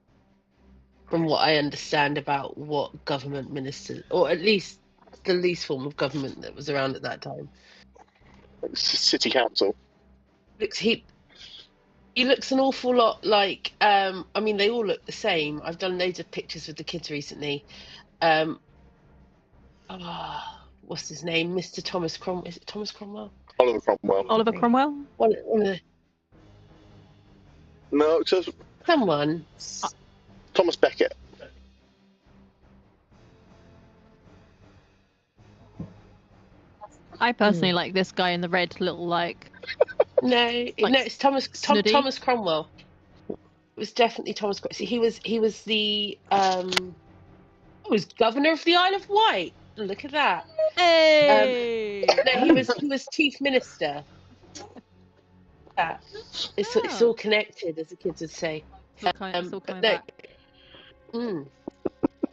S5: from what I understand about what government ministers, or at least the least form of government that was around at that time.
S1: City council.
S5: He looks an awful lot like. I mean, they all look the same. I've done loads of pictures with the kids recently. What's his name? Mr. Thomas Cromwell. Is it Thomas Cromwell?
S1: Oliver Cromwell.
S2: Oliver Cromwell?
S5: One of the...
S1: No, it's just
S5: someone.
S1: Thomas Becket.
S2: I personally like this guy in the red little like.
S5: No, it's Thomas Cromwell. It was definitely Thomas. See, he was the was governor of the Isle of Wight. Look at that.
S2: Hey.
S5: No, he was chief minister. Yeah. It's all connected, as the kids would say.
S2: It's all coming back.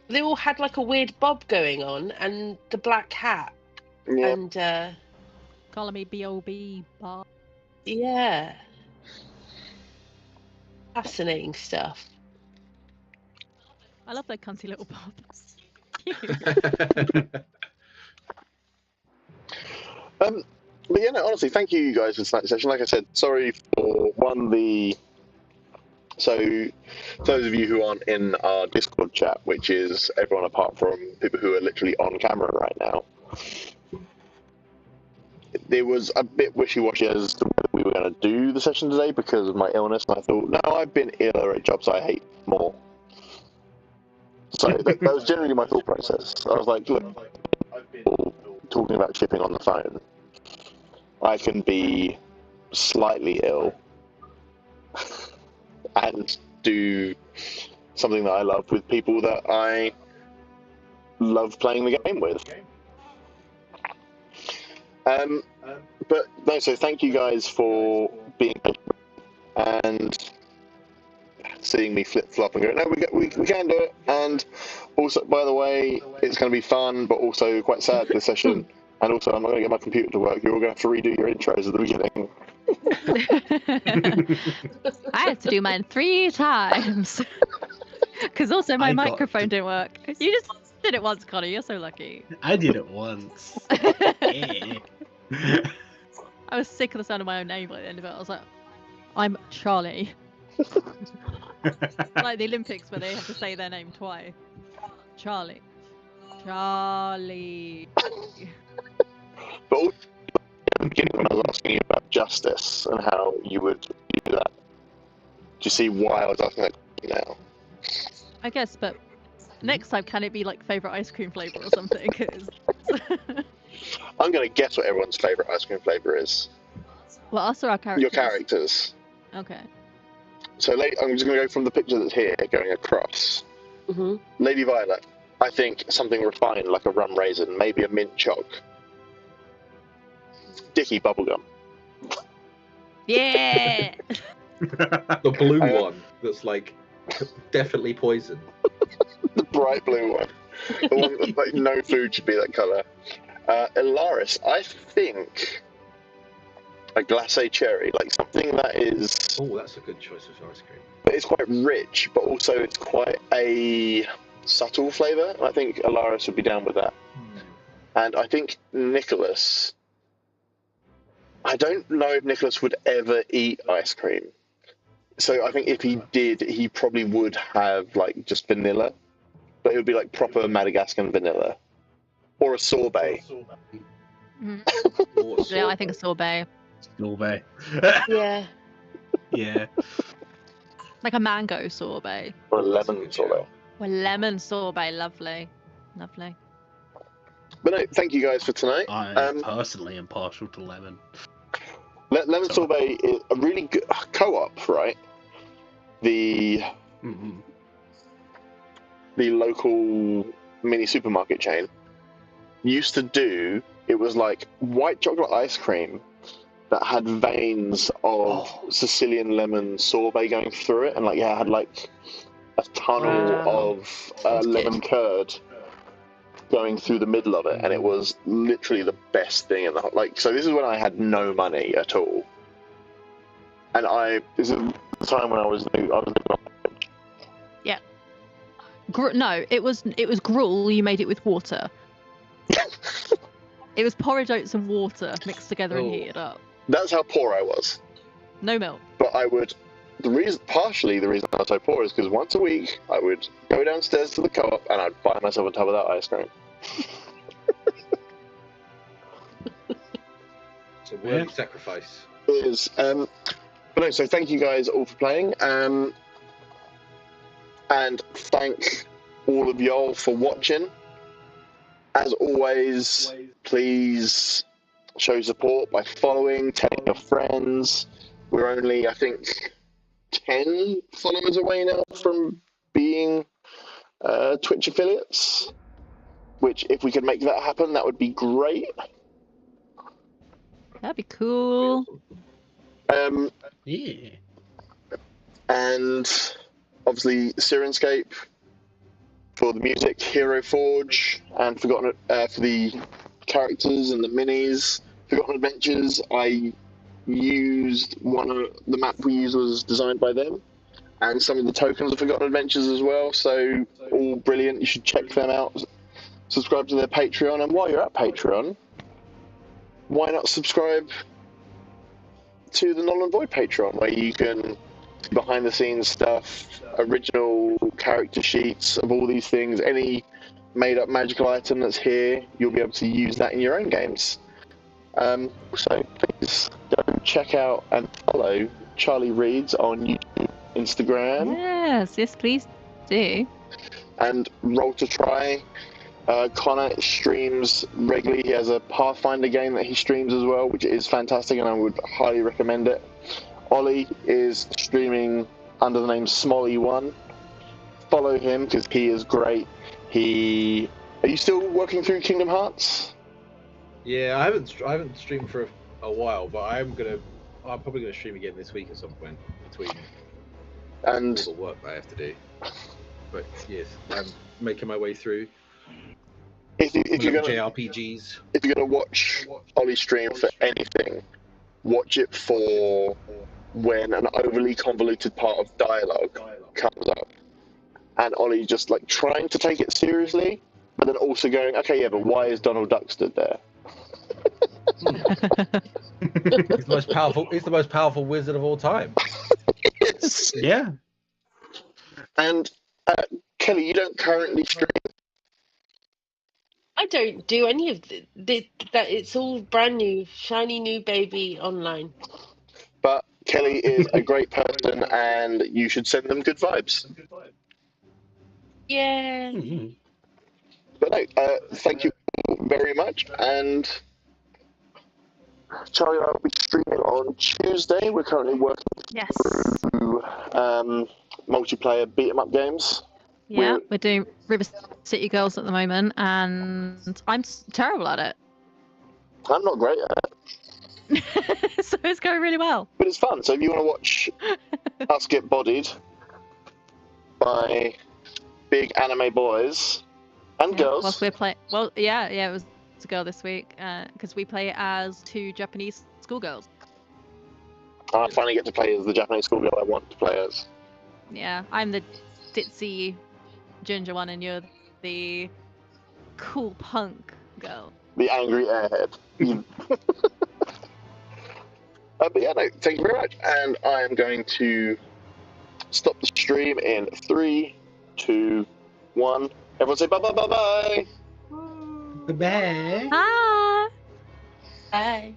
S5: They all had like a weird bob going on and the black hat.
S1: Yeah.
S5: And
S2: calling me B.O.B. Bob.
S5: Yeah. Fascinating stuff.
S2: I love their cunty little bobs.
S1: But yeah, no, honestly, thank you guys for tonight's session. Like I said, sorry for so those of you who aren't in our Discord chat, which is everyone apart from people who are literally on camera right now, there was a bit wishy-washy as to whether we were going to do the session today because of my illness, and I thought, no, I've been iller at jobs I hate more. So that was generally my thought process. I was like, look, I've been talking about shipping on the phone. I can be slightly ill and do something that I love with people that I love playing the game with. But no, so thank you guys for being here and seeing me flip flop and go, no, we can do it. And also, by the way, it's going to be fun, but also quite sad this session. And also, I'm not going to get my computer to work. You're all going to have to redo your intros at the beginning.
S2: I had to do mine 3 times. Because also my microphone didn't work. You just did it once, Connor. You're so lucky.
S3: I did it once. Yeah.
S2: I was sick of the sound of my own name by the end of it. I was like, I'm Charlie. Like the Olympics where they have to say their name twice. Charlie. Charlie.
S1: But also, at the beginning when I was asking you about justice and how you would do that, do you see why I was asking that now?
S2: I guess, but next time can it be like favourite ice cream flavour or something? 'Cause...
S1: I'm going to guess what everyone's favourite ice cream flavour is.
S2: Well, us or our characters?
S1: Your characters.
S2: Okay.
S1: So I'm just going to go from the picture that's here, going across.
S5: Mm-hmm.
S1: Lady Violet, I think something refined like a rum raisin, maybe a mint choc. Dicky, bubblegum.
S2: Yeah!
S4: The blue one that's like definitely poison.
S1: The bright blue one. The one that like, no food should be that colour. Ilaris, I think a glacé cherry, like something that is...
S4: Oh, that's a good choice of ice cream.
S1: It's quite rich, but also it's quite a subtle flavour. I think Ilaris would be down with that. And I think Nicholas... I don't know if Nicholas would ever eat ice cream. So I think if he did, he probably would have like just vanilla. But it would be like proper Madagascan vanilla. Or a sorbet.
S2: Yeah, I think a sorbet.
S3: Sorbet.
S5: Yeah.
S3: Yeah.
S2: Like a mango sorbet.
S1: Or a lemon sorbet.
S2: Or lemon sorbet, lovely. Lovely.
S1: But no, thank you guys for tonight.
S3: I personally am partial to lemon.
S1: Lemon sorbet is a really good co-op, right? The local mini supermarket chain used to do, it was like white chocolate ice cream that had veins of Sicilian lemon sorbet going through it, and like had like a tunnel of lemon curd going through the middle of it, and it was literally the best thing in the like. So this is when I had no money at all, and this is the time when I was new.
S2: Yeah. No, it was gruel. You made it with water. It was porridge oats and water mixed together and heated up.
S1: That's how poor I was.
S2: No milk.
S1: But I would. Partially the reason I was so poor is because once a week I would go downstairs to the co-op and I'd buy myself a tub of that ice cream.
S4: It's a worthy sacrifice.
S1: It is. But no, so thank you guys all for playing. And thank all of y'all for watching. As always, please show support by following, telling your friends. We're only, I think, 10 followers away now from being Twitch affiliates, which if we could make that happen, that would be great.
S2: That'd be cool.
S3: Yeah.
S1: And obviously Sirenscape for the music, Hero Forge, and Forgotten for the characters and the minis. Forgotten Adventures, I used the map we used was designed by them, and some of the tokens of Forgotten Adventures as well, so all brilliant. You should check them out, subscribe to their Patreon, and while you're at Patreon, why not subscribe to the Gnoll and Void Patreon, where you can see behind the scenes stuff, original character sheets of all these things, any made up magical item that's here, you'll be able to use that in your own games. So please go check out and follow Charlie Reads on YouTube, Instagram.
S2: Yes, please do.
S1: And Roll to Try. Connor streams regularly. He has a Pathfinder game that he streams as well, which is fantastic, and I would highly recommend it. Ollie is streaming under the name Smolly1. Follow him because he is great. Are you still working through Kingdom Hearts?
S4: Yeah, I haven't streamed for a while, but I'm probably gonna stream again this week at some point between
S1: And
S4: all the work that I have to do. But yes, I'm making my way through.
S1: if you're gonna
S4: JRPGs.
S1: if you're gonna watch Ollie stream for anything, watch it for when an overly convoluted part of dialogue comes up, and Ollie just like trying to take it seriously, but then also going, okay, yeah, but why is Donald Duck stood there?
S4: He's the most powerful wizard of all time.
S1: Yes.
S3: Yeah.
S1: And Kelly, you don't currently stream.
S5: I don't do any of that. It's all brand new, shiny new baby online.
S1: But Kelly is a great person, and you should send them good vibes.
S5: Yeah.
S3: Mhm.
S1: But no, thank you very much. And Charlie and I will be streaming on Tuesday. We're currently working
S2: Yes.
S1: through multiplayer beat-em-up games.
S2: Yeah, we're doing River City Girls at the moment, and I'm terrible at it.
S1: I'm not great at it,
S2: So it's going really well.
S1: but it's fun. So if you want to watch us get bodied by big anime boys and
S2: Yeah,
S1: girls,
S2: whilst we're playing, well, yeah, it was a girl this week because we play as 2 Japanese schoolgirls.
S1: I finally get to play as the Japanese schoolgirl I want to play as.
S2: Yeah, I'm the ditzy ginger one, and you're the cool punk girl.
S1: The angry airhead. But yeah, no, thank you very much. And I am going to stop the stream in 3, 2, 1. Everyone say bye bye bye bye.
S3: Goodbye.
S2: Hi.
S5: Bye.